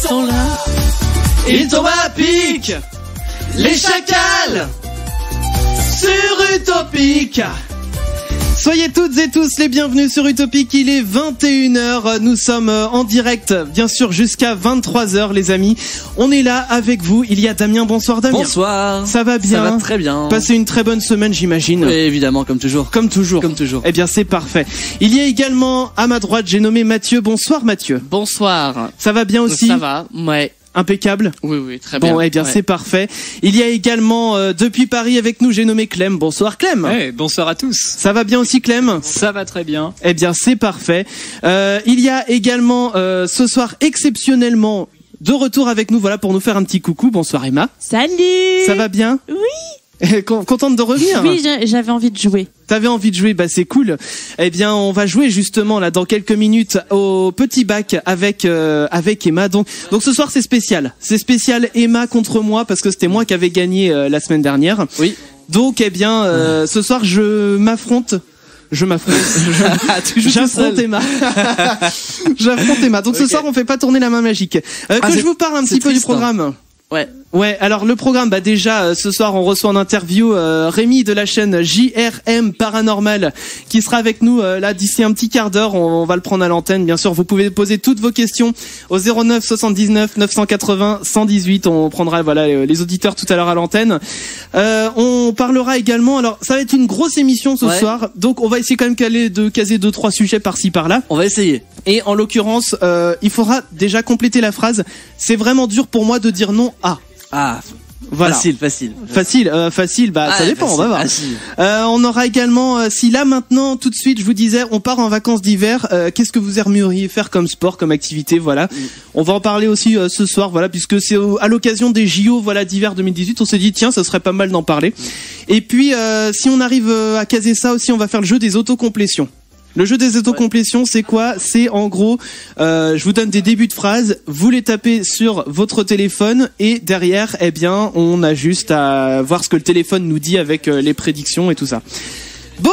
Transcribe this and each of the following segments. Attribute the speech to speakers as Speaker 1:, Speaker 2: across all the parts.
Speaker 1: sont là. Ils tombent à pic. Les chacals sur Utopique. Soyez toutes et tous les bienvenus sur Utopique, il est 21h, nous sommes en direct, bien sûr jusqu'à 23h les amis. On est là avec vous, il y a Damien, bonsoir Damien.
Speaker 2: Bonsoir.
Speaker 1: Ça va bien?
Speaker 2: Ça va très bien.
Speaker 1: Passez une très bonne semaine j'imagine.
Speaker 2: Oui, évidemment, comme toujours.
Speaker 1: Comme toujours.
Speaker 2: Comme toujours.
Speaker 1: Eh bien c'est parfait. Il y a également à ma droite, j'ai nommé Mathieu, bonsoir Mathieu.
Speaker 3: Bonsoir.
Speaker 1: Ça va bien aussi?
Speaker 3: Ça va, ouais.
Speaker 1: Impeccable.
Speaker 3: Oui, très bien.
Speaker 1: Bon, eh bien,
Speaker 3: ouais.
Speaker 1: C'est parfait. Il y a également, depuis Paris avec nous, j'ai nommé Clem. Bonsoir Clem.
Speaker 4: Hey, bonsoir à tous.
Speaker 1: Ça va bien aussi Clem?
Speaker 4: Ça va très bien.
Speaker 1: Eh bien, c'est parfait. Il y a également, ce soir, exceptionnellement, de retour avec nous, voilà, pour nous faire un petit coucou. Bonsoir Emma.
Speaker 5: Salut.
Speaker 1: Ça va bien?
Speaker 5: Oui.
Speaker 1: Contente de revenir?
Speaker 5: Oui, j'avais envie de jouer.
Speaker 1: T'avais envie de jouer, bah c'est cool. Eh bien, on va jouer justement là dans quelques minutes au petit bac avec Emma. Donc ce soir c'est spécial. C'est spécial Emma contre moi parce que c'était moi qui avais gagné la semaine dernière.
Speaker 2: Oui.
Speaker 1: Donc eh bien ce soir j'affronte Emma. J'affronte Emma. Donc ce soir on fait pas tourner la main magique. Je vous parle un petit peu du programme. Ouais, alors le programme, bah déjà ce soir on reçoit en interview Rémi de la chaîne JRM Paranormal qui sera avec nous là d'ici un petit quart d'heure, on va le prendre à l'antenne. Bien sûr, vous pouvez poser toutes vos questions au 09 79 980 118. On prendra voilà les auditeurs tout à l'heure à l'antenne. On parlera également, alors ça va être une grosse émission ce soir, donc on va essayer quand même de caser 2-3 sujets par-ci par-là.
Speaker 2: On va essayer.
Speaker 1: Et en l'occurrence, il faudra déjà compléter la phrase. C'est vraiment dur pour moi de dire non à.
Speaker 2: Ah,
Speaker 1: voilà.
Speaker 2: Facile.
Speaker 1: Facile, bah ça dépend,
Speaker 2: facile,
Speaker 1: on va voir. On aura également, si là maintenant tout de suite je vous disais, on part en vacances d'hiver, qu'est-ce que vous aimeriez faire comme sport, comme activité, voilà. On va en parler aussi ce soir, voilà, puisque c'est à l'occasion des JO, voilà, d'hiver 2018, on s'est dit tiens, ça serait pas mal d'en parler. Et puis si on arrive à caser ça aussi, on va faire le jeu des autocomplétions. Le jeu des autocomplétions, c'est quoi? C'est en gros, je vous donne des débuts de phrases, vous les tapez sur votre téléphone et derrière, eh bien, on a juste à voir ce que le téléphone nous dit avec les prédictions et tout ça. Bon,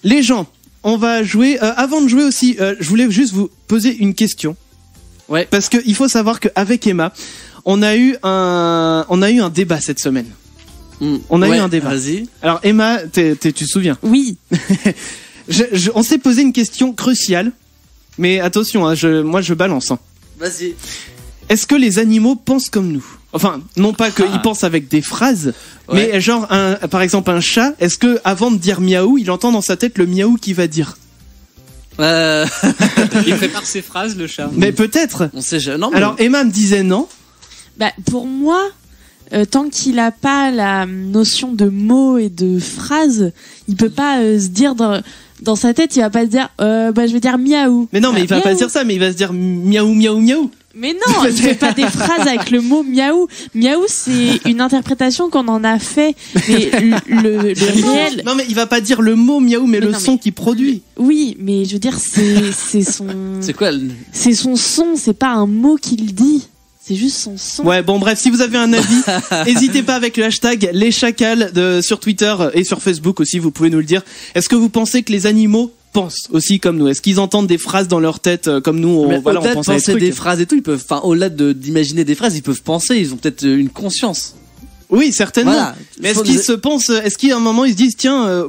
Speaker 1: les gens, on va jouer. Avant de jouer aussi, je voulais juste vous poser une question.
Speaker 2: Ouais.
Speaker 1: Parce que il faut savoir qu'avec Emma, on a eu un débat cette semaine. On a eu un débat.
Speaker 2: Vas-y.
Speaker 1: Alors Emma, tu te souviens?
Speaker 5: Oui.
Speaker 1: On s'est posé une question cruciale, mais attention, hein, moi je balance. Hein.
Speaker 2: Vas-y.
Speaker 1: Est-ce que les animaux pensent comme nous? Enfin, non pas qu'ils pensent avec des phrases, mais genre, par exemple un chat, est-ce que avant de dire miaou, il entend dans sa tête le miaou qu'il va dire?
Speaker 4: Il prépare ses phrases, le chat.
Speaker 1: Mais peut-être.
Speaker 2: On sait jamais. Non, mais...
Speaker 1: Alors Emma me disait non.
Speaker 5: Bah pour moi, tant qu'il a pas la notion de mots et de phrases, il peut pas se dire dans sa tête, il va pas se dire je vais dire miaou.
Speaker 1: Mais non, mais il va pas se dire ça, mais il va se dire miaou miaou miaou.
Speaker 5: Mais non, il fait pas des phrases avec le mot miaou. Miaou, c'est une interprétation qu'on en a fait, mais le réel.
Speaker 1: Non, mais il va pas dire le mot miaou, mais le son qu'il produit.
Speaker 5: Oui, mais je veux dire, c'est son.
Speaker 2: C'est quoi
Speaker 5: C'est son son, c'est pas un mot qu'il dit. C'est juste son son.
Speaker 1: Ouais, bon bref, si vous avez un avis, n'hésitez pas avec le hashtag les chacals sur Twitter et sur Facebook aussi, vous pouvez nous le dire. Est-ce que vous pensez que les animaux pensent aussi comme nous? Est-ce qu'ils entendent des phrases dans leur tête comme nous? On pense à
Speaker 2: des phrases et tout, ils peuvent, enfin, au-delà d'imaginer des phrases, ils peuvent penser, ils ont peut-être une conscience.
Speaker 1: Oui, certainement.
Speaker 2: Voilà.
Speaker 1: Mais est-ce qu'ils se pensent, est-ce qu'à un moment ils se disent tiens,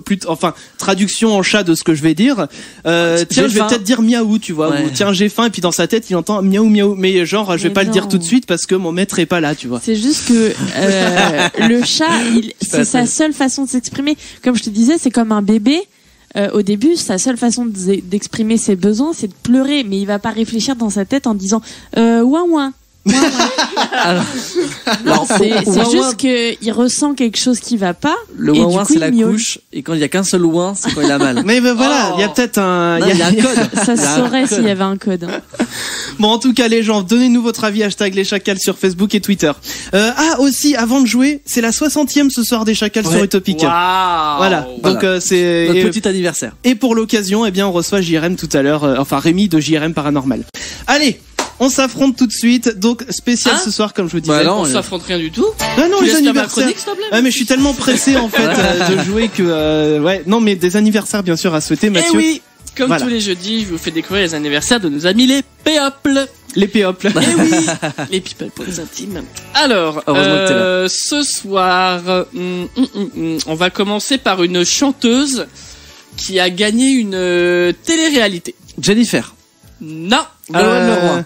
Speaker 1: traduction en chat de ce que je vais dire, tiens, je vais peut-être dire miaou, tu vois, ou tiens, j'ai faim, et puis dans sa tête il entend miaou miaou, mais genre je vais pas le dire tout de suite parce que mon maître est pas là, tu vois.
Speaker 5: C'est juste que le chat, c'est sa seule façon de s'exprimer. Comme je te disais, c'est comme un bébé. Au début, sa seule façon d'exprimer ses besoins, c'est de pleurer, mais il va pas réfléchir dans sa tête en disant ouin ouin. Non, c'est juste qu'il ressent quelque chose qui va pas.
Speaker 2: Le ouin ouin, c'est la couche, et quand il y a qu'un seul ouin, c'est quand il a mal.
Speaker 1: Mais voilà, il y a peut-être il y a un code.
Speaker 5: Ça se saurait s'il y avait un code.
Speaker 1: Bon, en tout cas, les gens, donnez-nous votre avis, hashtag les chacals sur Facebook et Twitter. Aussi, avant de jouer, c'est la 60e ce soir des chacals sur Utopique.
Speaker 4: Wow.
Speaker 1: Voilà. Donc, c'est
Speaker 2: notre petit anniversaire.
Speaker 1: Et pour l'occasion, eh bien, on reçoit JRM tout à l'heure, Rémi de JRM Paranormal. Allez! On s'affronte tout de suite, donc spécial ce soir comme je vous disais.
Speaker 3: On s'affronte rien du tout.
Speaker 1: Ah non,
Speaker 3: tu
Speaker 1: les
Speaker 3: laisses
Speaker 1: anniversaires.
Speaker 3: Chronique, s'il te plaît.
Speaker 1: Mais je suis tellement pressé en fait de jouer que non mais des anniversaires bien sûr à souhaiter, Mathieu.
Speaker 3: Et oui, comme tous les jeudis, je vous fais découvrir les anniversaires de nos amis les Péoples.
Speaker 1: Les péoples.
Speaker 3: Eh oui, les people pour les intimes. Alors,
Speaker 2: Heureusement que t'es là.
Speaker 3: ce soir, on va commencer par une chanteuse qui a gagné une télé-réalité.
Speaker 2: Jennifer.
Speaker 3: Non.
Speaker 2: Nolwenn Leroy.
Speaker 3: Non.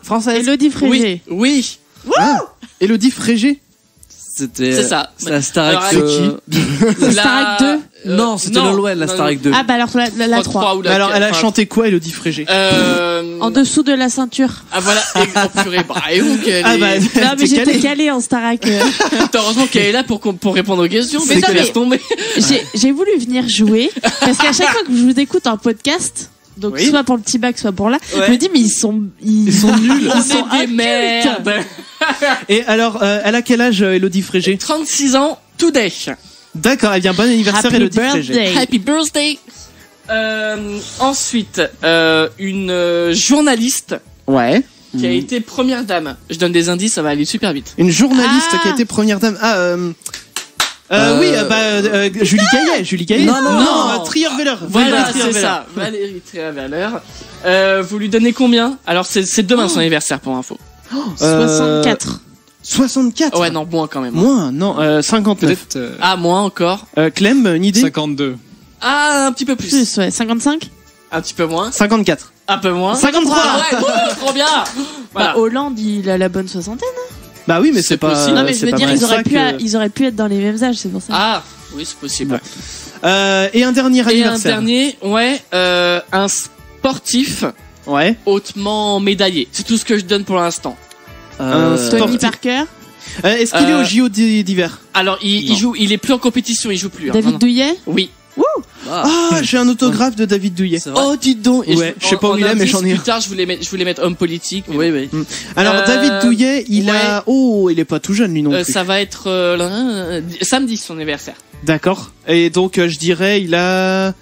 Speaker 2: Française.
Speaker 5: Élodie Frégé.
Speaker 3: Oui.
Speaker 1: Élodie Frégé.
Speaker 2: C'était.
Speaker 3: C'est ça.
Speaker 2: C'est la Starac.
Speaker 3: Alors,
Speaker 5: La Starac 2.
Speaker 2: Non, c'était Nolwenn, la Starac 2.
Speaker 5: Ah bah alors la 3.
Speaker 3: ou la
Speaker 1: Alors, elle a
Speaker 3: 4,
Speaker 1: chanté quoi, Élodie Frégé?
Speaker 5: En dessous de la ceinture.
Speaker 3: Ah voilà, oh, purée, bravo qu'elle
Speaker 1: Ah
Speaker 3: est...
Speaker 1: bah,
Speaker 5: Non mais
Speaker 1: t'es
Speaker 5: j'étais
Speaker 1: calé.
Speaker 5: calée en Starac.
Speaker 3: Heureusement qu'elle est là pour répondre aux questions,
Speaker 5: Mais
Speaker 3: mais
Speaker 5: non,
Speaker 3: tu
Speaker 5: mais-
Speaker 3: laisses tomber.
Speaker 5: J'ai voulu venir jouer parce qu'à chaque fois que je vous écoute en podcast, donc
Speaker 1: Oui.
Speaker 5: soit pour le petit bac, soit pour là,
Speaker 3: Ouais.
Speaker 5: je me dis mais ils sont
Speaker 1: nuls.
Speaker 5: Ils sont
Speaker 3: C'est des merdes.
Speaker 1: Et alors, elle a quel âge, Élodie Frégé?
Speaker 3: 36 ans, today.
Speaker 1: D'accord, eh bien, bon anniversaire,
Speaker 5: Happy
Speaker 1: Élodie Frégé.
Speaker 5: birthday.
Speaker 3: Happy birthday. Ensuite, une journaliste
Speaker 1: Ouais.
Speaker 3: qui a été première dame. Je donne des indices, ça va aller super vite.
Speaker 1: Une journaliste
Speaker 5: Ah.
Speaker 1: qui a été première dame. Oui, Julie Gaillet. Julie Gaillet.
Speaker 3: Non.
Speaker 1: Trierweiler.
Speaker 3: Voilà,
Speaker 1: Valérie
Speaker 3: c'est
Speaker 1: Trierweiler.
Speaker 3: ça. Valérie Trierweiler. Vous lui donnez combien? Alors, c'est demain son anniversaire pour info.
Speaker 5: 64.
Speaker 1: 64.
Speaker 3: Ouais, non, moins quand même.
Speaker 1: Moins, non, 59.
Speaker 4: Peut-être
Speaker 3: Ah, moins encore.
Speaker 1: Clem, une idée?
Speaker 4: 52.
Speaker 3: Ah, un petit peu plus.
Speaker 5: Plus, ouais, 55.
Speaker 3: Un petit peu moins.
Speaker 1: 54.
Speaker 3: Un peu moins.
Speaker 1: 53.
Speaker 3: Ah ouais, wouh, trop bien. Voilà.
Speaker 5: Bah, Hollande, il a la bonne soixantaine.
Speaker 1: Bah oui, mais c'est
Speaker 3: C'est
Speaker 1: pas.
Speaker 3: possible.
Speaker 5: non mais je
Speaker 1: c'est
Speaker 5: veux
Speaker 1: pas
Speaker 5: dire,
Speaker 1: vrai.
Speaker 5: ils auraient,
Speaker 1: Ça
Speaker 5: pu,
Speaker 1: que-
Speaker 5: ils auraient pu être dans les mêmes âges, c'est pour ça.
Speaker 3: Ah, oui, c'est possible.
Speaker 1: Ouais. Et un dernier
Speaker 3: Et un
Speaker 1: anniversaire.
Speaker 3: dernier, ouais, un sportif
Speaker 1: Ouais.
Speaker 3: hautement médaillé. C'est tout ce que je donne pour l'instant.
Speaker 1: Un
Speaker 5: Tony
Speaker 1: sportif.
Speaker 5: Parker,
Speaker 1: Est-ce qu'il est au JO d'hiver?
Speaker 3: Alors, il
Speaker 1: Non.
Speaker 3: joue, il est plus en compétition, il joue plus. hein.
Speaker 5: David
Speaker 3: Non, non.
Speaker 5: Douillet.
Speaker 3: Oui.
Speaker 1: Ah, j'ai un autographe de David Douillet.
Speaker 2: C'est vrai.
Speaker 3: Oh, dites donc. Et
Speaker 1: Ouais, je sais pas où il est, mais j'en ai un.
Speaker 3: Plus tard, je voulais mettre homme politique. mais
Speaker 2: Oui, oui.
Speaker 1: Alors, David Douillet, il
Speaker 3: ouais.
Speaker 1: a. Oh, il est pas tout jeune, lui non plus.
Speaker 3: ça va être samedi son anniversaire.
Speaker 1: D'accord. Et donc, je dirais, il a.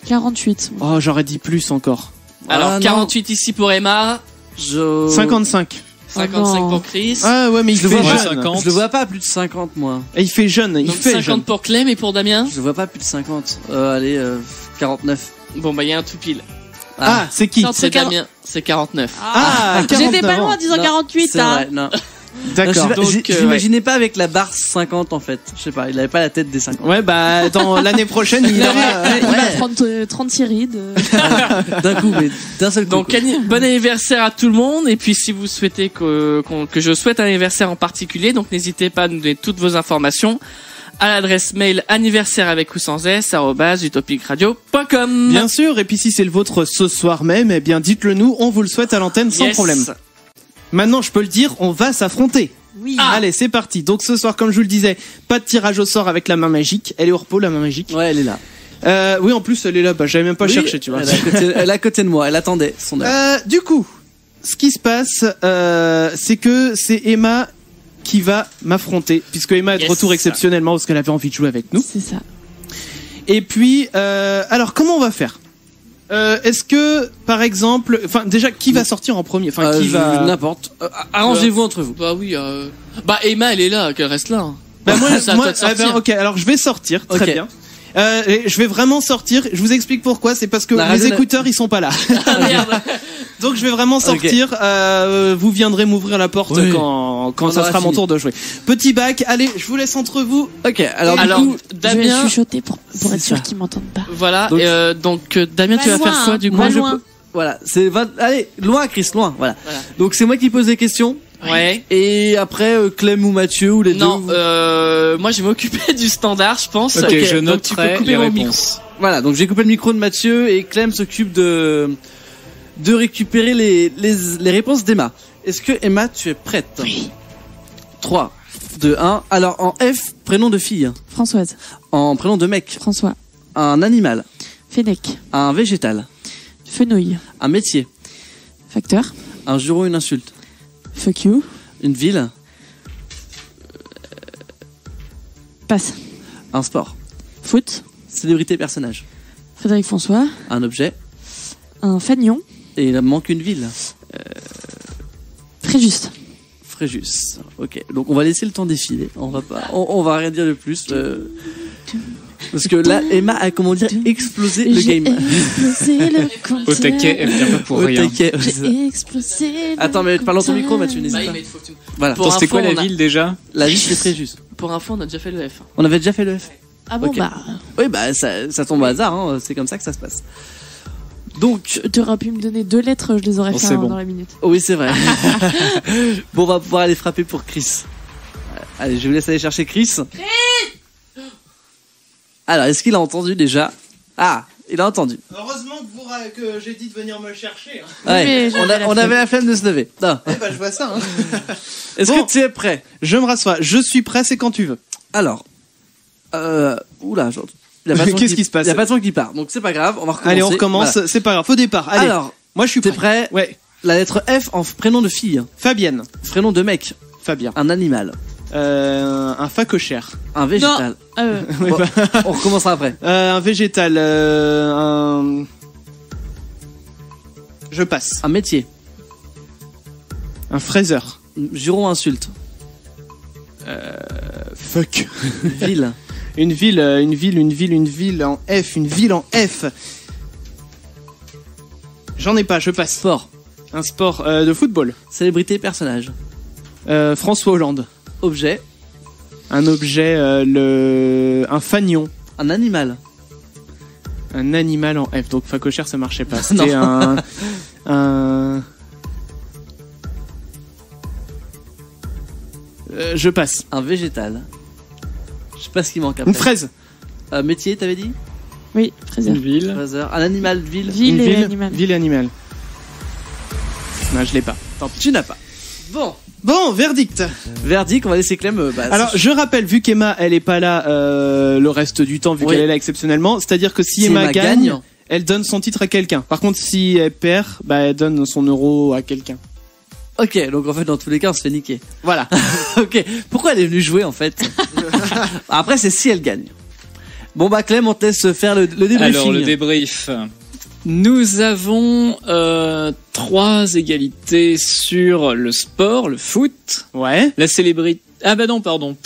Speaker 5: 48.
Speaker 1: Oh, j'aurais dit plus encore.
Speaker 3: Alors,
Speaker 2: non.
Speaker 3: 48 ici pour Emma,
Speaker 1: 55.
Speaker 3: 55
Speaker 5: non.
Speaker 3: pour Chris.
Speaker 1: Ah ouais, mais il
Speaker 2: Je le
Speaker 1: fait
Speaker 2: vois
Speaker 4: Ouais,
Speaker 1: jeune.
Speaker 4: 50.
Speaker 2: Je le vois pas à plus de 50, moi.
Speaker 1: Et il fait jeune, il
Speaker 3: Donc
Speaker 1: fait
Speaker 3: 50
Speaker 1: jeune.
Speaker 3: pour Clem et pour Damien.
Speaker 2: Je le vois pas à plus de 50. Allez, 49.
Speaker 3: Bon, bah, il y a un tout pile.
Speaker 1: Ah, c'est qui?
Speaker 5: Entre
Speaker 3: C'est
Speaker 5: 40.
Speaker 3: Damien, c'est 49.
Speaker 1: Ah, 49
Speaker 5: J'étais pas loin
Speaker 1: ans.
Speaker 5: en disant
Speaker 2: Non,
Speaker 5: 48,
Speaker 2: C'est
Speaker 5: hein.
Speaker 2: vrai, non.
Speaker 1: D'accord.
Speaker 2: Non,
Speaker 3: Donc,
Speaker 2: je l'imaginais pas avec la barre 50 en fait. Je sais pas, il avait pas la tête des 50.
Speaker 1: Ouais, bah, dans l'année prochaine, il aura.
Speaker 5: Il
Speaker 2: Ouais.
Speaker 5: a 36 rides.
Speaker 2: D'un coup, mais d'un seul coup.
Speaker 3: Donc bon anniversaire à tout le monde, et puis si vous souhaitez que je souhaite un anniversaire en particulier, donc n'hésitez pas à nous donner toutes vos informations à l'adresse mail anniversaire avec ou sans s @utopicradio.com.
Speaker 1: Bien sûr, et puis si c'est le vôtre ce soir même, eh bien dites-le nous, on vous le souhaite à l'antenne sans
Speaker 3: Yes.
Speaker 1: problème. Maintenant, je peux le dire, on va s'affronter.
Speaker 5: Oui.
Speaker 1: Allez, c'est parti. Donc ce soir, comme je vous le disais, pas de tirage au sort avec la main magique. Elle est au repos, la main magique.
Speaker 2: Ouais, elle est là.
Speaker 1: Oui, en plus, elle est là. Bah, j'avais même pas
Speaker 2: Oui,
Speaker 1: cherché, tu vois.
Speaker 2: Elle est à côté de moi, elle attendait son heure.
Speaker 1: Du coup, ce qui se passe, c'est que c'est Emma qui va m'affronter, puisque Emma est de
Speaker 3: Yes.
Speaker 1: retour exceptionnellement parce qu'elle avait envie de jouer avec nous.
Speaker 5: C'est ça.
Speaker 1: Et puis, alors comment on va faire? Est-ce que, par exemple, enfin déjà, qui va sortir en premier? Enfin, qui va?
Speaker 2: N'importe. Arrangez-vous entre vous.
Speaker 3: Bah oui, bah Emma elle est là, qu'elle reste là.
Speaker 1: Bah moi,
Speaker 3: C'est à
Speaker 1: moi
Speaker 3: toi de sortir.
Speaker 1: eh ben, ok, alors je vais sortir, très
Speaker 2: Ok.
Speaker 1: bien. Et je vais vraiment sortir. Je vous explique pourquoi. C'est parce que
Speaker 2: La
Speaker 1: les
Speaker 2: radio-
Speaker 1: écouteurs ils sont pas là.
Speaker 3: Ah merde.
Speaker 1: Donc je vais vraiment sortir. Vous viendrez m'ouvrir la porte
Speaker 2: Oui.
Speaker 1: quand
Speaker 2: On
Speaker 1: ça
Speaker 2: aura
Speaker 1: sera mon
Speaker 2: fini.
Speaker 1: tour de jouer. Petit bac. Allez, je vous laisse entre vous.
Speaker 2: Ok, alors,
Speaker 3: Alors,
Speaker 2: du coup,
Speaker 5: Je vais
Speaker 3: Damien,
Speaker 5: chuchoter pour
Speaker 2: C'est
Speaker 5: être sûr
Speaker 2: ça.
Speaker 5: qu'ils m'entendent pas.
Speaker 3: voilà,
Speaker 2: Donc-
Speaker 3: Damien
Speaker 5: Pas
Speaker 3: tu vas
Speaker 5: loin,
Speaker 3: faire quoi
Speaker 5: hein,
Speaker 3: du coup?
Speaker 5: pas
Speaker 2: je
Speaker 5: loin.
Speaker 2: peux- voilà, allez, loin Chris, loin, voilà.
Speaker 3: Voilà.
Speaker 2: Donc c'est moi qui pose les questions.
Speaker 3: Ouais.
Speaker 2: Et après, Clem ou Mathieu ou les
Speaker 3: Non,
Speaker 2: deux.
Speaker 3: moi je vais m'occuper du standard, je pense.
Speaker 4: Ok, je
Speaker 3: donc tu peux
Speaker 4: noterai
Speaker 3: couper
Speaker 4: les
Speaker 3: mon micro.
Speaker 4: réponses.
Speaker 2: Voilà, donc j'ai coupé le micro de Mathieu et Clem s'occupe de récupérer les réponses d'Emma. Est-ce que Emma, tu es prête?
Speaker 5: Oui.
Speaker 2: 3, 2, 1. Alors en F, prénom de fille.
Speaker 5: Françoise.
Speaker 2: En prénom de mec.
Speaker 5: François.
Speaker 2: Un animal.
Speaker 5: Fennec.
Speaker 2: Un végétal.
Speaker 5: Fenouil.
Speaker 2: Un métier.
Speaker 5: Facteur.
Speaker 2: Un juré ou une insulte.
Speaker 5: Fuck you.
Speaker 2: Une ville.
Speaker 5: Passe.
Speaker 2: Un sport.
Speaker 5: Foot.
Speaker 2: Célébrité, personnage.
Speaker 5: Frédéric François.
Speaker 2: Un objet.
Speaker 5: Un fagnon.
Speaker 2: Et il manque une ville.
Speaker 5: Fréjus.
Speaker 2: Fréjus. Ok, donc on va laisser le temps défiler. On va pas, on va rien dire de plus. Parce que là, Emma a, comment dire, explosé le game.
Speaker 5: Explosé le compteur.
Speaker 4: Au taquet, elle vient pas pour
Speaker 2: Au
Speaker 4: rien.
Speaker 2: taquet.
Speaker 5: J'ai explosé le
Speaker 2: Attends, mais parle dans ton micro,
Speaker 5: compteur.
Speaker 2: Mathieu, n'hésite pas. Voilà.
Speaker 3: Pour
Speaker 4: Attends, c'était
Speaker 3: info,
Speaker 4: quoi la
Speaker 3: on a-
Speaker 4: ville déjà?
Speaker 2: La vie, c'est Fréjus.
Speaker 3: Pour info, on a déjà fait le F.
Speaker 2: On avait déjà fait le F.
Speaker 5: Ah bon,
Speaker 2: Ok.
Speaker 5: bah,
Speaker 2: Oui, bah, ça tombe au hasard, hein. C'est comme ça que ça se passe. Donc,
Speaker 5: tu aurais pu me donner 2 lettres, je les aurais
Speaker 4: Oh,
Speaker 5: fait
Speaker 4: c'est bon.
Speaker 5: dans la minute.
Speaker 2: oh oui, c'est vrai. Bon, on va pouvoir aller frapper pour Chris. Allez, je vous laisse aller chercher Chris. Alors, est-ce qu'il a entendu déjà? Ah, il a entendu.
Speaker 1: Heureusement que j'ai dit de venir me chercher.
Speaker 2: Ouais,
Speaker 5: mais j'avais la
Speaker 2: on avait la flemme de se lever. Non.
Speaker 1: Eh bah, je vois ça.
Speaker 2: Est-ce
Speaker 1: Bon.
Speaker 2: que tu es prêt?
Speaker 1: Je me rassois. Je suis prêt, c'est quand tu veux.
Speaker 2: Alors, oula, il y a pas de son
Speaker 1: Qu'est-ce qui se passe?
Speaker 2: Il y a pas de son qui part, donc c'est pas grave, on va recommencer.
Speaker 1: Allez, on recommence.
Speaker 2: Voilà.
Speaker 1: C'est pas grave. Faux départ. Allez.
Speaker 2: Alors,
Speaker 1: moi, je suis
Speaker 2: t'es
Speaker 1: prêt.
Speaker 2: prêt?
Speaker 1: Ouais.
Speaker 2: La lettre F en prénom de fille,
Speaker 1: Fabienne.
Speaker 2: prénom de mec,
Speaker 1: Fabien.
Speaker 2: un animal,
Speaker 1: Un facochère.
Speaker 2: un végétal.
Speaker 1: Ouais,
Speaker 2: Bon,
Speaker 1: bah,
Speaker 2: on recommencera après.
Speaker 1: un végétal. Un. Je passe.
Speaker 2: Un métier,
Speaker 1: Un fraiseur.
Speaker 2: juron insulte,
Speaker 1: Fuck.
Speaker 2: ville,
Speaker 1: Une ville en F. Une ville en F. J'en ai pas, je passe.
Speaker 2: sport,
Speaker 1: Un sport de football.
Speaker 2: célébrité, personnage,
Speaker 1: François Hollande.
Speaker 2: objet,
Speaker 1: Un objet, un fanion.
Speaker 2: un animal,
Speaker 1: Un animal en F. Donc facochère, ça marchait pas.
Speaker 2: Non.
Speaker 1: C'était un. Je passe.
Speaker 2: un végétal. Je sais pas ce qui manque
Speaker 1: Une
Speaker 2: après.
Speaker 1: fraise.
Speaker 2: Un métier, t'avais dit?
Speaker 5: Oui, fraiseur.
Speaker 4: Une ville.
Speaker 2: Fraiseur. Un animal de ville.
Speaker 5: Ville
Speaker 1: Une
Speaker 5: et
Speaker 1: ville.
Speaker 5: animal.
Speaker 1: Ville et animal. Non, je l'ai pas.
Speaker 2: Tant pis, tu n'as pas. Bon,
Speaker 1: Bon, verdict.
Speaker 2: verdict, on va laisser Clem.
Speaker 1: Alors, je rappelle, vu qu'Emma, elle est pas là le reste du temps, vu
Speaker 2: Oui.
Speaker 1: qu'elle est là exceptionnellement, c'est-à-dire que si Emma gagne, elle donne son titre à quelqu'un. Par contre, si elle perd, bah, elle donne son euro à quelqu'un.
Speaker 2: Ok, donc en fait, dans tous les cas, on se fait niquer.
Speaker 1: Voilà.
Speaker 2: Ok, pourquoi elle est venue jouer en fait? Après, c'est si elle gagne. Bon bah Clem, on te laisse faire le débriefing.
Speaker 4: Alors, le débrief. Nous avons 3 égalités sur le sport, le foot,
Speaker 1: Ouais.
Speaker 4: la célébrité. Ah bah non, pardon.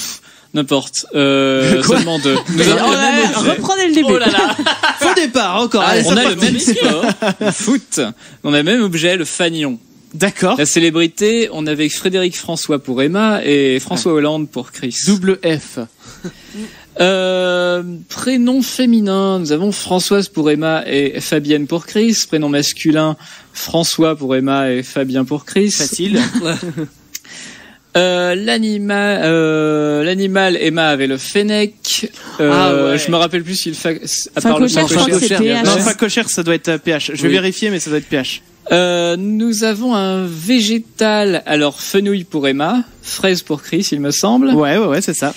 Speaker 4: N'importe. Seulement 2. Nous avons le même objet.
Speaker 5: Reprenez le début.
Speaker 3: Oh là là.
Speaker 1: Faux départ, encore.
Speaker 2: Allez,
Speaker 1: Allez,
Speaker 4: On
Speaker 1: c'est
Speaker 4: a le
Speaker 1: parti.
Speaker 4: même sport, le foot. On a le même objet, le fanion.
Speaker 1: D'accord.
Speaker 4: La célébrité, on avait Frédéric François pour Emma et François Hollande pour Chris.
Speaker 1: Double F.
Speaker 4: Prénom féminin, nous avons Françoise pour Emma et Fabienne pour Chris. Prénom masculin, François pour Emma et Fabien pour Chris.
Speaker 1: Facile.
Speaker 4: L'animal, Emma avait le fennec.
Speaker 1: Ah ouais.
Speaker 4: Je me rappelle plus s'il à part le
Speaker 5: Facochère, je crois que c'est
Speaker 2: Facochère,
Speaker 5: PH.
Speaker 1: Non, facochère, ça doit être PH. Je vais
Speaker 2: Oui.
Speaker 1: vérifier, mais ça doit être PH.
Speaker 4: Nous avons un végétal, alors fenouil pour Emma, fraise pour Chris, il me semble.
Speaker 1: Ouais, c'est ça.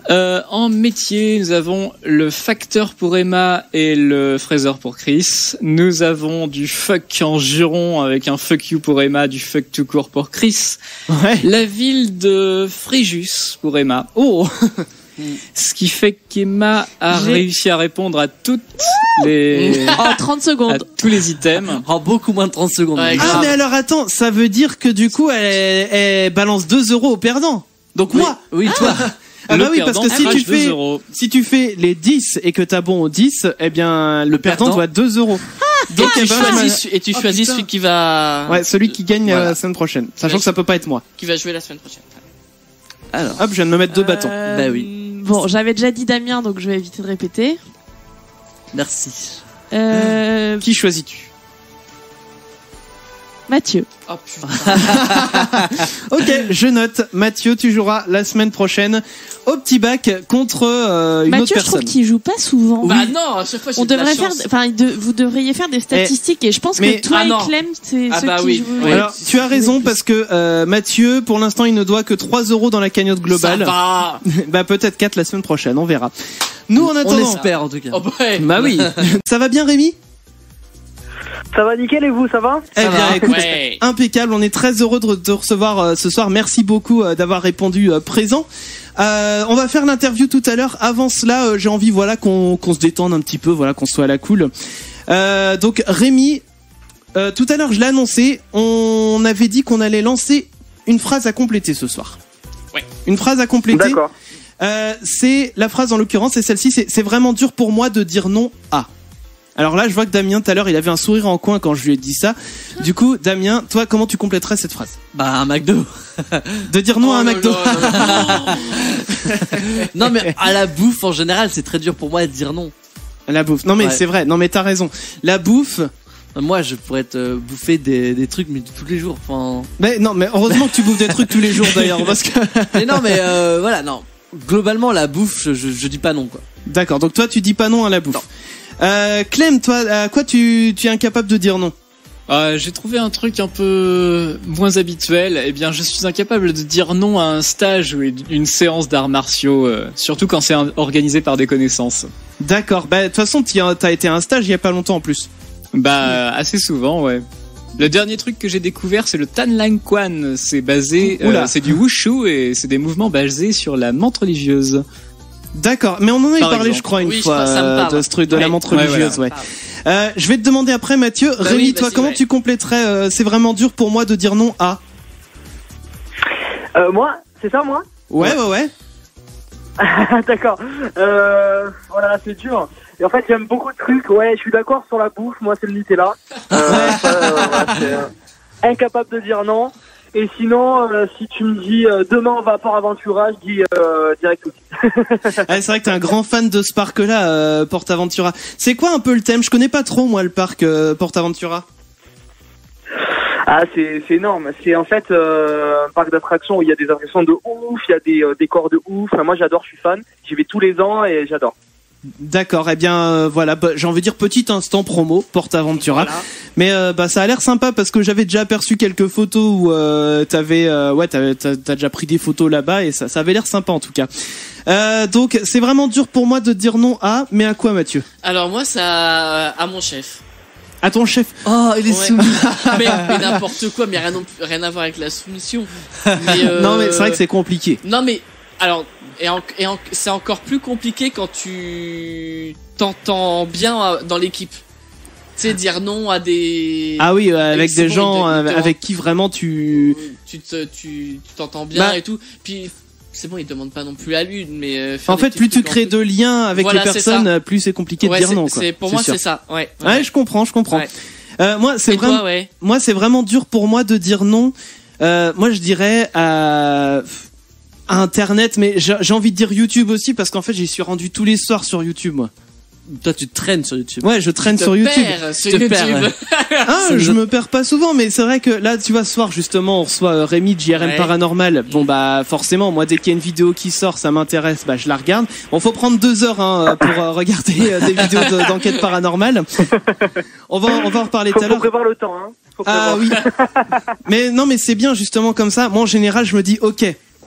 Speaker 4: En métier, nous avons le facteur pour Emma et le fraiseur pour Chris. Nous avons du fuck en juron avec un fuck you pour Emma, du fuck tout court pour Chris.
Speaker 1: Ouais.
Speaker 4: La ville de Fréjus pour Emma.
Speaker 1: Oh.
Speaker 4: Ce qui fait qu'Emma a
Speaker 5: J'ai-
Speaker 4: réussi à répondre à toutes les,
Speaker 5: En 30
Speaker 4: à
Speaker 5: secondes.
Speaker 4: tous les items.
Speaker 2: En beaucoup moins de 30 secondes.
Speaker 3: Ouais,
Speaker 1: Ah,
Speaker 3: grave.
Speaker 1: mais alors attends, ça veut dire que du coup, elle balance 2 euros au perdant. Donc moi.
Speaker 2: Oui, toi.
Speaker 1: Ah bah
Speaker 4: Le
Speaker 1: oui, parce
Speaker 4: perdant
Speaker 1: que si
Speaker 4: crache
Speaker 1: tu
Speaker 4: 2
Speaker 1: fais,
Speaker 4: euros.
Speaker 1: si tu fais les 10 et que t'as bon aux 10, eh bien, le perdant
Speaker 2: perdant
Speaker 1: doit 2 euros.
Speaker 3: Donc
Speaker 1: eh
Speaker 3: tu
Speaker 1: ben,
Speaker 3: choisis, et tu
Speaker 1: Oh,
Speaker 3: choisis
Speaker 1: putain.
Speaker 3: celui qui va,
Speaker 1: Ouais, celui qui gagne
Speaker 3: Voilà.
Speaker 1: la semaine prochaine. Sachant
Speaker 3: Ouais.
Speaker 1: que ça peut pas être moi.
Speaker 3: qui va jouer la semaine prochaine.
Speaker 2: Alors,
Speaker 1: Hop, je viens de me mettre 2 bâtons.
Speaker 2: Bah oui.
Speaker 5: Bon, j'avais déjà dit Damien, donc je vais éviter de répéter.
Speaker 2: merci.
Speaker 1: Qui choisis-tu?
Speaker 5: Mathieu.
Speaker 3: Oh putain.
Speaker 1: Ok, je note. Mathieu, tu joueras la semaine prochaine au petit bac contre une
Speaker 5: Mathieu,
Speaker 1: autre
Speaker 5: je trouve
Speaker 1: personne.
Speaker 5: qu'il joue pas souvent.
Speaker 3: Bah non, à chaque fois j'ai
Speaker 5: On
Speaker 3: de la
Speaker 5: devrait faire,
Speaker 3: chance.
Speaker 5: enfin, vous devriez faire des statistiques et je pense
Speaker 1: mais-
Speaker 5: que toi
Speaker 3: Ah
Speaker 5: et
Speaker 3: non.
Speaker 5: Clem, c'est
Speaker 3: Ah
Speaker 5: ceux
Speaker 3: bah
Speaker 5: qui
Speaker 3: oui.
Speaker 5: jouent.
Speaker 3: Oui.
Speaker 1: Alors, tu as raison parce que Mathieu, pour l'instant, il ne doit que 3 euros dans la cagnotte globale.
Speaker 3: Ça va.
Speaker 1: Bah peut-être 4 la semaine prochaine, on verra. Nous, en
Speaker 2: On
Speaker 1: attendant,
Speaker 2: espère en tout cas.
Speaker 3: Oh ouais.
Speaker 1: bah oui. Ça va bien, Rémi?
Speaker 6: Ça va nickel et vous, ça va?
Speaker 1: Eh bien,
Speaker 2: va.
Speaker 1: écoute,
Speaker 3: Ouais.
Speaker 1: impeccable. On est très heureux de te recevoir ce soir. Merci beaucoup d'avoir répondu présent. On va faire l'interview tout à l'heure. Avant cela, j'ai envie, voilà, qu'on se détende un petit peu, voilà, qu'on soit à la cool. Donc, Rémi, tout à l'heure, je l'ai annoncé. On avait dit qu'on allait lancer une phrase à compléter ce soir.
Speaker 3: Ouais.
Speaker 1: Une phrase à compléter.
Speaker 6: D'accord.
Speaker 1: C'est la phrase en l'occurrence, c'est celle-ci. C'est vraiment dur pour moi de dire non à. Alors là, je vois que Damien, tout à l'heure, il avait un sourire en coin quand je lui ai dit ça. Du coup, Damien, toi, comment tu compléterais cette phrase?
Speaker 2: Bah, un McDo.
Speaker 1: De dire non à un McDo.
Speaker 2: Non, mais à la bouffe, en général, c'est très dur pour moi de dire non.
Speaker 1: La bouffe. Non, mais c'est vrai. Non, mais t'as raison. La bouffe.
Speaker 2: Moi, je pourrais te bouffer des trucs, mais tous les jours. Enfin.
Speaker 1: Mais non, mais heureusement que tu bouffes des trucs tous les jours d'ailleurs, parce que.
Speaker 2: Mais non, mais voilà, non. Globalement, la bouffe, je dis pas non, quoi.
Speaker 1: D'accord. Donc toi, tu dis pas non à la bouffe. Clem, toi, à quoi tu es incapable de dire non?
Speaker 4: J'ai trouvé un truc un peu moins habituel. Eh bien, je suis incapable de dire non à un stage ou une séance d'arts martiaux, surtout quand c'est organisé par des connaissances.
Speaker 1: D'accord. Bah, de toute façon, t'as été à un stage il y a pas longtemps en plus.
Speaker 4: Bah, assez souvent, ouais. Le dernier truc que j'ai découvert, c'est le Tan Lang Quan. C'est basé, c'est du wushu et c'est des mouvements basés sur la menthe religieuse.
Speaker 1: D'accord, mais on en avait parlé,
Speaker 4: exemple.
Speaker 1: je crois, une
Speaker 3: Oui,
Speaker 1: fois
Speaker 3: ça me parle.
Speaker 1: de ce truc de la menthe religieuse.
Speaker 4: voilà.
Speaker 1: Ouais. Je vais te demander après, Mathieu. Rémi,
Speaker 3: oui,
Speaker 1: toi,
Speaker 3: vas-y,
Speaker 1: comment
Speaker 3: ouais.
Speaker 1: tu compléterais c'est vraiment dur pour moi de dire non à.
Speaker 6: Moi, c'est ça, moi?
Speaker 1: Ouais.
Speaker 6: D'accord. Voilà, c'est dur. Et en fait, j'aime beaucoup de trucs. Ouais, je suis d'accord sur la bouffe. Moi, c'est le Nutella. C'est incapable de dire non. Et sinon, si tu me dis demain on va à Port Aventura, je dis direct aussi.
Speaker 1: C'est vrai que t'es un grand fan de ce parc-là, PortAventura. C'est quoi un peu le thème? Je connais pas trop moi le parc PortAventura.
Speaker 6: Ah, c'est énorme. C'est en fait un parc d'attractions où il y a des attractions de ouf, il y a des décors de ouf. Enfin, moi, j'adore, je suis fan. J'y vais tous les ans et j'adore.
Speaker 1: D'accord, eh bien voilà, j'ai envie de dire petit instant promo PortAventura.
Speaker 6: Voilà.
Speaker 1: Mais ça a l'air sympa parce que j'avais déjà aperçu quelques photos où t'as déjà pris des photos là-bas et ça avait l'air sympa en tout cas. Donc c'est vraiment dur pour moi de dire non à, mais à quoi, Mathieu?
Speaker 3: Alors moi, ça à mon chef.
Speaker 1: À ton chef.
Speaker 2: Oh, il est
Speaker 3: Ouais.
Speaker 2: soumis.
Speaker 3: mais n'importe quoi, mais rien à voir avec la soumission. Mais,
Speaker 1: Non mais c'est vrai que c'est compliqué.
Speaker 3: Non mais alors c'est encore plus compliqué quand tu t'entends bien dans l'équipe. Tu sais, dire non à des.
Speaker 1: Ah oui, avec
Speaker 3: c'est
Speaker 1: des
Speaker 3: bon,
Speaker 1: gens
Speaker 3: il te
Speaker 1: avec qui vraiment tu
Speaker 3: tu t'entends bien
Speaker 1: Bah.
Speaker 3: et tout. Puis c'est bon, il demande pas non plus à l'une, mais
Speaker 1: En fait, plus tu crées de liens avec
Speaker 3: Voilà,
Speaker 1: les
Speaker 3: c'est
Speaker 1: personnes, plus c'est compliqué de dire non. Quoi.
Speaker 3: Pour moi,
Speaker 1: sûr.
Speaker 3: c'est ça. Ouais.
Speaker 1: Ouais, je comprends.
Speaker 3: Ouais.
Speaker 1: Moi, c'est
Speaker 3: Et
Speaker 1: vraiment.
Speaker 3: toi, ouais.
Speaker 1: Moi, c'est vraiment dur pour moi de dire non. Moi, je dirais à Internet, mais j'ai envie de dire YouTube aussi parce qu'en fait, j'y suis rendu tous les soirs sur YouTube, moi.
Speaker 2: Toi, tu traînes sur YouTube.
Speaker 1: Ouais, je traîne sur YouTube.
Speaker 3: Sur
Speaker 2: Te
Speaker 3: YouTube.
Speaker 2: perds, ouais.
Speaker 1: Ah, je me perds pas souvent, mais c'est vrai que là, tu vois, ce soir justement, on reçoit Rémi de JRM
Speaker 3: Ouais.
Speaker 1: Paranormal. Bon bah, forcément, moi, dès qu'il y a une vidéo qui sort, ça m'intéresse, bah, je la regarde. Bon, faut prendre 2 heures pour regarder des vidéos d'enquête paranormale. On va en reparler tout à
Speaker 6: Faut
Speaker 1: l'heure.
Speaker 6: prévoir le temps, hein. Faut
Speaker 1: Ah
Speaker 6: prévoir.
Speaker 1: oui. Mais non, mais c'est bien justement comme ça. Moi, en général, je me dis, ok.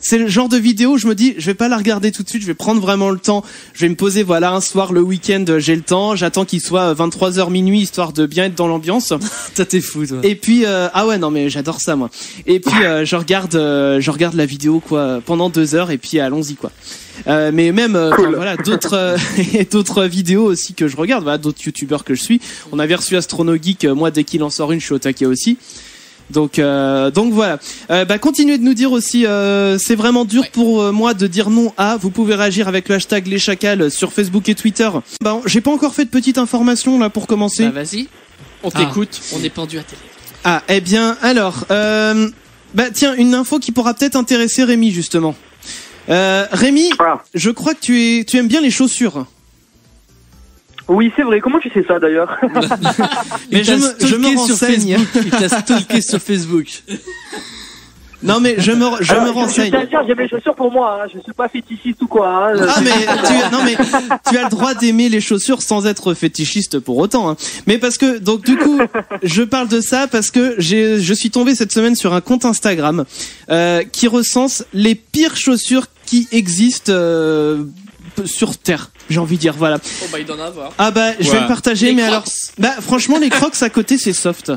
Speaker 1: C'est le genre de vidéo où je me dis, je vais pas la regarder tout de suite, je vais prendre vraiment le temps. Je vais me poser, voilà, un soir, le week-end, j'ai le temps. J'attends qu'il soit 23h minuit, histoire de bien être dans l'ambiance.
Speaker 2: Toi, t'es fou, toi.
Speaker 1: Et puis, ah ouais, non, mais j'adore ça, moi. Et puis, je regarde la vidéo, quoi, pendant 2 heures, et puis allons-y, quoi. Mais même,
Speaker 6: Cool.
Speaker 1: enfin, voilà, d'autres vidéos aussi que je regarde, voilà, d'autres youtubeurs que je suis. On avait reçu Astrono Geek, moi, dès qu'il en sort une, je suis au taquet aussi. Donc voilà. Continuez de nous dire aussi. C'est vraiment dur pour moi de dire non à. Vous pouvez réagir avec le hashtag les chacals sur Facebook et Twitter. J'ai pas encore fait de petite information là pour commencer.
Speaker 3: Bah vas-y, on t'écoute. On est pendu à télé.
Speaker 1: Ah, eh bien, alors, tiens, une info qui pourra peut-être intéresser Rémi justement. Rémi,
Speaker 6: Ah.
Speaker 1: je crois que tu aimes bien les chaussures.
Speaker 6: Oui, c'est vrai. Comment tu sais ça d'ailleurs?
Speaker 1: Mais je me renseigne.
Speaker 2: Il t'a stalké sur Facebook.
Speaker 1: Non mais je me renseigne.
Speaker 6: Je tiens à dire, j'aime les chaussures pour moi. Hein. Je suis pas fétichiste ou quoi. Hein.
Speaker 1: Ah mais tu as le droit d'aimer les chaussures sans être fétichiste pour autant. Hein. Mais parce que donc du coup je parle de ça parce que je suis tombé cette semaine sur un compte Instagram qui recense les pires chaussures qui existent sur Terre. J'ai envie de dire voilà.
Speaker 3: Oh bah il doit en avoir.
Speaker 1: Ah bah je vais le partager
Speaker 3: Les
Speaker 1: mais
Speaker 3: Crocs.
Speaker 1: alors franchement les Crocs à côté c'est soft.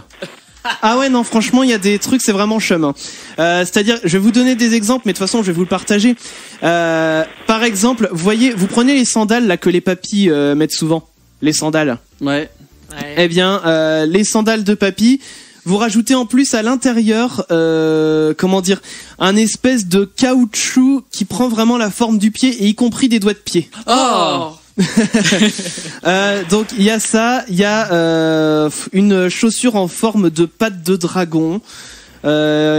Speaker 1: Ah ouais non franchement il y a des trucs c'est vraiment chum hein. C'est-à-dire je vais vous donner des exemples mais de toute façon je vais vous le partager. Par exemple vous prenez les sandales là que les papis mettent souvent les sandales.
Speaker 2: Ouais.
Speaker 3: Ouais.
Speaker 1: Eh bien les sandales de papy vous rajoutez en plus à l'intérieur, comment dire, un espèce de caoutchouc qui prend vraiment la forme du pied, et y compris des doigts de pied.
Speaker 3: Oh.
Speaker 1: Donc il y a ça, il y a une chaussure en forme de patte de dragon. Il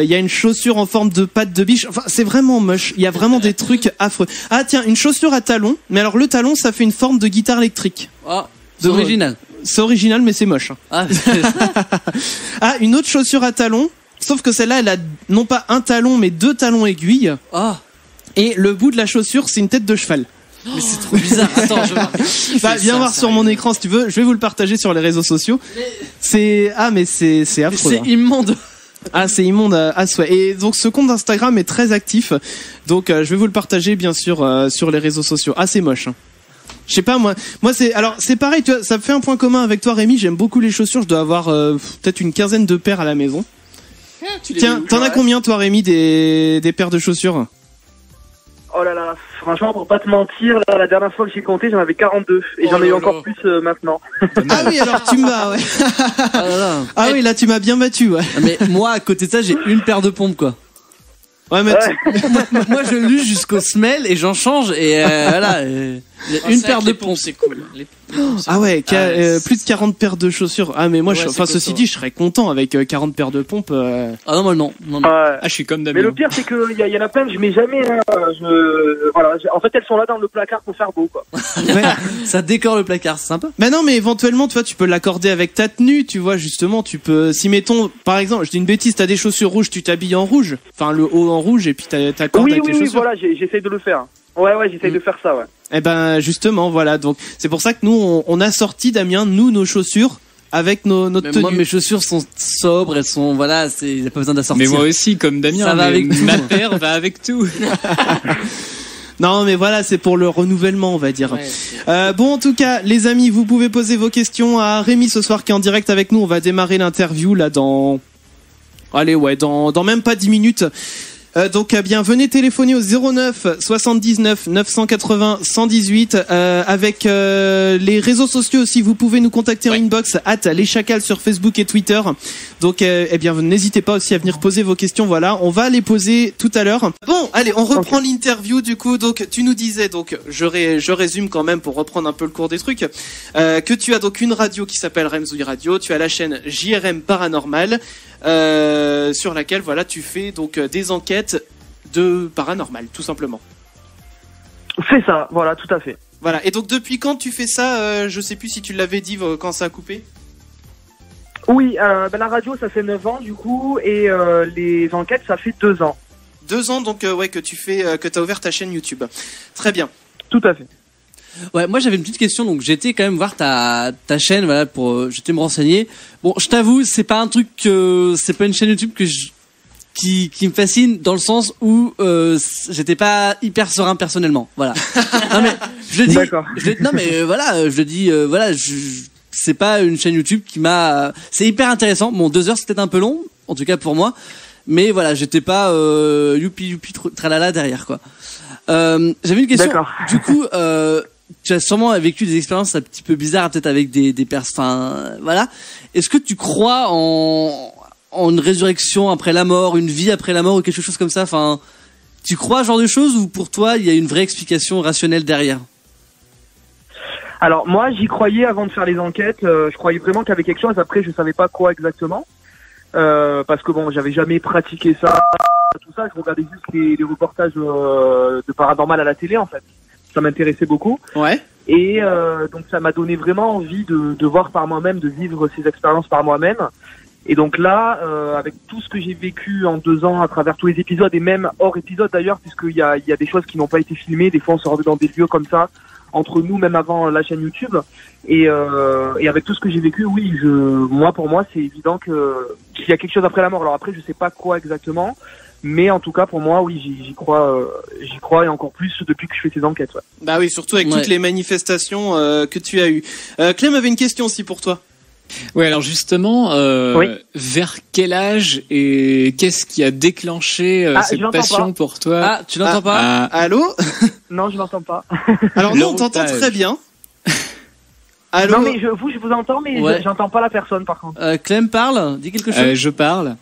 Speaker 1: y a une chaussure en forme de patte de biche. Enfin, c'est vraiment moche. Il y a vraiment des trucs affreux. Ah tiens, une chaussure à talons. Mais alors le talon, ça fait une forme de guitare électrique.
Speaker 2: Oh, c'est original.
Speaker 1: C'est original, mais c'est moche.
Speaker 2: Ah,
Speaker 1: Ah, une autre chaussure à talons. Sauf que celle-là, elle a non pas un talon, mais 2 talons aiguilles.
Speaker 2: ah.
Speaker 1: Et le bout de la chaussure, c'est une tête de cheval.
Speaker 2: Mais c'est trop bizarre. Attends, je vois.
Speaker 1: Bah, viens voir sur mon écran si tu veux. Je vais vous le partager sur les réseaux sociaux. C'est c'est affreux.
Speaker 2: C'est immonde.
Speaker 1: Ah, c'est immonde à souhait. Et donc ce compte Instagram est très actif. Donc je vais vous le partager bien sûr sur les réseaux sociaux. Ah, c'est moche. Je sais pas moi c'est alors c'est pareil, tu vois, ça me fait un point commun avec toi Rémi, j'aime beaucoup les chaussures, je dois avoir peut-être une quinzaine de paires à la maison. Tiens, t'en as combien toi Rémi des paires de chaussures?
Speaker 6: Oh là là, franchement, pour pas te mentir, là, la dernière fois que j'ai compté, j'en avais 42. Et j'en ai eu encore plus maintenant.
Speaker 1: Ah oui, alors tu me bats, ouais. Ah oui, là tu m'as bien battu, ouais.
Speaker 2: Mais moi, à côté de ça, j'ai une paire de pompes, quoi.
Speaker 1: Ouais, mais
Speaker 2: moi, je luge jusqu'au semelle et j'en change et voilà. Une paire de pompes,
Speaker 3: c'est cool. Les pompes, c'est
Speaker 1: ah ouais,
Speaker 3: cool.
Speaker 1: plus de 40 paires de chaussures. Ah mais moi,
Speaker 3: Ouais,
Speaker 1: enfin
Speaker 3: c'est
Speaker 1: ceci
Speaker 3: costaud.
Speaker 1: dit, je serais content avec 40 paires de pompes.
Speaker 2: Ah non, moi non. Non.
Speaker 6: Ouais.
Speaker 4: Ah, je suis comme
Speaker 6: Mais
Speaker 4: Damien.
Speaker 6: le pire, c'est qu'il y en a plein que je mets jamais. Hein. En fait, elles sont là dans le placard pour faire beau, quoi.
Speaker 1: Ouais.
Speaker 2: Ça décore le placard, c'est sympa.
Speaker 1: Bah non, mais éventuellement, tu vois, tu peux l'accorder avec ta tenue, tu vois, justement, tu peux, si mettons, par exemple, je dis une bêtise, t'as des chaussures rouges, tu t'habilles en rouge, enfin, le haut en rouge, et puis t'accordes
Speaker 6: Oui,
Speaker 1: avec
Speaker 6: oui,
Speaker 1: tes
Speaker 6: oui,
Speaker 1: chaussures.
Speaker 6: voilà, j'essaye de le faire. Ouais, j'essaye de faire ça, ouais.
Speaker 1: Eh ben, justement, voilà, donc, c'est pour ça que nous, on a sorti, Damien, nos chaussures, avec notre
Speaker 2: Mais
Speaker 1: tenue.
Speaker 2: moi, mes chaussures sont sobres, elles sont, voilà, y a pas besoin d'assortir.
Speaker 4: Mais moi aussi, comme Damien,
Speaker 2: Ça va
Speaker 4: mais
Speaker 2: avec tout.
Speaker 4: ma paire va avec tout.
Speaker 1: Non, mais voilà, c'est pour le renouvellement, on va dire.
Speaker 3: Ouais,
Speaker 1: Bon, en tout cas, les amis, vous pouvez poser vos questions à Rémi ce soir qui est en direct avec nous. On va démarrer l'interview là dans... Allez, ouais, dans même pas 10 minutes. Donc bien venez téléphoner au 09 79 980 118 avec les réseaux sociaux aussi, vous pouvez nous contacter en inbox @les chacals sur Facebook et Twitter. Donc eh bien n'hésitez pas aussi à venir poser vos questions, voilà, on va les poser tout à l'heure. Bon, allez, on reprend l'interview du coup. Donc tu nous disais, donc je résume quand même pour reprendre un peu le cours des trucs, que tu as donc une radio qui s'appelle Remzouille Radio, tu as la chaîne JRM Paranormal sur laquelle voilà, tu fais donc des enquêtes de paranormal, tout simplement.
Speaker 6: C'est ça, voilà, tout à fait.
Speaker 1: Voilà. Et donc depuis quand tu fais ça je sais plus si tu l'avais dit quand ça a coupé.
Speaker 6: Oui, la radio, ça fait 9 ans, du coup, et les enquêtes, ça fait 2 ans.
Speaker 1: 2 ans donc ouais que tu fais que t'as ouvert ta chaîne YouTube. Très bien.
Speaker 6: Tout à fait.
Speaker 2: Ouais, moi j'avais une petite question, donc j'étais quand même voir ta chaîne, voilà, pour j'étais me renseigner. Bon, je t'avoue, c'est pas un truc c'est pas une chaîne YouTube qui me fascine dans le sens où j'étais pas hyper serein personnellement, voilà. Non mais je le dis,
Speaker 6: D'accord.
Speaker 2: non mais voilà, je le dis, voilà, c'est pas une chaîne YouTube qui m'a, c'est hyper intéressant. Bon, 2 heures c'est peut-être un peu long, en tout cas pour moi, mais voilà, j'étais pas youpi tralala derrière quoi. J'avais une question.
Speaker 6: D'accord.
Speaker 2: Du coup, tu as sûrement vécu des expériences un petit peu bizarres, peut-être avec des personnes. Enfin, voilà. Est-ce que tu crois en une résurrection après la mort, une vie après la mort ou quelque chose comme ça? Enfin, tu crois à ce genre de choses ou pour toi il y a une vraie explication rationnelle derrière?
Speaker 6: Alors moi, j'y croyais avant de faire les enquêtes. Je croyais vraiment qu'il y avait quelque chose. Après, je savais pas quoi exactement, parce que bon, j'avais jamais pratiqué ça, tout ça. Je regardais juste les reportages de paranormal à la télé, en fait. Ça m'intéressait beaucoup.
Speaker 1: Ouais.
Speaker 6: Et donc ça m'a donné vraiment envie de voir par moi-même, de vivre ces expériences par moi-même. Et donc là, avec tout ce que j'ai vécu en 2 ans à travers tous les épisodes et même hors épisode d'ailleurs, puisqu'il y a des choses qui n'ont pas été filmées, des fois on se retrouve dans des lieux comme ça, entre nous, même avant la chaîne YouTube. Et avec tout ce que j'ai vécu, oui, pour moi, c'est évident qu'il y a quelque chose après la mort. Alors après, je sais pas quoi exactement, mais en tout cas, pour moi, oui, j'y crois et encore plus depuis que je fais ces enquêtes. Ouais.
Speaker 1: Bah oui, surtout avec toutes les manifestations que tu as eues. Clem avait une question aussi pour toi.
Speaker 4: Ouais, alors justement,
Speaker 6: Oui.
Speaker 4: vers quel âge et qu'est-ce qui a déclenché cette
Speaker 6: je l'entends
Speaker 4: passion pour toi?
Speaker 2: Ah, tu l'entends pas?
Speaker 4: Ah,
Speaker 1: Allô?
Speaker 6: Non, je l'entends pas.
Speaker 1: Alors nous on
Speaker 4: Le
Speaker 1: t'entend
Speaker 4: routage.
Speaker 1: très bien. Allô.
Speaker 6: Non mais je vous entends, mais
Speaker 2: Ouais.
Speaker 6: j'entends pas la personne par contre.
Speaker 2: Clem parle, dis quelque chose.
Speaker 4: Je parle.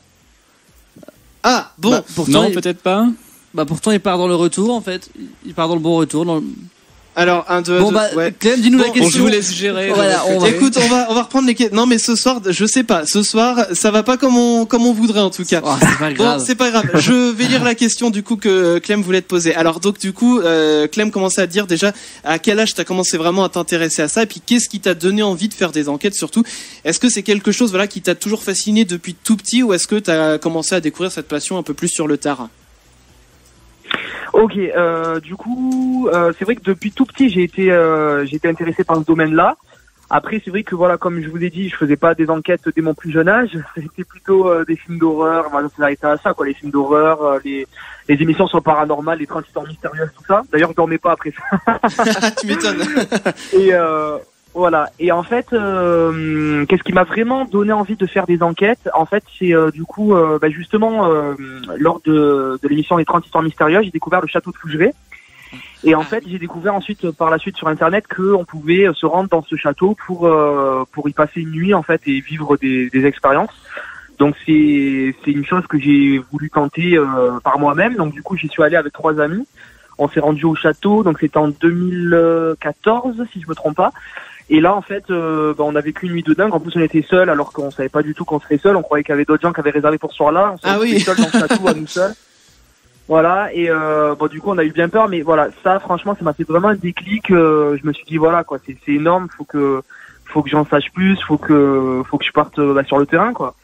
Speaker 1: Ah bon.
Speaker 2: Bah, pourtant,
Speaker 4: Non,
Speaker 2: il...
Speaker 4: peut-être pas.
Speaker 2: pourtant il part dans le retour en fait. Il part dans le bon retour.
Speaker 1: Alors 1, 2,
Speaker 2: Bon
Speaker 1: 2,
Speaker 2: bah
Speaker 1: ouais.
Speaker 2: Clem, dis-nous la
Speaker 1: Bon,
Speaker 4: Bon, je
Speaker 2: question.
Speaker 4: vous laisse gérer.
Speaker 2: Voilà, on va.
Speaker 1: Écoute, on va reprendre les questions. Non mais ce soir, je sais pas. Ce soir, ça va pas comme on voudrait en tout cas.
Speaker 2: Oh, c'est pas grave.
Speaker 1: Bon, c'est pas grave. Je vais lire la question du coup que Clem voulait te poser. Alors donc du coup, Clem commençait à dire déjà à quel âge t'as commencé vraiment à t'intéresser à ça, et puis qu'est-ce qui t'a donné envie de faire des enquêtes surtout. Est-ce que c'est quelque chose voilà qui t'a toujours fasciné depuis tout petit, ou est-ce que t'as commencé à découvrir cette passion un peu plus sur le tard?
Speaker 6: Ok, du coup, c'est vrai que depuis tout petit, j'ai été intéressé par ce domaine-là. Après, c'est vrai que voilà, comme je vous ai dit, je faisais pas des enquêtes dès mon plus jeune âge. C'était plutôt des films d'horreur. Voilà, ça arrêtait à ça, quoi. Les films d'horreur, les émissions sur le paranormal, les 30 histoires mystérieuses, tout ça. D'ailleurs, je dormais pas après ça.
Speaker 1: Tu m'étonnes.
Speaker 6: Et voilà. Et en fait, qu'est-ce qui m'a vraiment donné envie de faire des enquêtes? En fait, c'est du coup, justement, lors de l'émission Les 30 histoires mystérieuses, j'ai découvert le château de Fougeray. Et en fait, j'ai découvert ensuite, par la suite sur Internet, qu'on pouvait se rendre dans ce château pour y passer une nuit, en fait, et vivre des expériences. Donc c'est une chose que j'ai voulu tenter par moi-même. Donc du coup, j'y suis allé avec 3 amis. On s'est rendu au château, donc c'était en 2014, si je me trompe pas. Et là, en fait, on a vécu une nuit de dingue. En plus, on était seuls, alors qu'on savait pas du tout qu'on serait seuls. On croyait qu'il y avait d'autres gens qui avaient réservé pour ce soir-là. On s'est retrouvés seuls dans le château, à nous seuls. Voilà. Et du coup, on a eu bien peur, mais voilà, ça, franchement, ça m'a fait vraiment un déclic. Je me suis dit, voilà, quoi, c'est énorme. Faut que j'en sache plus. Faut que je parte sur le terrain, quoi.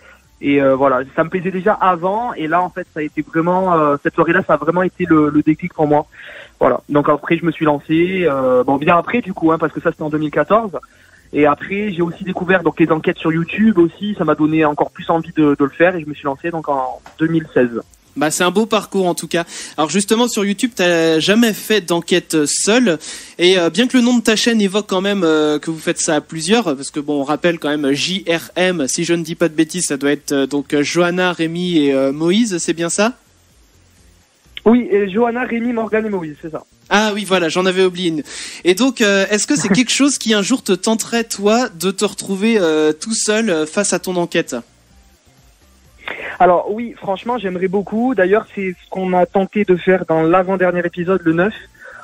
Speaker 6: Et voilà, ça me plaisait déjà avant, et là en fait ça a été vraiment cette soirée-là, ça a vraiment été le déclic pour moi. Voilà. Donc après je me suis lancé, bien après du coup, parce que ça c'était en 2014. Et après j'ai aussi découvert donc les enquêtes sur YouTube aussi, ça m'a donné encore plus envie de le faire, et je me suis lancé donc en 2016.
Speaker 1: Bah c'est un beau parcours en tout cas. Alors justement sur YouTube, t'as jamais fait d'enquête seule, et bien que le nom de ta chaîne évoque quand même que vous faites ça à plusieurs, parce que bon on rappelle quand même JRM, si je ne dis pas de bêtises, ça doit être donc Johanna, Rémi et Moïse, c'est bien ça?
Speaker 6: Oui, et Johanna, Rémi, Morgane et Moïse, c'est ça.
Speaker 1: Ah oui, voilà, j'en avais oublié une. Et donc est-ce que c'est quelque chose qui un jour te tenterait toi de te retrouver tout seul face à ton enquête?
Speaker 6: Alors oui, franchement, j'aimerais beaucoup. D'ailleurs, c'est ce qu'on a tenté de faire dans l'avant-dernier épisode, le 9.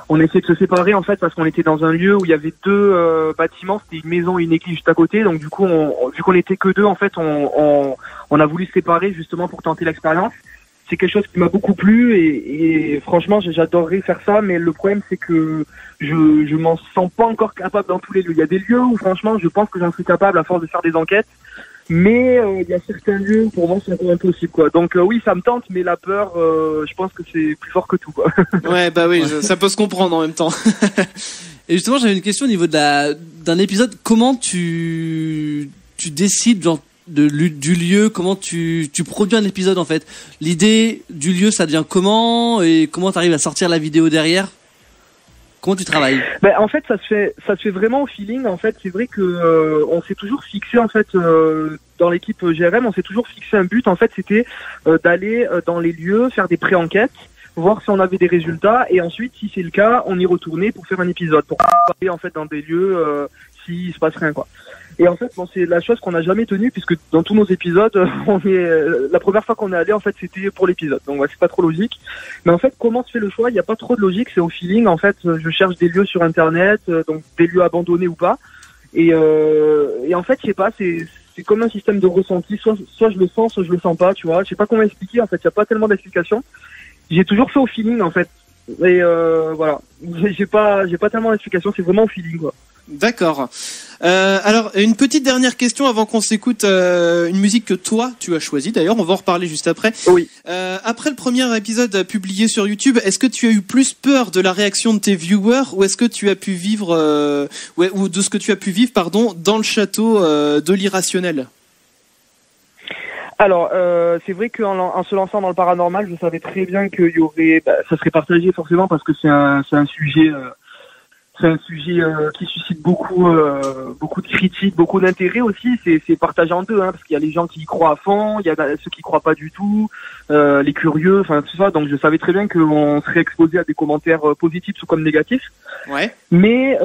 Speaker 6: On essaie de se séparer en fait parce qu'on était dans un lieu où il y avait 2 bâtiments, c'était une maison et une église juste à côté. Donc du coup, vu qu'on était que 2, en fait, on a voulu se séparer justement pour tenter l'expérience. C'est quelque chose qui m'a beaucoup plu, et franchement, j'adorerais faire ça. Mais le problème, c'est que je m'en sens pas encore capable dans tous les lieux. Il y a des lieux où franchement, je pense que j'en suis capable à force de faire des enquêtes. Mais il y a certains lieux où pour moi c'est encore impossible, quoi. Donc oui, ça me tente, mais la peur, je pense que c'est plus fort que tout, quoi.
Speaker 1: Ouais, bah oui, ça peut se comprendre en même temps.
Speaker 2: Et justement, j'avais une question au niveau d'un épisode. Comment tu décides genre du lieu, comment tu produis un épisode en fait? L'idée du lieu, ça devient comment, et comment tu arrives à sortir la vidéo derrière? Comment tu travailles?
Speaker 6: En fait, ça se fait vraiment au feeling. En fait, c'est vrai que on s'est toujours fixé en fait dans l'équipe GRM, on s'est toujours fixé un but. En fait, c'était d'aller dans les lieux, faire des pré-enquêtes, voir si on avait des résultats, et ensuite, si c'est le cas, on y retournait pour faire un épisode, pour parler en fait dans des lieux s'il se passe rien, quoi. Et en fait, c'est la chose qu'on n'a jamais tenue, puisque dans tous nos épisodes, la première fois qu'on est allé, en fait, c'était pour l'épisode. Donc, c'est pas trop logique. Mais en fait, comment se fait le choix? Il n'y a pas trop de logique, c'est au feeling. En fait, je cherche des lieux sur Internet, donc des lieux abandonnés ou pas. Et en fait, je sais pas, c'est comme un système de ressenti. Soit je le sens, soit je le sens pas, tu vois. Je sais pas comment expliquer. En fait, il n'y a pas tellement d'explications. J'ai toujours fait au feeling, en fait. Et voilà. J'ai pas tellement d'explications. C'est vraiment au feeling, quoi.
Speaker 1: D'accord. Alors, une petite dernière question avant qu'on s'écoute une musique que toi, tu as choisie. D'ailleurs, on va en reparler juste après.
Speaker 6: Oui.
Speaker 1: Après le premier épisode publié sur YouTube, est-ce que tu as eu plus peur de la réaction de tes viewers, ou est-ce que tu as pu vivre, ou de ce que tu as pu vivre, pardon, dans le château de l'irrationnel?
Speaker 6: Alors, c'est vrai qu'en se lançant dans le paranormal, je savais très bien qu'il y aurait, ça serait partagé forcément, parce que c'est un sujet c'est un sujet qui suscite beaucoup de critiques, beaucoup d'intérêt aussi. C'est partagé en deux, hein, parce qu'il y a les gens qui y croient à fond, il y a ceux qui y croient pas du tout, les curieux, enfin tout ça. Donc je savais très bien qu'on serait exposé à des commentaires positifs ou comme négatifs.
Speaker 1: Ouais.
Speaker 6: Mais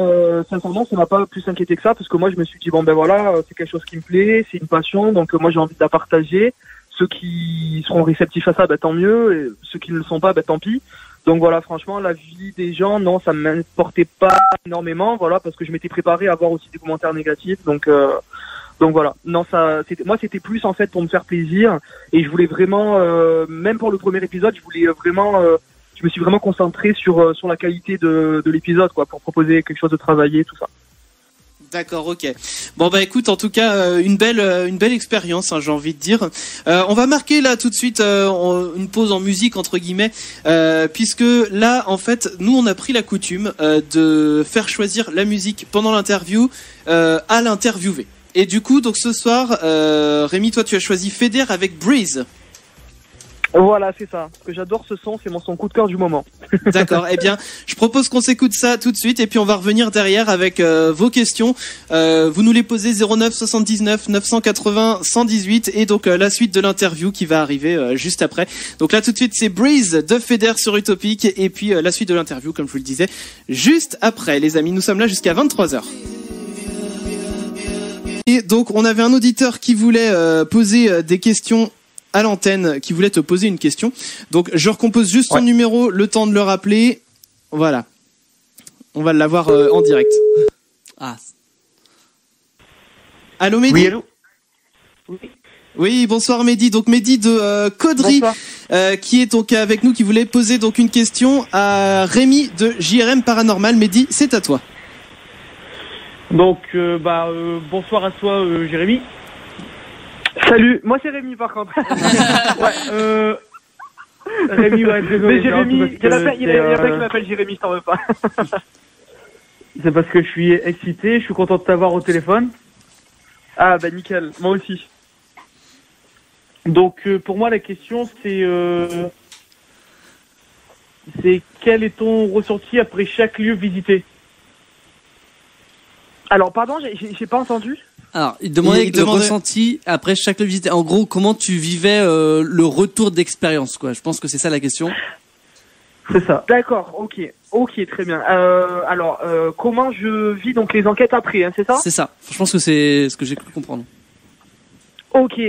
Speaker 6: sincèrement, ça m'a pas plus inquiété que ça, parce que moi je me suis dit bon ben voilà, c'est quelque chose qui me plaît, c'est une passion, donc moi j'ai envie de la partager. Ceux qui seront réceptifs à ça, ben tant mieux, et ceux qui ne le sont pas, ben tant pis. Donc voilà, franchement, la vie des gens, non, ça m'importait pas énormément, voilà, parce que je m'étais préparé à avoir aussi des commentaires négatifs, donc voilà. Non, c'était plus en fait pour me faire plaisir, et je voulais vraiment, même pour le premier épisode, je me suis vraiment concentré sur la qualité de l'épisode, quoi, pour proposer quelque chose de travaillé, tout ça.
Speaker 1: D'accord, ok. Bon bah écoute, en tout cas une belle expérience, hein, j'ai envie de dire. On va marquer là tout de suite une pause en musique entre guillemets, puisque là en fait nous on a pris la coutume de faire choisir la musique pendant l'interview à l'interviewé. Et du coup donc ce soir, Rémi, toi tu as choisi Feder avec Breeze.
Speaker 6: Voilà, c'est ça. Parce que j'adore ce son, c'est mon son coup de cœur du moment.
Speaker 1: D'accord. Eh bien, je propose qu'on s'écoute ça tout de suite et puis on va revenir derrière avec vos questions. Vous nous les posez 09 79 980 118 et donc la suite de l'interview qui va arriver juste après. Donc là tout de suite c'est Breeze de Feder sur Utopic et puis la suite de l'interview comme je vous le disais juste après les amis. Nous sommes là jusqu'à 23h. Et donc on avait un auditeur qui voulait poser des questions à l'antenne, qui voulait te poser une question. Donc je recompose juste son numéro, le temps de le rappeler. Voilà. On va l'avoir en direct.
Speaker 2: Ah.
Speaker 1: Allô Mehdi.
Speaker 6: Oui, allô.
Speaker 1: Oui, bonsoir Mehdi. Donc Mehdi de Caudry, qui est donc avec nous, qui voulait poser donc une question à Rémi de JRM Paranormal. Mehdi, c'est à toi.
Speaker 7: Donc bonsoir à toi Jérémy.
Speaker 6: Salut, moi c'est Rémi par contre.
Speaker 7: Rémi, ouais, désolé.
Speaker 6: Mais Jérémy, il y en a qui m'appelle Jérémy, je t'en veux pas.
Speaker 7: C'est parce que je suis excité, je suis content de t'avoir au téléphone.
Speaker 6: Ah bah nickel, moi aussi.
Speaker 7: Donc pour moi la question c'est quel est ton ressenti après chaque lieu visité?
Speaker 6: Alors pardon, j'ai pas entendu.
Speaker 2: Alors, il demandait le ressenti après chaque visite. En gros, comment tu vivais le retour d'expérience, quoi. Je pense que c'est ça la question.
Speaker 7: C'est ça.
Speaker 6: D'accord, ok, très bien. Alors, comment je vis donc les enquêtes après, hein, c'est ça?
Speaker 2: C'est ça. Je pense que c'est ce que j'ai cru comprendre.
Speaker 6: Ok,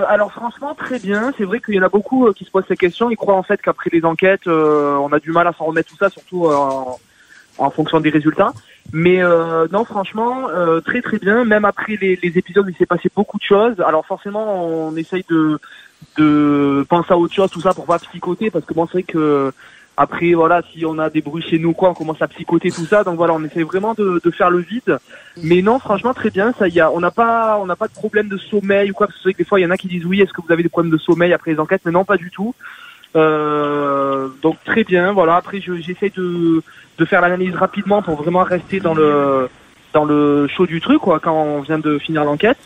Speaker 6: alors franchement très bien. C'est vrai qu'il y en a beaucoup qui se posent ces questions. Ils croient en fait qu'après les enquêtes, on a du mal à s'en remettre tout ça, surtout en fonction des résultats. Mais non, franchement, très très bien. Même après les épisodes, il s'est passé beaucoup de choses. Alors forcément, on essaye de penser à autre chose, tout ça, pour pas psychoter, parce que bon, c'est vrai que après, voilà, si on a des bruits chez nous, quoi, on commence à psychoter tout ça. Donc voilà, on essaie vraiment de faire le vide. Mais non, franchement, très bien. Ça y a, on n'a pas de problème de sommeil ou quoi. Parce que c'est vrai que des fois, il y en a qui disent oui, est-ce que vous avez des problèmes de sommeil après les enquêtes? Mais non, pas du tout. Donc très bien. Voilà. Après, j'essaie de faire l'analyse rapidement pour vraiment rester dans le show du truc, quoi, quand on vient de finir l'enquête.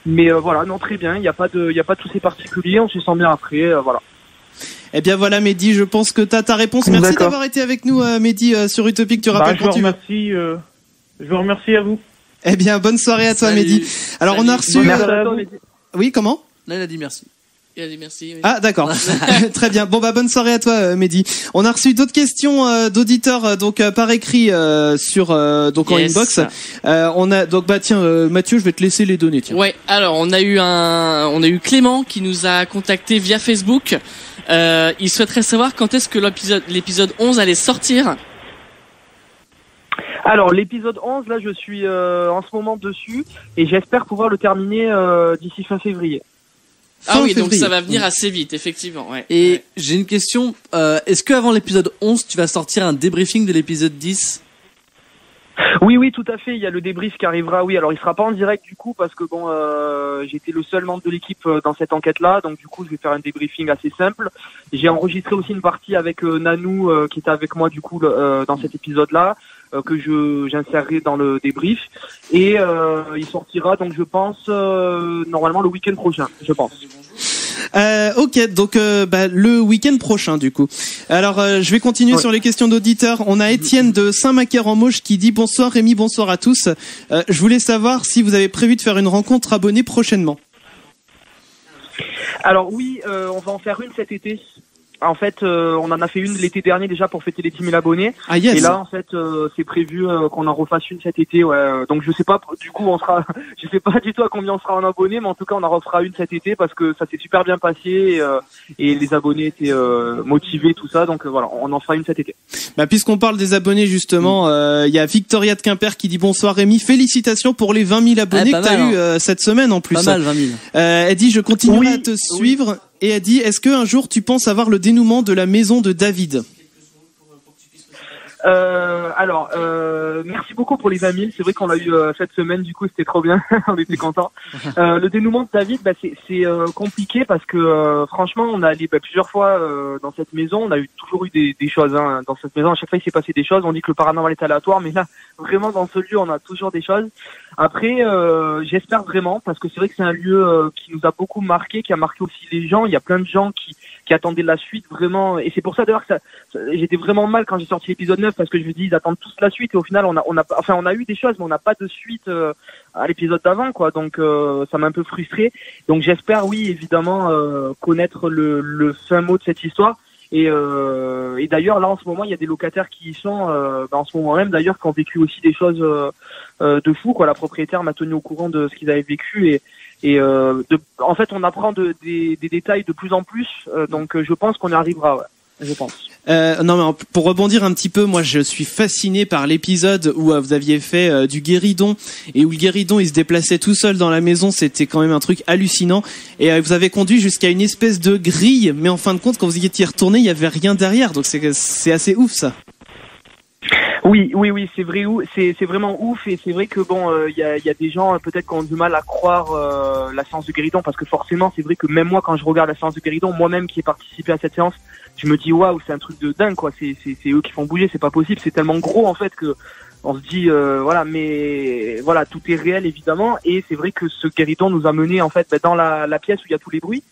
Speaker 6: Mais voilà, non, très bien. Il y a pas de souci particulier. On se sent bien après. Voilà.
Speaker 1: Eh bien voilà Mehdi, je pense que t'as ta réponse. Merci d'avoir été avec nous Mehdi sur Utopic. Tu rappelles quand tu veux.
Speaker 7: Je vous remercie à vous.
Speaker 1: Eh bien bonne soirée à toi Mehdi. Alors on a reçu. Oui, comment?
Speaker 2: Là il a dit merci.
Speaker 3: Il a dit merci. Oui.
Speaker 1: Ah d'accord. Très bien. Bon bah bonne soirée à toi Mehdi. On a reçu d'autres questions d'auditeurs donc par écrit sur donc en inbox. On a donc bah tiens Mathieu, je vais te laisser les donner tiens.
Speaker 3: Ouais, alors on a eu Clément qui nous a contacté via Facebook. Il souhaiterait savoir quand est-ce que l'épisode 11 allait sortir.
Speaker 6: Alors l'épisode 11 là je suis en ce moment dessus et j'espère pouvoir le terminer d'ici fin février.
Speaker 3: Ah oui, donc ça va venir assez vite, effectivement. Ouais.
Speaker 2: Et j'ai une question. Est-ce qu'avant l'épisode 11, tu vas sortir un débriefing de l'épisode 10?
Speaker 6: Oui, tout à fait. Il y a le débrief qui arrivera. Oui, alors il sera pas en direct du coup parce que bon, j'étais le seul membre de l'équipe dans cette enquête-là, donc du coup je vais faire un débriefing assez simple. J'ai enregistré aussi une partie avec Nanou qui était avec moi du coup dans cet épisode-là. Que j'insérerai dans le débrief et il sortira donc je pense normalement le week-end prochain, je pense.
Speaker 1: Ok, donc le week-end prochain du coup. Alors je vais continuer sur les questions d'auditeurs. On a Étienne de Saint-Macaire-en-Mauche qui dit bonsoir Rémi, bonsoir à tous. Je voulais savoir si vous avez prévu de faire une rencontre abonnée prochainement.
Speaker 6: Alors oui, on va en faire une cet été. En fait, on en a fait une l'été dernier déjà pour fêter les 10 000 abonnés.
Speaker 1: Ah yes.
Speaker 6: Et là, en fait, c'est prévu qu'on en refasse une cet été. Ouais. Donc je sais pas. Du coup, je sais pas du tout à combien on sera en abonnés, mais en tout cas, on en refera une cet été parce que ça s'est super bien passé et les abonnés étaient motivés, tout ça. Donc voilà, on en fera une cet été.
Speaker 1: Bah puisqu'on parle des abonnés justement, il y a Victoria de Quimper qui dit bonsoir Rémi, félicitations pour les 20 000 abonnés que t'as eu cette semaine en plus.
Speaker 2: Pas mal, 20 000.
Speaker 1: Elle dit je continuerai à te suivre. Et elle dit, est-ce qu'un jour tu penses avoir le dénouement de la maison de David ?
Speaker 6: Merci beaucoup pour les 20 000. C'est vrai qu'on l'a eu cette semaine, du coup c'était trop bien, on était contents. Le dénouement de David, c'est compliqué parce que franchement on a allé plusieurs fois dans cette maison, on a toujours eu des choses dans cette maison. À chaque fois il s'est passé des choses. On dit que le paranormal est aléatoire, mais là vraiment dans ce lieu on a toujours des choses. Après j'espère vraiment parce que c'est vrai que c'est un lieu qui nous a beaucoup marqué, qui a marqué aussi les gens. Il y a plein de gens qui attendaient la suite vraiment, et c'est pour ça d'ailleurs que j'étais vraiment mal quand j'ai sorti l'épisode 9 parce que je me dis ils attendent tous la suite et au final on a eu des choses mais on n'a pas de suite à l'épisode d'avant quoi, donc ça m'a un peu frustré. Donc j'espère oui évidemment connaître le fin mot de cette histoire et d'ailleurs là en ce moment il y a des locataires qui y sont en ce moment même d'ailleurs qui ont vécu aussi des choses de fou quoi. La propriétaire m'a tenu au courant de ce qu'ils avaient vécu en fait on apprend des détails de plus en plus donc je pense qu'on y arrivera, ouais, je pense.
Speaker 1: Non mais pour rebondir un petit peu, moi je suis fasciné par l'épisode où vous aviez fait du guéridon et où le guéridon il se déplaçait tout seul dans la maison. C'était quand même un truc hallucinant et vous avez conduit jusqu'à une espèce de grille, mais en fin de compte quand vous y étiez retourné il y avait rien derrière, donc c'est assez ouf ça.
Speaker 6: Oui, c'est vrai, c'est vraiment ouf et c'est vrai que bon, il y a des gens peut-être qui ont du mal à croire la séance de guéridon parce que forcément, c'est vrai que même moi quand je regarde la séance de guéridon, moi-même qui ai participé à cette séance, je me dis waouh, c'est un truc de dingue quoi, c'est eux qui font bouger, c'est pas possible, c'est tellement gros en fait que on se dit voilà, mais voilà, tout est réel évidemment et c'est vrai que ce guéridon nous a mené en fait dans la pièce où il y a tous les bruits.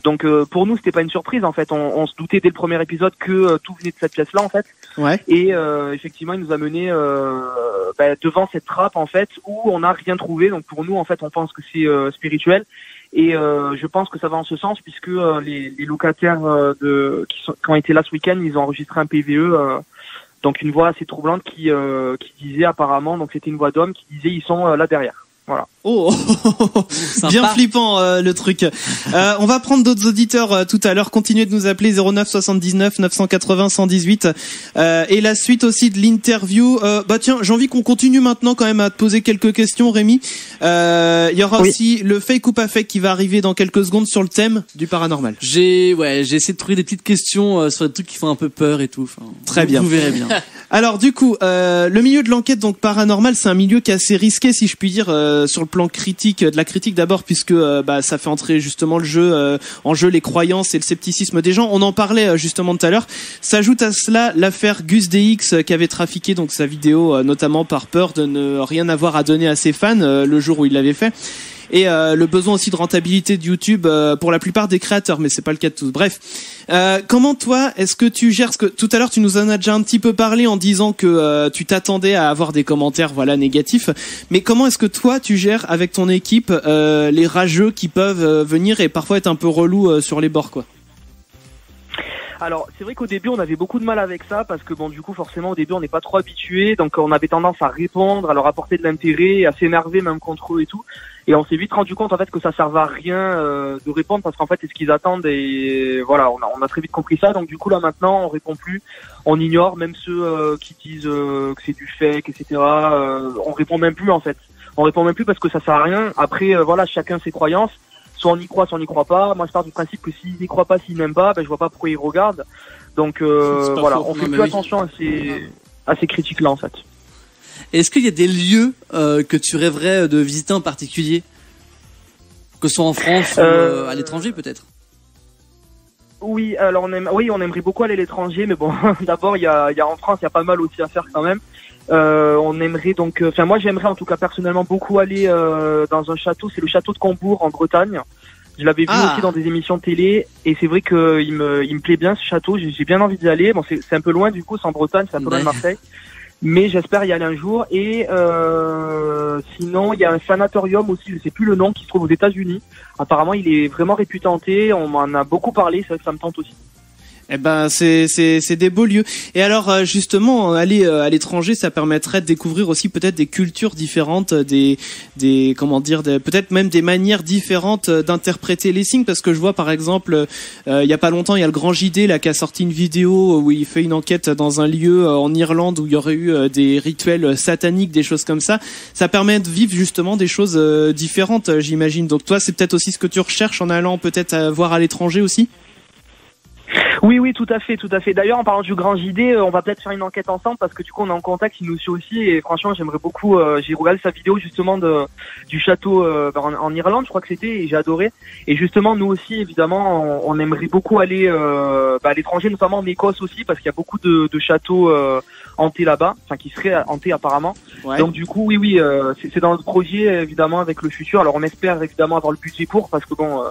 Speaker 6: Donc pour nous c'était pas une surprise en fait, on se doutait dès le premier épisode que tout venait de cette pièce là en fait.
Speaker 1: Ouais.
Speaker 6: Et effectivement il nous a mené devant cette trappe en fait où on n'a rien trouvé. Donc pour nous en fait on pense que c'est spirituel et je pense que ça va en ce sens puisque les locataires qui ont été là ce week-end ils ont enregistré un PVE donc une voix assez troublante qui disait apparemment, donc c'était une voix d'homme qui disait ils sont là derrière. Voilà.
Speaker 1: Oh, bien flippant le truc. On va prendre d'autres auditeurs tout à l'heure. Continuez de nous appeler 09 79 980 118 et la suite aussi de l'interview. Tiens, j'ai envie qu'on continue maintenant quand même à te poser quelques questions, Rémi. Il y aura aussi le fake ou pas fake qui va arriver dans quelques secondes sur le thème du paranormal.
Speaker 2: J'ai essayé de trouver des petites questions sur des trucs qui font un peu peur et tout. Enfin,
Speaker 1: très bien.
Speaker 2: Vous verrez bien.
Speaker 1: Alors du coup, le milieu de l'enquête donc paranormal, c'est un milieu qui est assez risqué si je puis dire sur le plan critique, de la critique d'abord puisque ça fait entrer justement le jeu en jeu les croyances et le scepticisme des gens. On en parlait justement tout à l'heure. S'ajoute à cela l'affaire Gus DX qui avait trafiqué donc sa vidéo notamment par peur de ne rien avoir à donner à ses fans le jour où il l'avait fait. Et le besoin aussi de rentabilité de YouTube pour la plupart des créateurs, mais c'est pas le cas de tous. Bref, comment toi, est-ce que tu gères, parce que tout à l'heure tu nous en as déjà un petit peu parlé en disant que tu t'attendais à avoir des commentaires négatifs, mais comment est-ce que toi tu gères avec ton équipe les rageux qui peuvent venir et parfois être un peu relous sur les bords quoi?
Speaker 6: Alors c'est vrai qu'au début on avait beaucoup de mal avec ça parce que bon du coup forcément au début on n'est pas trop habitué, donc on avait tendance à répondre, à leur apporter de l'intérêt, à s'énerver même contre eux et tout. Et on s'est vite rendu compte en fait que ça servait à rien de répondre parce qu'en fait c'est ce qu'ils attendent et voilà on a très vite compris ça. Donc du coup là maintenant on répond plus, on ignore même ceux qui disent que c'est du fake etc. On répond même plus en fait, on répond même plus parce que ça sert à rien. Après voilà chacun ses croyances. Soit on y croit, soit on n'y croit pas. Moi, je pars du principe que s'ils n'y croient pas, s'ils n'aiment pas, je vois pas pourquoi ils regardent. Donc voilà, on fait plus attention à ces critiques-là en fait.
Speaker 2: Est-ce qu'il y a des lieux que tu rêverais de visiter en particulier, que ce soit en France ou à l'étranger peut-être?
Speaker 6: Oui, alors on aimerait beaucoup aller à l'étranger, mais bon, d'abord il y a en France, il y a pas mal aussi à faire quand même. On aimerait donc, moi j'aimerais en tout cas personnellement beaucoup aller dans un château, c'est le château de Combourg en Bretagne. Je l'avais vu aussi dans des émissions de télé et c'est vrai que il me plaît bien ce château. J'ai bien envie d'y aller. Bon, c'est un peu loin du coup, c'est en Bretagne, c'est un peu loin de Marseille. Mais j'espère y aller un jour. Et sinon, il y a un sanatorium aussi, je sais plus le nom, qui se trouve aux États-Unis. Apparemment, il est vraiment réputé. On m'en a beaucoup parlé. C'est vrai que ça me tente aussi.
Speaker 1: Eh ben, c'est des beaux lieux. Et alors, justement, aller à l'étranger, ça permettrait de découvrir aussi peut-être des cultures différentes, peut-être même des manières différentes d'interpréter les signes. Parce que je vois, par exemple, il y a pas longtemps, il y a le Grand JD là qui a sorti une vidéo où il fait une enquête dans un lieu en Irlande où il y aurait eu des rituels sataniques, des choses comme ça. Ça permet de vivre justement des choses différentes, j'imagine. Donc toi, c'est peut-être aussi ce que tu recherches en allant peut-être voir à l'étranger aussi.
Speaker 6: Oui, tout à fait. D'ailleurs, en parlant du Grand JD, on va peut-être faire une enquête ensemble parce que du coup, on est en contact, il nous suit aussi et franchement, j'aimerais beaucoup. J'ai regardé sa vidéo justement du château en Irlande, je crois que c'était, et j'ai adoré. Et justement, nous aussi, évidemment, on aimerait beaucoup aller à l'étranger, notamment en Écosse aussi, parce qu'il y a beaucoup de châteaux hantés là-bas, enfin qui seraient hantés apparemment. Ouais. Donc du coup, oui, c'est dans le projet évidemment avec le futur. Alors on espère évidemment avoir le budget parce que bon.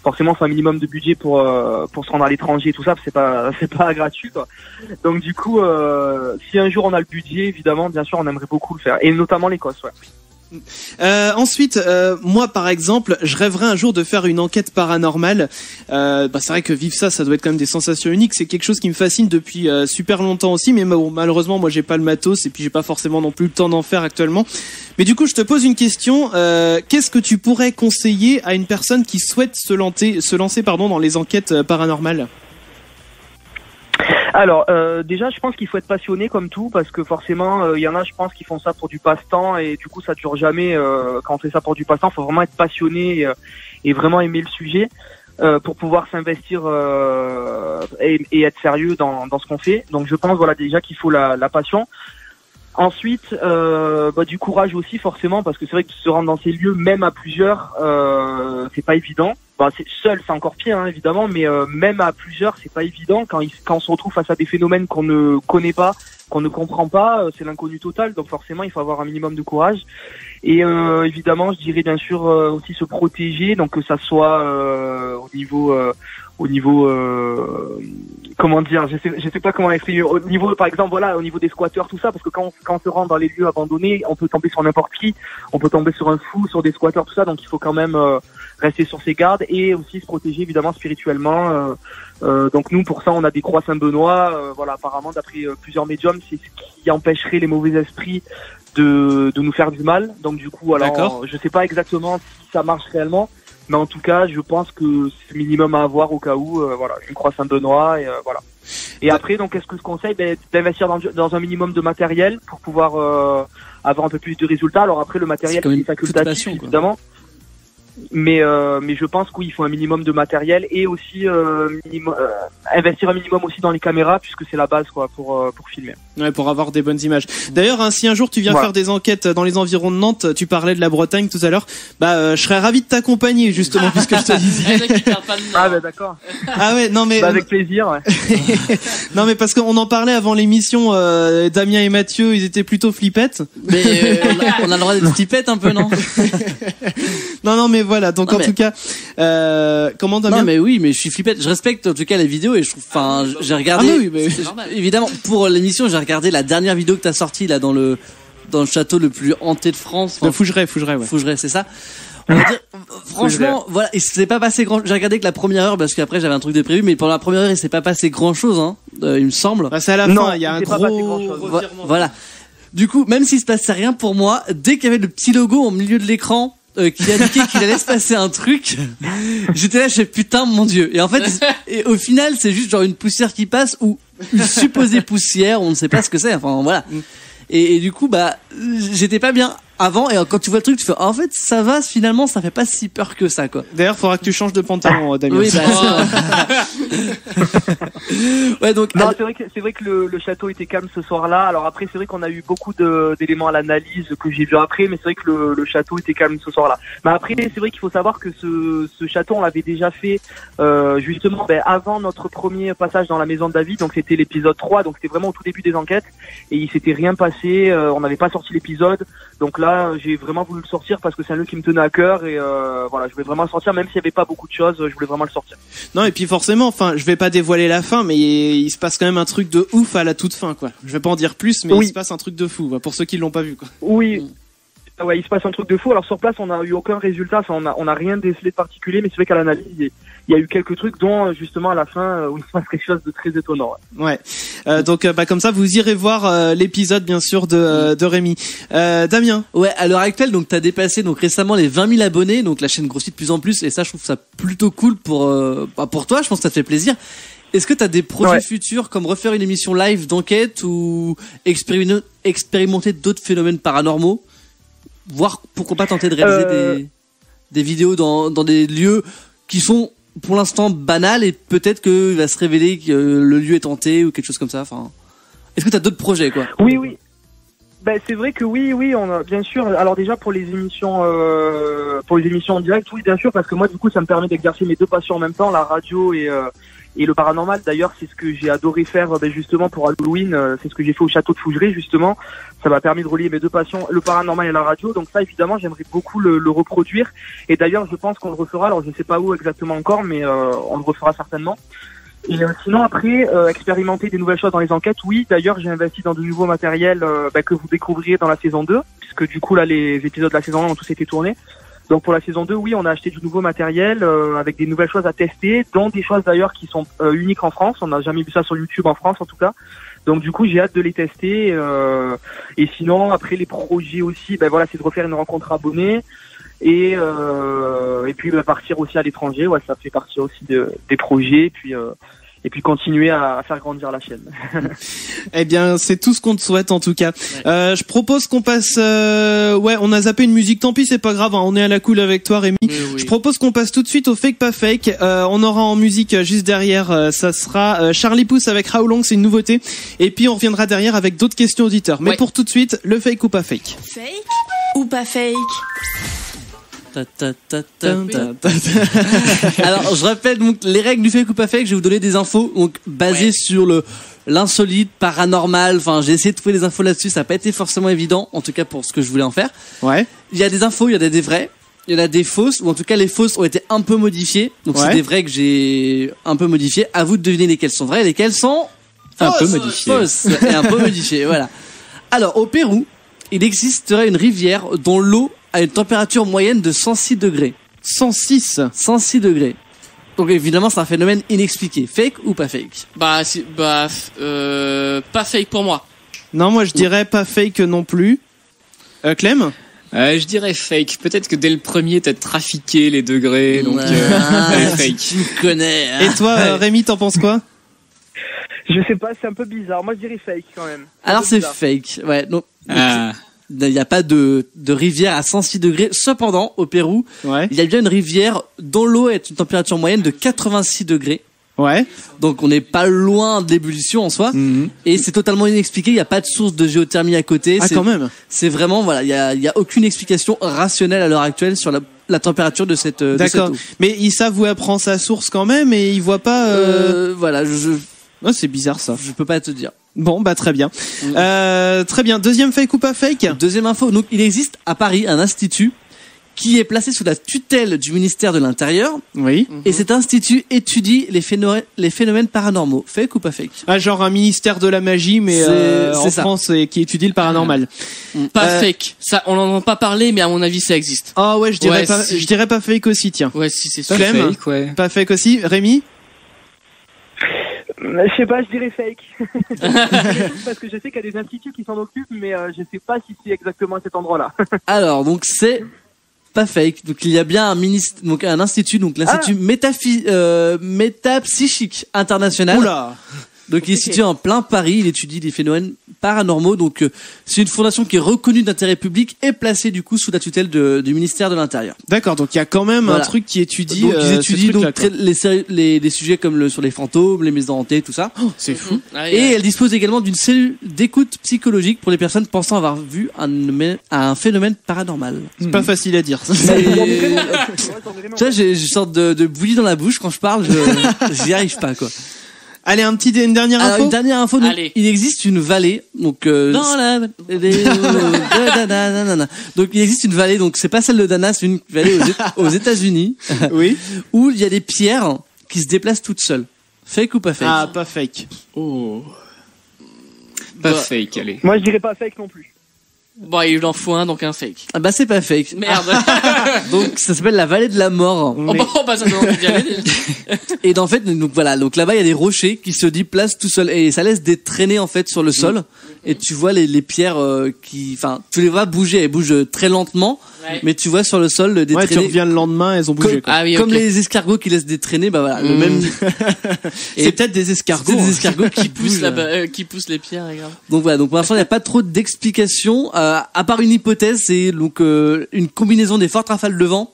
Speaker 6: Forcément, c'est un minimum de budget pour se rendre à l'étranger et tout ça, c'est pas gratuit, quoi. Donc du coup, si un jour on a le budget, évidemment, bien sûr, on aimerait beaucoup le faire, et notamment l'Écosse, ouais.
Speaker 1: Ensuite, moi par exemple, je rêverais un jour de faire une enquête paranormale. C'est vrai que vivre ça doit être quand même des sensations uniques. C'est quelque chose qui me fascine depuis super longtemps aussi, mais malheureusement moi j'ai pas le matos et puis j'ai pas forcément non plus le temps d'en faire actuellement. Mais du coup, je te pose une question. Qu'est-ce que tu pourrais conseiller à une personne qui souhaite se lancer dans les enquêtes paranormales ?
Speaker 6: Alors déjà je pense qu'il faut être passionné comme tout parce que forcément il y en a je pense qui font ça pour du passe-temps et du coup ça dure jamais quand on fait ça pour du passe-temps, faut vraiment être passionné et vraiment aimer le sujet pour pouvoir s'investir et être sérieux dans ce qu'on fait. Donc je pense voilà déjà qu'il faut la passion. Ensuite, du courage aussi forcément parce que c'est vrai que se rendre dans ces lieux même à plusieurs, c'est pas évident. Seul c'est encore pire hein, évidemment, mais même à plusieurs c'est pas évident quand on se retrouve face à des phénomènes qu'on ne connaît pas, qu'on ne comprend pas, c'est l'inconnu total. Donc forcément il faut avoir un minimum de courage. Et évidemment je dirais bien sûr aussi se protéger, donc que ça soit au niveau comment dire, je sais pas comment exprimer, au niveau par exemple voilà au niveau des squatteurs tout ça, parce que quand on se rend dans les lieux abandonnés on peut tomber sur n'importe qui, on peut tomber sur un fou, sur des squatteurs tout ça, donc il faut quand même rester sur ses gardes et aussi se protéger évidemment spirituellement. Donc nous pour ça on a des croix Saint-Benoît, voilà apparemment d'après plusieurs médiums c'est ce qui empêcherait les mauvais esprits de nous faire du mal. Donc du coup alors je sais pas exactement si ça marche réellement. Mais en tout cas, je pense que c'est minimum à avoir au cas où, voilà, une croix Saint-Benoît et voilà. Et après, donc, est-ce que je conseille d'investir dans un minimum de matériel pour pouvoir avoir un peu plus de résultats. Alors après, le matériel c'est facultatif évidemment. Mais je pense qu'il faut un minimum de matériel et aussi investir un minimum aussi dans les caméras puisque c'est la base quoi pour filmer.
Speaker 1: Ouais, pour avoir des bonnes images. D'ailleurs, si un jour tu viens faire des enquêtes dans les environs de Nantes, tu parlais de la Bretagne tout à l'heure, je serais ravi de t'accompagner justement puisque je te disais.
Speaker 6: D'accord.
Speaker 1: Ah ouais, non mais
Speaker 6: avec plaisir. Ouais.
Speaker 1: Non mais parce qu'on en parlait avant l'émission, Damien et Mathieu, ils étaient plutôt flippettes.
Speaker 2: Mais on a le droit d'être flippettes un peu, non?
Speaker 1: Non mais voilà, donc tout cas comment Damien?
Speaker 2: Non mais oui, mais je suis flippette, je respecte en tout cas la vidéo et je trouve j'ai regardé évidemment pour l'émission, j'ai regardé la dernière vidéo que t'as sortie là dans le château le plus hanté de France.
Speaker 1: Le Fougeray, ouais.
Speaker 2: Fougeray, c'est ça. On va dire, franchement, voilà, et c'est pas passé j'ai regardé que la première heure parce qu'après j'avais un truc de prévu, mais pendant la première heure il s'est pas passé grand chose, hein, il me semble.
Speaker 1: C'est à la fin, il y a un gros
Speaker 2: voilà. Du coup, même s'il se passait rien pour moi, dès qu'il y avait le petit logo au milieu de l'écran, qui indiquait qu'il allait se passer un truc, j'étais là, je fais putain mon dieu. Et en fait, et au final, c'est juste genre une poussière qui passe ou une supposée poussière, on ne sait pas ce que c'est. Enfin voilà. Et du coup, j'étais pas bien avant et quand tu vois le truc, tu fais en fait ça va, finalement ça fait pas si peur que ça quoi.
Speaker 1: D'ailleurs, faudra que tu changes de pantalon, Damien.
Speaker 2: Oui, ouais, donc
Speaker 6: non, c'est vrai que le château était calme ce soir-là. Alors après, c'est vrai qu'on a eu beaucoup d'éléments à l'analyse que j'ai vu après, mais c'est vrai que le château était calme ce soir-là. Mais après, c'est vrai qu'il faut savoir que ce château, on l'avait déjà fait justement avant notre premier passage dans la maison de David. Donc c'était l'épisode 3, donc c'était vraiment au tout début des enquêtes et il s'était rien passé. On n'avait pas sorti l'épisode, donc là là, j'ai vraiment voulu le sortir parce que c'est un lieu qui me tenait à cœur et voilà, je voulais vraiment le sortir, même s'il n'y avait pas beaucoup de choses, je voulais vraiment le sortir.
Speaker 1: Non, et puis forcément, enfin, je vais pas dévoiler la fin, mais il se passe quand même un truc de ouf à la toute fin, quoi. Je vais pas en dire plus, mais il se passe un truc de fou, quoi, pour ceux qui l'ont pas vu, quoi.
Speaker 6: Oui. Ouais, il se passe un truc de fou. Alors sur place, on n'a eu aucun résultat, on a rien décelé de particulier, mais c'est vrai qu'à l'analyse, il y a eu quelques trucs, dont justement à la fin où il se passe quelque chose de très étonnant.
Speaker 1: Ouais. Donc comme ça, vous irez voir l'épisode bien sûr de Rémi. Damien.
Speaker 2: Ouais, à l'heure actuelle, donc t'as dépassé donc récemment les 20 000 abonnés, donc la chaîne grossit de plus en plus, et ça, je trouve ça plutôt cool pour toi. Je pense que ça te fait plaisir. Est-ce que t'as des projets futurs comme refaire une émission live d'enquête ou expérimenter d'autres phénomènes paranormaux? Voir pourquoi pas tenter de réaliser des vidéos dans des lieux qui sont pour l'instant banals et peut-être qu'il va se révéler que le lieu est hanté ou quelque chose comme ça. Enfin, est-ce que tu as d'autres projets, quoi?
Speaker 6: Oui. Ben c'est vrai que oui, on a bien sûr. Alors déjà pour les émissions en direct, oui bien sûr, parce que moi du coup ça me permet d'exercer mes deux passions en même temps, la radio et le paranormal. D'ailleurs, c'est ce que j'ai adoré faire justement pour Halloween. C'est ce que j'ai fait au château de Fougeray justement. Ça m'a permis de relier mes deux passions, le paranormal et la radio. Donc ça, évidemment, j'aimerais beaucoup le reproduire. Et d'ailleurs, je pense qu'on le refera. Alors, je ne sais pas où exactement encore, mais on le refera certainement. Et sinon, après, expérimenter des nouvelles choses dans les enquêtes. Oui, d'ailleurs, j'ai investi dans de nouveaux matériels que vous découvrirez dans la saison 2, puisque du coup, là, les épisodes de la saison 1 ont tous été tournés. Donc pour la saison 2, oui, on a acheté du nouveau matériel avec des nouvelles choses à tester, dont des choses d'ailleurs qui sont uniques en France. On n'a jamais vu ça sur YouTube en France en tout cas. Donc du coup, j'ai hâte de les tester. Et sinon, après les projets aussi, c'est de refaire une rencontre abonnée et puis partir aussi à l'étranger. Ouais, ça fait partie aussi des projets. Et puis continuer à faire grandir la chaîne.
Speaker 1: Eh bien, c'est tout ce qu'on te souhaite en tout cas. Ouais. Je propose qu'on passe. On a zappé une musique. Tant pis, c'est pas grave. Hein, on est à la cool avec toi, Rémi. Oui. Je propose qu'on passe tout de suite au fake pas fake. On aura en musique juste derrière. Ça sera Charlie Puth avec How Long, c'est une nouveauté. Et puis on reviendra derrière avec d'autres questions auditeurs. Mais pour tout de suite, le fake ou pas fake.
Speaker 8: Fake ou pas fake?
Speaker 2: Alors je rappelle donc les règles du fake ou pas fake. Je vais vous donner des infos donc basées sur l'insolite, paranormal. Enfin, j'ai essayé de trouver des infos là-dessus. Ça n'a pas été forcément évident, en tout cas pour ce que je voulais en faire. Ouais. Il y a des infos, il y en a des vraies, il y en a des fausses, ou en tout cas les fausses ont été un peu modifiées. Donc c'est des vraies que j'ai un peu modifiées. À vous de deviner lesquelles sont vraies et lesquelles sont
Speaker 4: un peu modifiées.
Speaker 2: Fausses et un peu modifiées. Voilà. Alors au Pérou, il existerait une rivière dont l'eau a une température moyenne de 106 degrés. 106 degrés. Donc évidemment, c'est un phénomène inexpliqué. Fake ou pas fake?
Speaker 3: Pas fake pour moi.
Speaker 1: Non, moi je dirais pas fake non plus. Clem?
Speaker 4: Je dirais fake. Peut-être que dès le premier, t'as trafiqué les degrés, donc fake.
Speaker 2: Tu me connais. Hein.
Speaker 1: Et toi, Rémi, t'en penses quoi?
Speaker 6: Je sais pas, c'est un peu bizarre. Moi, je dirais fake quand même.
Speaker 2: Alors c'est fake. Ouais. Donc, il n'y a pas de rivière à 106 degrés. Cependant, au Pérou, il y a bien une rivière dont l'eau est une température moyenne de 86 degrés. Ouais. Donc on n'est pas loin de l'ébullition en soi. Mm-hmm. Et c'est totalement inexpliqué. Il n'y a pas de source de géothermie à côté.
Speaker 1: Ah, quand même.
Speaker 2: C'est vraiment, voilà, il y a aucune explication rationnelle à l'heure actuelle sur la température de cette eau.
Speaker 1: D'accord. Mais ils savent où elle prend sa source quand même et ils voient pas.
Speaker 2: Voilà,
Speaker 1: Oh, c'est bizarre ça.
Speaker 2: Je peux pas te dire.
Speaker 1: Bon, très bien. Très bien. Deuxième fake ou pas fake? Deuxième
Speaker 2: info. Donc, il existe à Paris un institut qui est placé sous la tutelle du ministère de l'Intérieur. Oui. Et cet institut étudie les phénomènes paranormaux. Fake ou pas fake?
Speaker 1: Ah, genre un ministère de la magie, mais en France, qui étudie le paranormal.
Speaker 3: Pas fake. Ça, on n'en entend pas parler, mais à mon avis, ça existe.
Speaker 1: Ah ouais, je dirais pas fake aussi, tiens.
Speaker 3: Ouais, si c'est
Speaker 1: pas fake, ouais. Pas fake aussi. Rémi?
Speaker 6: Je sais pas, je dirais fake. Parce que je sais qu'il y a des instituts qui s'en occupent, mais je sais pas si c'est exactement à cet endroit-là.
Speaker 2: Alors, donc c'est pas fake. Donc il y a bien un institut, donc l'institut métapsychique international. Oula. Donc il est situé en plein Paris, il étudie des phénomènes paranormaux. Donc c'est une fondation qui est reconnue d'intérêt public et placée du coup sous la tutelle du ministère de l'Intérieur.
Speaker 1: D'accord, donc il y a quand même un truc qui étudie.
Speaker 2: Donc ils étudient les sujets comme sur les fantômes, les maisons hantées, tout ça.
Speaker 1: Oh, c'est fou.
Speaker 2: Et elle dispose également d'une cellule d'écoute psychologique pour les personnes pensant avoir vu un phénomène paranormal.
Speaker 1: C'est pas facile à dire. Tu
Speaker 2: vois, j'ai une sorte de bouillie dans la bouche quand je parle, j'y arrive pas quoi.
Speaker 1: Allez, une dernière
Speaker 2: Alors,
Speaker 1: info.
Speaker 2: une dernière info. Donc,
Speaker 3: Allez.
Speaker 2: il existe une vallée. Donc, dans la donc il existe une vallée. Donc c'est pas celle de Dana, c'est une vallée aux États-Unis.
Speaker 1: Oui.
Speaker 2: Où il y a des pierres qui se déplacent toutes seules. Fake ou pas fake?
Speaker 1: Ah, pas fake.
Speaker 4: Oh. Pas fake, allez.
Speaker 6: Moi, je dirais pas fake non plus.
Speaker 3: Bon, il en faut un, donc un fake.
Speaker 2: Ah bah c'est pas fake.
Speaker 3: Merde.
Speaker 2: Donc ça s'appelle la vallée de la mort.
Speaker 3: Oh, bah, ça donne envie d'y aller.
Speaker 2: Et en fait, donc voilà, donc là-bas il y a des rochers qui se déplacent tout seuls et ça laisse des traînées en fait sur le sol. Et tu vois les pierres tu les vois bouger, elles bougent très lentement, mais tu vois sur le sol des
Speaker 1: Ouais, tu
Speaker 2: traînées.
Speaker 1: reviens le lendemain, elles ont bougé. Quoi.
Speaker 3: Ah oui,
Speaker 2: Comme
Speaker 3: ok.
Speaker 2: les escargots qui laissent des traînées, bah voilà, le même.
Speaker 1: C'est peut-être des escargots.
Speaker 2: C'est des escargots qui
Speaker 3: Pousse
Speaker 2: bougent.
Speaker 3: qui pousse les pierres, regarde.
Speaker 2: Donc voilà, donc pour l'instant il n'y a pas trop d'explications, à part une hypothèse, c'est donc une combinaison des fortes rafales de vent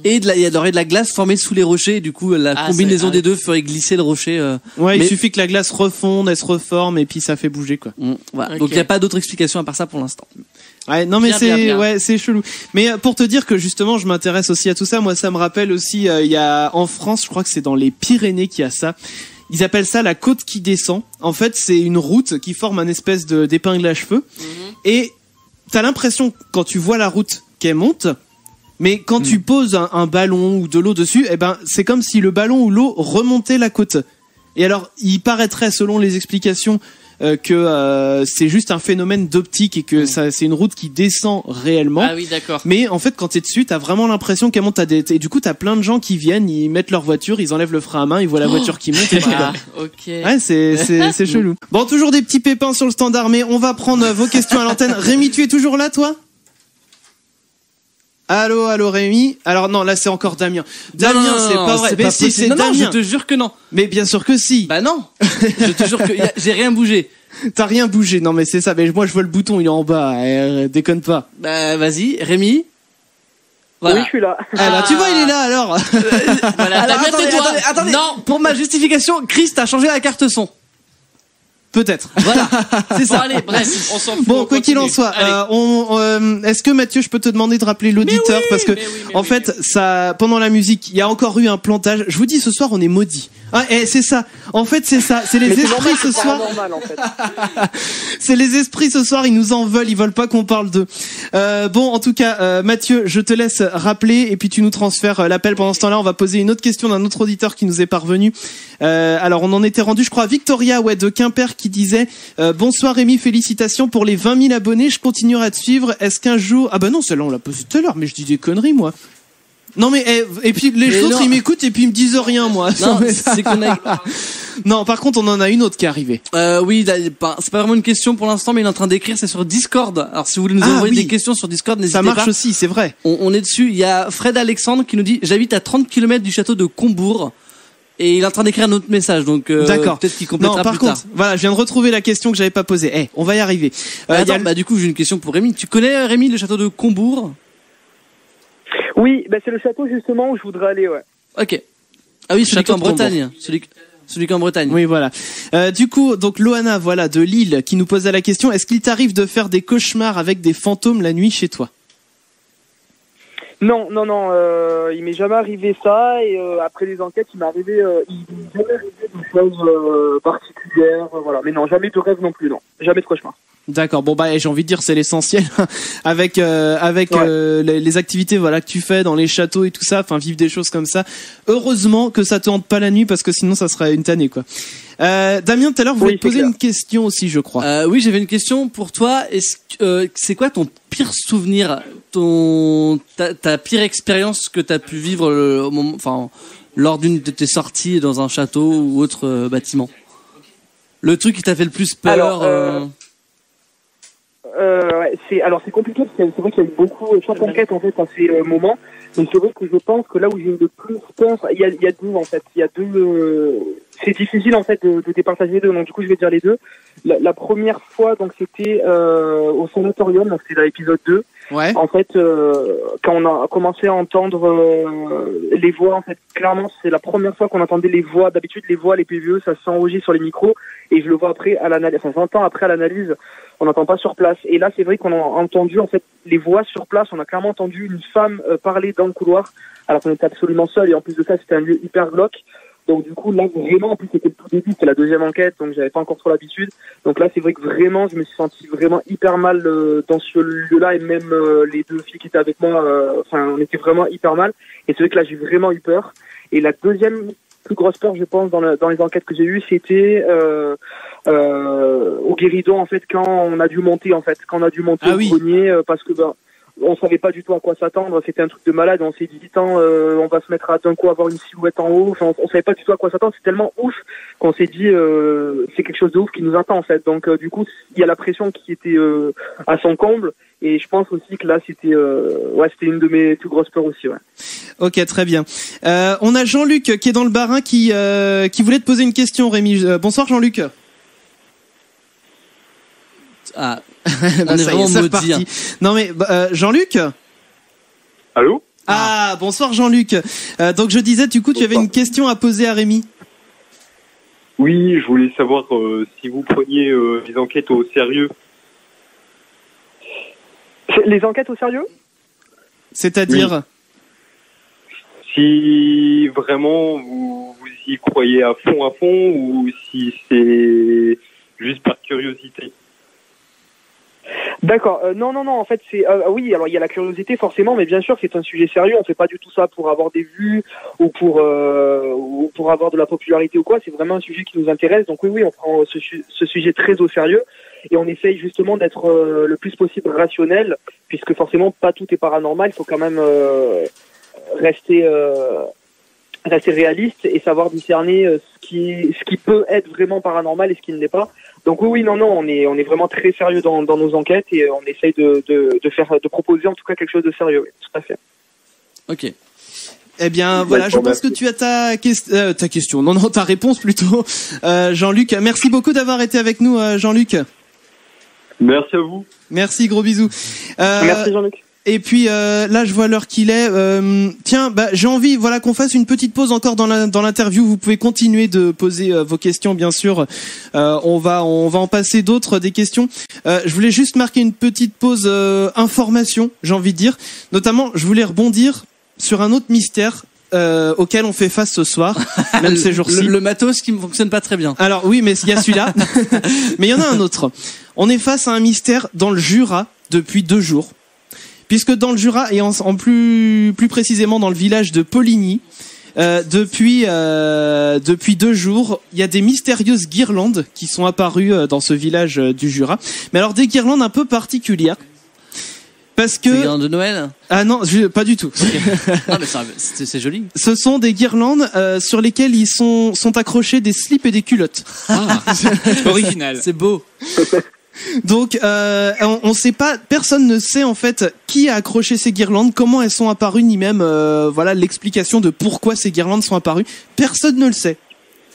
Speaker 2: et il y aurait de la glace formée sous les rochers. Et du coup, la combinaison des deux ferait glisser le rocher.
Speaker 1: Ouais,
Speaker 2: mais-
Speaker 1: il suffit que la glace refonde, elle se reforme et puis ça fait bouger quoi.
Speaker 2: Voilà.
Speaker 3: Ok.
Speaker 2: Donc il n'y a pas d'autre explication à part ça pour l'instant.
Speaker 1: Ouais, non mais
Speaker 3: Bien, bien.
Speaker 1: ouais, c'est chelou. Mais pour te dire que justement, je m'intéresse aussi à tout ça. Moi, ça me rappelle aussi, il y a en France, je crois que c'est dans les Pyrénées qu'il y a ça. Ils appellent ça la côte qui descend. En fait, c'est une route qui forme un espèce d'épingle à cheveux. Et t'as l'impression quand tu vois la route qu'elle monte. Mais quand tu poses un ballon ou de l'eau dessus, eh ben, c'est comme si le ballon ou l'eau remontait la côte. Et alors, il paraîtrait, selon les explications, que c'est juste un phénomène d'optique et que c'est une route qui descend réellement.
Speaker 3: Ah oui, d'accord.
Speaker 1: Mais en fait, quand t'es dessus, t'as vraiment l'impression qu'elle monte. Et du coup, t'as plein de gens qui viennent, ils mettent leur voiture, ils enlèvent le frein à main, ils voient la voiture qui monte. Et
Speaker 3: Ah, ok.
Speaker 1: ouais, c'est chelou. Bon, toujours des petits pépins sur le standard, mais on va prendre vos questions à l'antenne. Rémi, tu es toujours là, toi? Allô Rémi. Alors non, là c'est encore Damien. Damien, c'est pas vrai. Mais si, c'est
Speaker 2: non,
Speaker 1: Damien.
Speaker 2: je te jure que non.
Speaker 1: Mais bien sûr que si.
Speaker 2: Bah non. Je te jure que j'ai rien bougé.
Speaker 1: T'as rien bougé. Non mais c'est ça. Mais moi je vois le bouton, il est en bas. Déconne pas.
Speaker 2: Bah vas-y, Rémi. Voilà.
Speaker 6: Oui, je suis là.
Speaker 1: Ah bah tu vois, il est là alors.
Speaker 3: Voilà,
Speaker 2: Alors,
Speaker 3: Damien, tais-toi.
Speaker 2: attendez.
Speaker 3: Non.
Speaker 2: Pour ma justification, Chris, t'as changé la carte son.
Speaker 1: Peut-être.
Speaker 2: Voilà. C'est
Speaker 3: Bon,
Speaker 2: ça.
Speaker 3: allez, bref, on s'en fout.
Speaker 1: Bon,
Speaker 3: on
Speaker 1: quoi qu'il en
Speaker 3: continue.
Speaker 1: soit,
Speaker 3: Allez.
Speaker 1: est-ce que Mathieu, je peux te demander de rappeler l'auditeur parce que en fait, ça, pendant la musique, il y a encore eu un plantage. Je vous dis, ce soir, on est maudits. Ah, c'est ça. En fait, c'est ça. C'est les
Speaker 6: Mais c'est
Speaker 1: esprits
Speaker 6: normal,
Speaker 1: ce
Speaker 6: c'est
Speaker 1: soir.
Speaker 6: paranormal, en fait.
Speaker 1: C'est les esprits ce soir. Ils nous en veulent. Ils veulent pas qu'on parle d'eux. Bon, en tout cas, Mathieu, je te laisse rappeler et puis tu nous transfères l'appel. Pendant ce temps-là, on va poser une autre question d'un autre auditeur qui nous est parvenu. Alors, on en était rendu, je crois, à Victoria, de Quimper, qui disait. Bonsoir Rémi, félicitations pour les 20 000 abonnés, je continuerai à te suivre, est-ce qu'un jour... Ah bah non, celle-là on l'a posée tout à l'heure, mais je dis des conneries moi. Non mais, et puis les autres ils m'écoutent et puis ils me disent rien moi.
Speaker 2: Non, c'est qu'on a...
Speaker 1: Non, par contre on en a une autre qui est arrivée.
Speaker 2: Oui, c'est pas vraiment une question pour l'instant, mais il est en train d'écrire, c'est sur Discord. Alors si vous voulez nous envoyer des questions sur Discord, n'hésitez
Speaker 1: pas. Ça marche
Speaker 2: pas.
Speaker 1: aussi, c'est vrai.
Speaker 2: On est dessus, il y a Fred Alexandre qui nous dit « J'habite à 30 km du château de Combourg ». Et il est en train d'écrire un autre message, donc
Speaker 1: d'accord.
Speaker 2: Peut-être qu'il complétera
Speaker 1: non, par
Speaker 2: plus
Speaker 1: contre,
Speaker 2: tard.
Speaker 1: voilà, je viens de retrouver la question que j'avais pas posée. On va y arriver.
Speaker 2: Attends, bah du coup j'ai une question pour Rémi. Tu connais Rémi le château de Combourg?
Speaker 6: Oui, bah c'est le château justement où je voudrais aller, ouais.
Speaker 2: Ok. Ah oui, celui
Speaker 1: Château
Speaker 2: en
Speaker 1: de Combourg.
Speaker 2: Bretagne. Celui qu'en Bretagne.
Speaker 1: Oui, voilà. Du coup, donc Loana, voilà, de Lille, qui nous posait la question, est-ce qu'il t'arrive de faire des cauchemars avec des fantômes la nuit chez toi?
Speaker 6: Non, il m'est jamais arrivé ça et après les enquêtes, il m'est jamais arrivé des choses particulières, voilà. Mais non, jamais de rêve non plus, non, jamais de cauchemar.
Speaker 1: D'accord. Bon bah j'ai envie de dire c'est l'essentiel avec les activités voilà que tu fais dans les châteaux et tout ça, enfin vivre des choses comme ça. Heureusement que ça te hante pas la nuit parce que sinon ça serait une tannée quoi. Damien, tout à l'heure vous voulez poser une question aussi, je crois.
Speaker 2: Oui, j'avais une question pour toi. Est-ce que c'est quoi ton pire souvenir, ta pire expérience que t'as pu vivre au moment, enfin lors d'une de tes sorties dans un château ou autre bâtiment? Le truc qui t'a fait le plus peur?
Speaker 6: Alors, c'est compliqué parce que c'est vrai qu'il y a eu beaucoup chaque enquête en fait à ces moments, mais c'est vrai que je pense que là où j'ai eu le plus peur, il y a deux en fait, c'est difficile en fait de départager les deux, donc du coup je vais dire les deux. La première fois donc c'était au sanatorium, donc c'était dans l'épisode 2.
Speaker 1: Ouais.
Speaker 6: En fait, quand on a commencé à entendre les voix, en fait, clairement, c'est la première fois qu'on entendait les voix. D'habitude, les voix, les PVE, ça s'enregistre sur les micros, et je le vois après à l'analyse. Enfin, j'entends après à l'analyse, on n'entend pas sur place. Et là, c'est vrai qu'on a entendu, en fait, les voix sur place. On a clairement entendu une femme parler dans le couloir, alors qu'on était absolument seul. Et en plus de ça, c'était un lieu hyper glauque. Donc du coup là vraiment, en plus c'était le tout début, c'était la deuxième enquête, donc j'avais pas encore trop l'habitude. Donc là c'est vrai que vraiment je me suis senti vraiment hyper mal dans ce lieu-là, et même les deux filles qui étaient avec moi, enfin on était vraiment hyper mal. Et c'est vrai que là j'ai vraiment eu peur. Et la deuxième plus grosse peur, je pense, dans les enquêtes que j'ai eues, c'était au guéridon, en fait, quand on a dû monter au grenier, parce que on savait pas du tout à quoi s'attendre. C'était un truc de malade. On s'est dit, on va se mettre à d'un coup avoir une silhouette en haut. Enfin, on savait pas du tout à quoi s'attendre. C'est tellement ouf qu'on s'est dit, c'est quelque chose de ouf qui nous attend, en fait. Donc, du coup, il y a la pression qui était à son comble. Et je pense aussi que là, c'était une de mes plus grosses peurs aussi, ouais.
Speaker 1: Ok, très bien. On a Jean-Luc qui est dans le Bas-Rhin qui voulait te poser une question, Rémi. Bonsoir, Jean-Luc.
Speaker 2: Ah,
Speaker 1: on est vraiment maudit. Non mais Jean-Luc.
Speaker 9: Allô.
Speaker 1: Ah, bonsoir Jean-Luc. Donc je disais, du coup, tu avais une question à poser à Rémi.
Speaker 9: Oui, je voulais savoir si vous preniez les enquêtes au sérieux.
Speaker 6: Les enquêtes au sérieux ?
Speaker 1: C'est-à-dire ?
Speaker 9: Si vraiment vous y croyez à fond, ou si c'est juste par curiosité.
Speaker 6: D'accord. Non. En fait, c'est oui. Alors, il y a la curiosité forcément, mais bien sûr, c'est un sujet sérieux. On fait pas du tout ça pour avoir des vues ou pour avoir de la popularité ou quoi. C'est vraiment un sujet qui nous intéresse. Donc oui, on prend ce sujet très au sérieux et on essaye justement d'être le plus possible rationnel, puisque forcément pas tout est paranormal. Il faut quand même rester réaliste et savoir discerner ce qui peut être vraiment paranormal et ce qui ne l'est pas. Donc oui, non, on est vraiment très sérieux dans nos enquêtes et on essaye de proposer en tout cas quelque chose de sérieux. Oui, tout à fait.
Speaker 2: Ok.
Speaker 1: Eh bien, voilà, je pense que tu as ta question. Non, ta réponse plutôt. Jean-Luc, merci beaucoup d'avoir été avec nous, Jean-Luc.
Speaker 9: Merci à vous.
Speaker 1: Merci, gros bisous.
Speaker 6: Merci, Jean-Luc.
Speaker 1: Et puis là, je vois l'heure qu'il est. Tiens, j'ai envie, qu'on fasse une petite pause encore dans l'interview. Vous pouvez continuer de poser vos questions, bien sûr. On va en passer d'autres des questions. Je voulais juste marquer une petite pause information, j'ai envie de dire. Notamment, je voulais rebondir sur un autre mystère auquel on fait face ce soir, même ces jours-ci.
Speaker 2: Le matos qui ne fonctionne pas très bien.
Speaker 1: Alors oui, mais il y a celui-là. Mais il y en a un autre. On est face à un mystère dans le Jura depuis 2 jours. Puisque dans le Jura, et en plus précisément dans le village de Poligny, depuis 2 jours, il y a des mystérieuses guirlandes qui sont apparues dans ce village du Jura. Mais alors des guirlandes un peu particulières. Parce que...
Speaker 2: Des guirlandes de Noël ?
Speaker 1: Ah non, pas du tout.
Speaker 2: Okay. Non, mais c'est joli.
Speaker 1: Ce sont des guirlandes sur lesquelles ils sont accrochés des slips et des culottes.
Speaker 4: Ah, original.
Speaker 2: C'est beau.
Speaker 1: Donc on sait pas, personne ne sait en fait qui a accroché ces guirlandes, comment elles sont apparues, ni même l'explication de pourquoi ces guirlandes sont apparues. Personne ne le sait.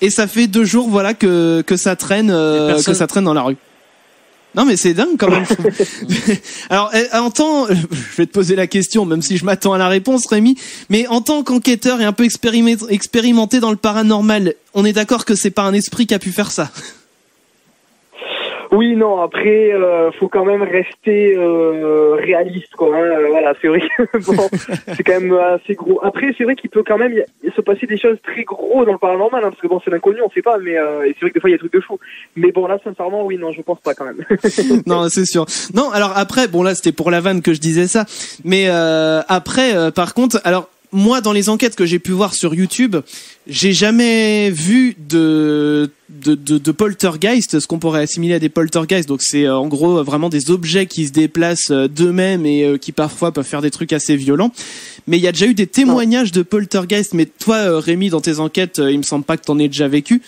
Speaker 1: Et ça fait 2 jours que ça traîne dans la rue. Non mais c'est dingue quand même. Alors je vais te poser la question, même si je m'attends à la réponse, Rémi, mais en tant qu'enquêteur et un peu expérimenté dans le paranormal, on est d'accord que c'est pas un esprit qui a pu faire ça?
Speaker 6: Oui, non, après, faut quand même rester réaliste, quoi. Hein. Voilà, c'est vrai que bon, c'est quand même assez gros. Après, c'est vrai qu'il peut quand même se passer des choses très gros dans le paranormal, hein, parce que bon, c'est l'inconnu, on sait pas, mais c'est vrai que des fois, il y a des trucs de fou. Mais bon, là, sincèrement, oui, non, je pense pas quand même.
Speaker 1: Non, c'est sûr. Non, alors après, bon, là, c'était pour la vanne que je disais ça. Mais après, par contre, alors... Moi, dans les enquêtes que j'ai pu voir sur YouTube, j'ai jamais vu de poltergeist, ce qu'on pourrait assimiler à des poltergeists. Donc c'est en gros vraiment des objets qui se déplacent d'eux-mêmes et qui parfois peuvent faire des trucs assez violents. Mais il y a déjà eu des témoignages de poltergeist. Mais toi, Rémi, dans tes enquêtes, il me semble pas que t'en aies déjà vécu.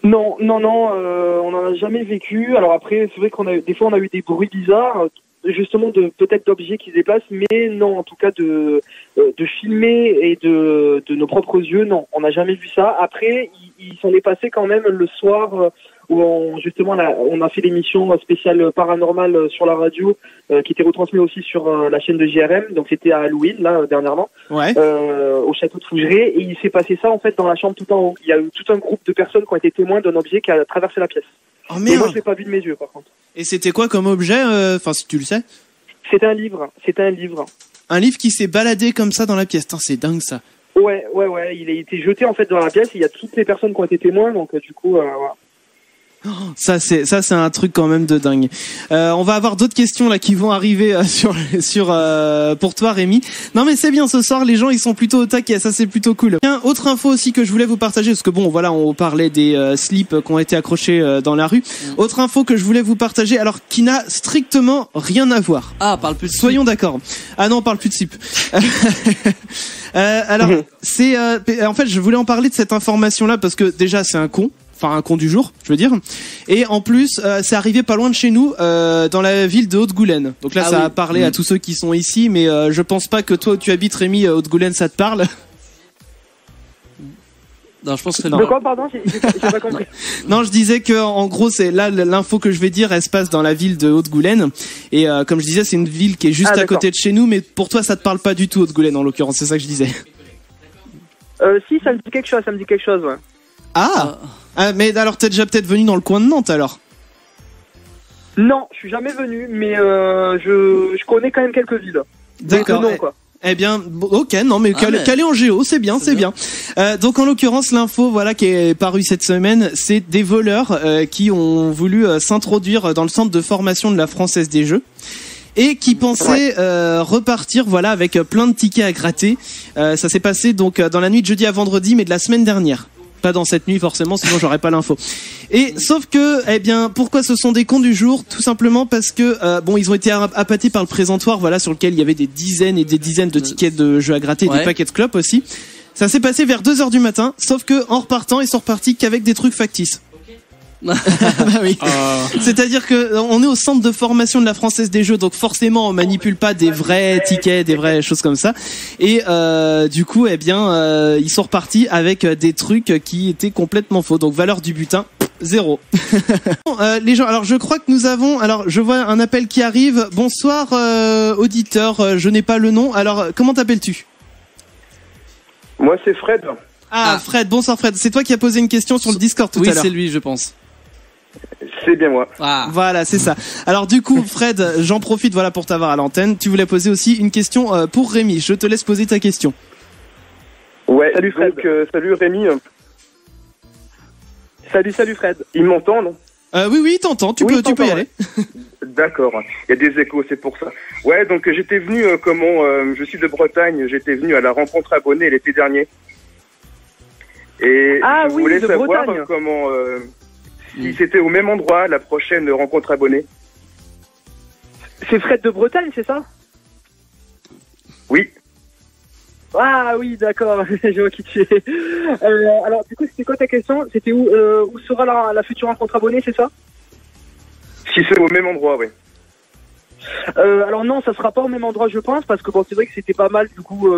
Speaker 6: Non, on en a jamais vécu. Alors après, c'est vrai des fois on a eu des bruits bizarres. Justement peut-être d'objets qui se déplacent, mais non, en tout cas de filmer et de nos propres yeux, non, on n'a jamais vu ça. Après, il s'en est passé quand même le soir où on a fait l'émission spéciale paranormale sur la radio qui était retransmise aussi sur la chaîne de JRM, donc c'était à Halloween là dernièrement,
Speaker 1: ouais.
Speaker 6: Au château de Fougeray, et il s'est passé ça en fait dans la chambre tout en haut. Il y a eu tout un groupe de personnes qui ont été témoins d'un objet qui a traversé la pièce.
Speaker 1: Oh merde.
Speaker 6: Et moi je l'ai pas vu de mes yeux par contre.
Speaker 1: Et c'était quoi comme objet, si tu le sais?
Speaker 6: C'était un livre.
Speaker 1: Un livre qui s'est baladé comme ça dans la pièce. C'est dingue ça.
Speaker 6: Ouais, il a été jeté en fait dans la pièce. Il y a toutes les personnes qui ont été témoins, donc du coup, voilà.
Speaker 1: Ça c'est un truc quand même de dingue. On va avoir d'autres questions là qui vont arriver sur pour toi Rémi. Non mais c'est bien, ce soir les gens ils sont plutôt au taquet, ça c'est plutôt cool. Autre info aussi que je voulais vous partager, parce que bon voilà, on parlait des slips qui ont été accrochés dans la rue. Autre info que je voulais vous partager, alors qui n'a strictement rien à voir.
Speaker 2: Ah, parle plus de
Speaker 1: Soyons d'accord. Ah non, on parle plus de slip. Alors c'est en fait je voulais en parler de cette information là parce que déjà c'est un con du jour, je veux dire. Et en plus, c'est arrivé pas loin de chez nous, dans la ville de Haute-Goulaine. Donc là, ça a parlé à tous ceux qui sont ici, mais je pense pas que toi où tu habites, Rémi, Haute-Goulaine, ça te parle.
Speaker 2: Non, je pense que non.
Speaker 6: De quoi, pardon, j'ai pas compris.
Speaker 1: Non, je disais que en gros, c'est là l'info que je vais dire, elle se passe dans la ville de Haute-Goulaine. Et comme je disais, c'est une ville qui est juste à côté de chez nous, mais pour toi, ça te parle pas du tout, Haute-Goulaine, en l'occurrence. C'est ça que je disais.
Speaker 6: Si, ça me dit quelque chose, ouais.
Speaker 1: Ah, mais alors t'es déjà peut-être venu dans le coin de Nantes alors?
Speaker 6: Non, je suis jamais venu, mais je connais quand même quelques villes.
Speaker 1: D'accord.
Speaker 6: Non, quoi.
Speaker 1: Eh bien, ok, non mais calé en géo, c'est bien. Donc en l'occurrence, l'info voilà qui est parue cette semaine, c'est des voleurs qui ont voulu s'introduire dans le centre de formation de la Française des Jeux. Et qui pensaient repartir voilà avec plein de tickets à gratter. Ça s'est passé donc dans la nuit de jeudi à vendredi, mais de la semaine dernière. Pas dans cette nuit forcément, sinon j'aurais pas l'info. Et sauf que, eh bien, pourquoi ce sont des cons du jour? Tout simplement parce que bon, ils ont été appâtés par le présentoir, voilà, sur lequel il y avait des dizaines et des dizaines de tickets de jeux à gratter, et des paquets de clopes aussi. Ça s'est passé vers 2h du matin, sauf que en repartant, ils sont repartis qu'avec des trucs factices. Bah oui. C'est-à-dire que on est au centre de formation de la Française des Jeux, donc forcément on manipule pas des vrais tickets, des vraies choses comme ça. Et du coup, eh bien, ils sont repartis avec des trucs qui étaient complètement faux. Donc valeur du butin, 0. Les gens, alors je crois que nous avons, alors je vois un appel qui arrive. Bonsoir auditeur, je n'ai pas le nom. Alors comment t'appelles-tu?
Speaker 10: Moi c'est Fred.
Speaker 1: Ah Fred, bonsoir Fred. C'est toi qui as posé une question sur le Discord tout à l'heure.
Speaker 2: Oui, c'est lui, je pense.
Speaker 10: C'est bien moi.
Speaker 1: Voilà, c'est ça. Alors du coup, Fred, j'en profite voilà pour t'avoir à l'antenne. Tu voulais poser aussi une question pour Rémi. Je te laisse poser ta question.
Speaker 10: Ouais. Salut Fred. Donc, salut Rémi.
Speaker 6: Salut Fred.
Speaker 10: Il m'entend, non?
Speaker 1: Oui, t'entends. Tu peux y aller.
Speaker 10: D'accord. Il y a des échos, c'est pour ça. Ouais, donc j'étais venu je suis de Bretagne. J'étais venu à la rencontre abonnée l'été dernier. Et je voulais savoir comment. Si c'était au même endroit, la prochaine rencontre abonnée.
Speaker 6: C'est Fred de Bretagne, c'est ça?
Speaker 10: Oui.
Speaker 6: Ah oui, d'accord, je vois qui tu es. Alors, du coup, c'était quoi ta question? C'était où sera la future rencontre abonnée, c'est ça?
Speaker 10: Si c'est au même endroit, oui.
Speaker 6: Alors non, ça sera pas au même endroit, je pense, parce que bon, c'est vrai que c'était pas mal, du coup,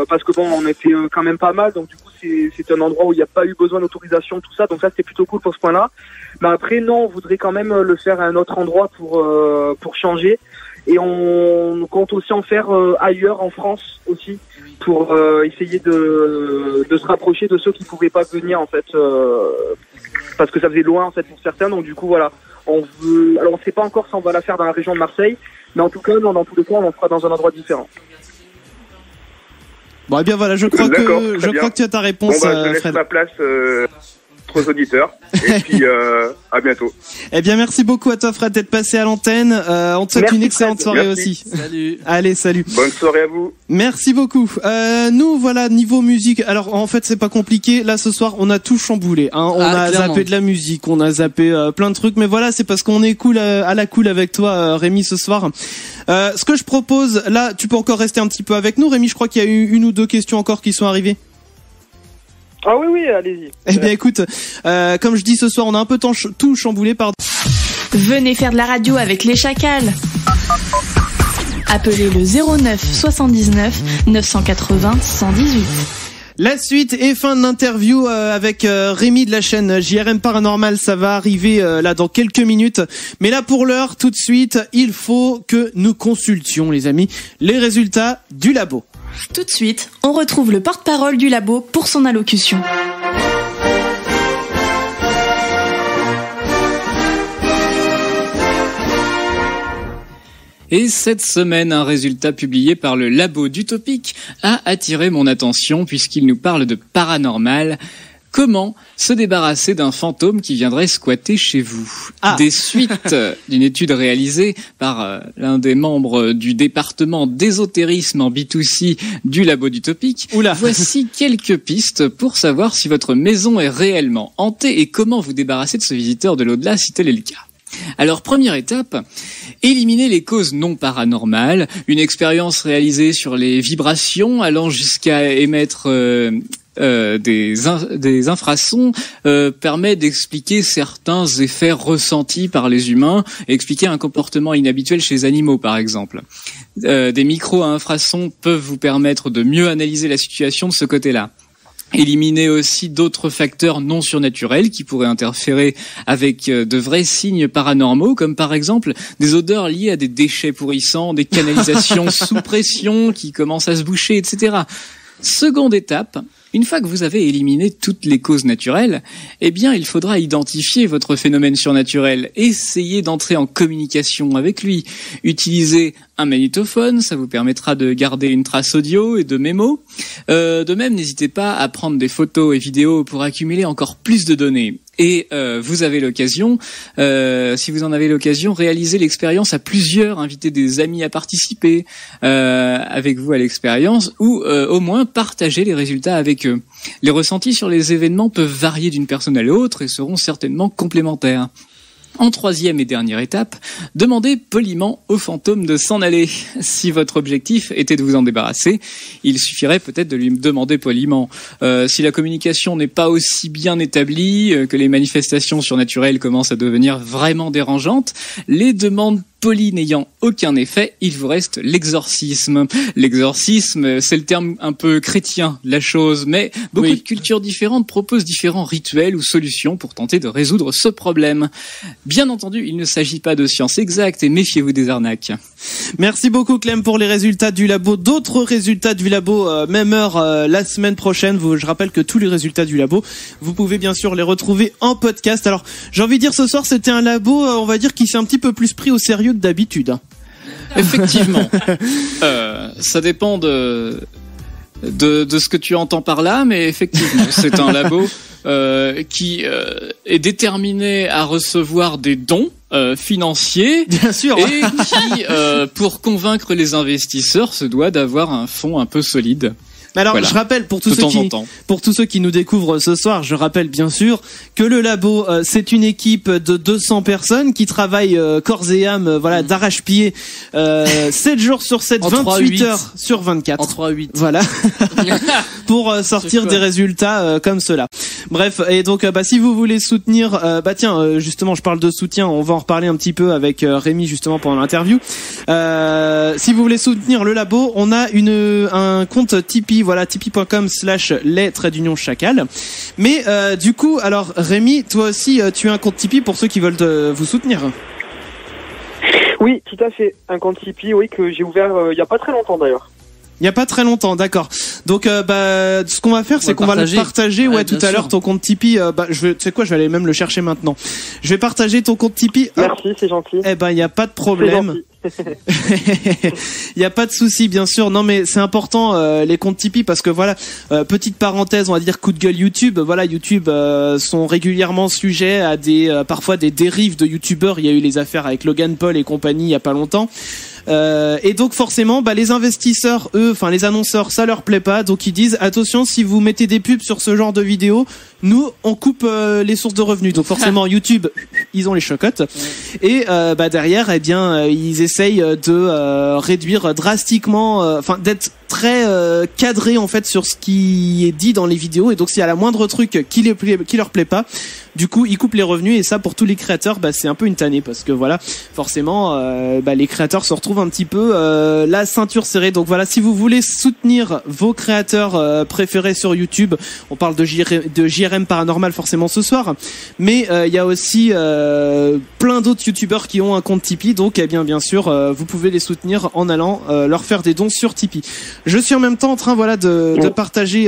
Speaker 6: parce que bon, on était quand même pas mal, donc du coup, c'est un endroit où il n'y a pas eu besoin d'autorisation, tout ça, donc ça, c'était plutôt cool pour ce point-là. Mais après, non, on voudrait quand même le faire à un autre endroit pour changer, et on compte aussi en faire ailleurs, en France aussi, pour essayer de se rapprocher de ceux qui pouvaient pas venir, en fait, parce que ça faisait loin, en fait, pour certains, donc du coup, voilà. Alors on sait pas encore si on va la faire dans la région de Marseille, mais en tout cas, dans tous les cas, on la fera dans un endroit différent.
Speaker 1: Bon, eh bien voilà, je crois que tu as ta réponse.
Speaker 10: Bon, je laisse
Speaker 1: Fred.
Speaker 10: ma place aux auditeurs, et puis à bientôt.
Speaker 1: Eh bien, merci beaucoup à toi, Fred, d'être passé à l'antenne. On te souhaite une excellente soirée aussi.
Speaker 2: Salut.
Speaker 1: Allez, salut.
Speaker 10: Bonne soirée à vous.
Speaker 1: Merci beaucoup. Nous, voilà, niveau musique. Alors, en fait, c'est pas compliqué. Là, ce soir, on a tout chamboulé. Hein. On a zappé de la musique, on a zappé plein de trucs. Mais voilà, c'est parce qu'on est cool à la cool avec toi, Rémi, ce soir. Ce que je propose, là, tu peux encore rester un petit peu avec nous, Rémi. Je crois qu'il y a eu une ou deux questions encore qui sont arrivées.
Speaker 6: Ah oui, allez-y.
Speaker 1: Eh bien, écoute, comme je dis ce soir, on a un peu tout chamboulé, pardon.
Speaker 8: Venez faire de la radio avec les Chacals. Appelez le 09 79 980 118.
Speaker 1: La suite et fin de l'interview avec Rémi de la chaîne JRM Paranormal, ça va arriver là dans quelques minutes. Mais là pour l'heure, tout de suite, il faut que nous consultions, les amis, les résultats du labo.
Speaker 8: Tout de suite, on retrouve le porte-parole du labo pour son allocution.
Speaker 4: Et cette semaine, un résultat publié par le Labo d'Utopique a attiré mon attention puisqu'il nous parle de paranormal. Comment se débarrasser d'un fantôme qui viendrait squatter chez vous? Des suites d'une étude réalisée par l'un des membres du département d'ésotérisme en B2C du Labo d'Utopique. Voici quelques pistes pour savoir si votre maison est réellement hantée et comment vous débarrasser de ce visiteur de l'au-delà si tel est le cas. Alors, première étape, éliminer les causes non paranormales. Une expérience réalisée sur les vibrations allant jusqu'à émettre des infrasons permet d'expliquer certains effets ressentis par les humains et expliquer un comportement inhabituel chez les animaux, par exemple. Des micros à infrasons peuvent vous permettre de mieux analyser la situation de ce côté-là. Éliminer aussi d'autres facteurs non surnaturels qui pourraient interférer avec de vrais signes paranormaux, comme par exemple des odeurs liées à des déchets pourrissants, des canalisations sous pression qui commencent à se boucher, etc. Seconde étape, une fois que vous avez éliminé toutes les causes naturelles, eh bien, il faudra identifier votre phénomène surnaturel, essayer d'entrer en communication avec lui, utiliser un magnétophone, ça vous permettra de garder une trace audio et de mémo. De même, n'hésitez pas à prendre des photos et vidéos pour accumuler encore plus de données. Et vous avez l'occasion, si vous en avez l'occasion, réaliser l'expérience à plusieurs, inviter des amis à participer avec vous à l'expérience ou au moins partager les résultats avec eux. Les ressentis sur les événements peuvent varier d'une personne à l'autre et seront certainement complémentaires. En troisième et dernière étape, demandez poliment au fantôme de s'en aller. Si votre objectif était de vous en débarrasser, il suffirait peut-être de lui demander poliment. Si la communication n'est pas aussi bien établie, que les manifestations surnaturelles commencent à devenir vraiment dérangeantes, les demandes polies n'ayant aucun effet, il vous reste l'exorcisme. L'exorcisme, c'est le terme un peu chrétien de la chose, mais beaucoup de cultures différentes proposent différents rituels ou solutions pour tenter de résoudre ce problème. Bien entendu, il ne s'agit pas de science exacte et méfiez-vous des arnaques.
Speaker 1: Merci beaucoup Clem pour les résultats du labo. D'autres résultats du labo, même heure la semaine prochaine. Je rappelle que tous les résultats du labo, vous pouvez bien sûr les retrouver en podcast. Alors, j'ai envie de dire ce soir, c'était un labo, on va dire, qui s'est un petit peu plus pris au sérieux que d'habitude.
Speaker 4: Effectivement. Ça dépend de ce que tu entends par là, mais effectivement, c'est un labo qui est déterminé à recevoir des dons financiers,
Speaker 1: bien sûr,
Speaker 4: et qui, pour convaincre les investisseurs, se doit d'avoir un fonds un peu solide.
Speaker 1: Alors, voilà. Je rappelle pour tous ceux qui nous découvrent ce soir, je rappelle bien sûr que le labo c'est une équipe de 200 personnes qui travaillent corps et âme, voilà, d'arrache-pied 7 jours sur 7, 28 heures sur 24.
Speaker 2: En 3-8.
Speaker 1: Voilà. Pour sortir des résultats comme cela. Bref, et donc si vous voulez soutenir justement, je parle de soutien, on va en reparler un petit peu avec Rémi justement pendant l'interview. Si vous voulez soutenir le labo, on a un compte Tipeee, voilà, tipeee.com/les-chacal. Mais du coup, alors Rémi, toi aussi tu as un compte Tipeee pour ceux qui veulent vous soutenir.
Speaker 6: Oui, tout à fait, un compte Tipeee, oui, que j'ai ouvert il y a pas très longtemps d'ailleurs.
Speaker 1: Il y a pas très longtemps, d'accord. Donc ce qu'on va faire, c'est qu'on va le partager tout à l'heure ton compte Tipeee. Tu sais quoi, je vais aller même le chercher maintenant. Je vais partager ton compte Tipeee.
Speaker 6: Merci, c'est gentil.
Speaker 1: Eh ben il y a pas de problème. Il y a pas de souci, bien sûr. Non mais c'est important les comptes Tipeee parce que voilà, petite parenthèse, on va dire coup de gueule YouTube. Voilà, YouTube sont régulièrement sujets à parfois des dérives de youtubeurs. Il y a eu les affaires avec Logan Paul et compagnie il y a pas longtemps. Et donc forcément, les investisseurs, eux, enfin les annonceurs, ça leur plaît pas, donc ils disent attention, si vous mettez des pubs sur ce genre de vidéos, nous on coupe les sources de revenus. Donc forcément YouTube, ils ont les chocottes. Et derrière, eh bien, ils essayent de réduire drastiquement, enfin d'être très cadré en fait sur ce qui est dit dans les vidéos. Et donc s'il y a la moindre truc qui leur plaît pas, du coup ils coupent les revenus. Et ça, pour tous les créateurs, c'est un peu une tannée parce que voilà, forcément les créateurs se retrouvent un petit peu la ceinture serrée. Donc voilà, si vous voulez soutenir vos créateurs préférés sur YouTube, on parle de JRM Paranormal forcément ce soir, mais il y a aussi plein d'autres youtubeurs qui ont un compte Tipeee. Donc bien sûr vous pouvez les soutenir en allant leur faire des dons sur Tipeee. Je suis en même temps en train, voilà, de partager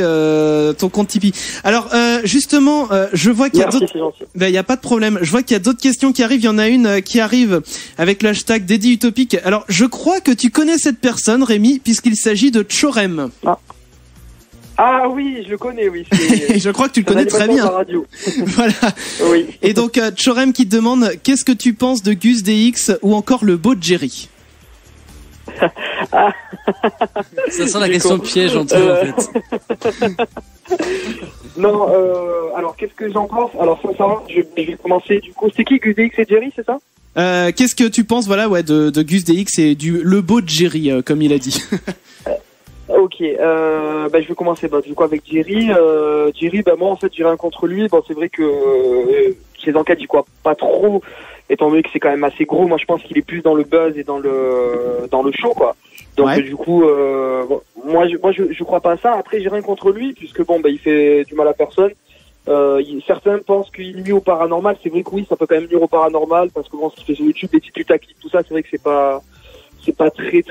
Speaker 1: ton compte Tipeee. Alors, justement, je vois qu'il y a d'autres. Ben, il y a pas de problème. Je vois qu'il y a d'autres questions qui arrivent. Il y en a une qui arrive avec le hashtag Dédi Utopique. Alors, je crois que tu connais cette personne, Rémi, puisqu'il s'agit de Tchorem.
Speaker 7: Ah oui, je le connais, oui.
Speaker 1: Je crois que tu le connais très bien.
Speaker 7: Radio.
Speaker 1: Voilà.
Speaker 7: Oui.
Speaker 1: Et donc, Tchorem qui te demande qu'est-ce que tu penses de Gus DX ou encore le beau Jerry.
Speaker 2: Ça sent la question piège en fait.
Speaker 7: Non, alors qu'est-ce que j'en pense? Alors sincèrement, je vais commencer du coup. C'est qui Gus DX et Jerry, c'est ça?
Speaker 1: Qu'est-ce que tu penses, voilà, ouais, de Gus DX et le beau Jerry, comme il a dit.
Speaker 7: Ok, je vais commencer du coup avec Jerry. Jerry, moi en fait j'ai rien contre lui. Bon, c'est vrai que ses enquêtes j'y crois pas trop, étant donné que c'est quand même assez gros. Moi je pense qu'il est plus dans le buzz et dans le show quoi. Donc du coup, moi je crois pas à ça. Après j'ai rien contre lui puisque il fait du mal à personne. Certains pensent qu'il nuit au paranormal. C'est vrai que oui, ça peut quand même nuire au paranormal parce que ce qu'il fait sur YouTube, les petits tactiques, tout ça, c'est vrai que c'est pas très,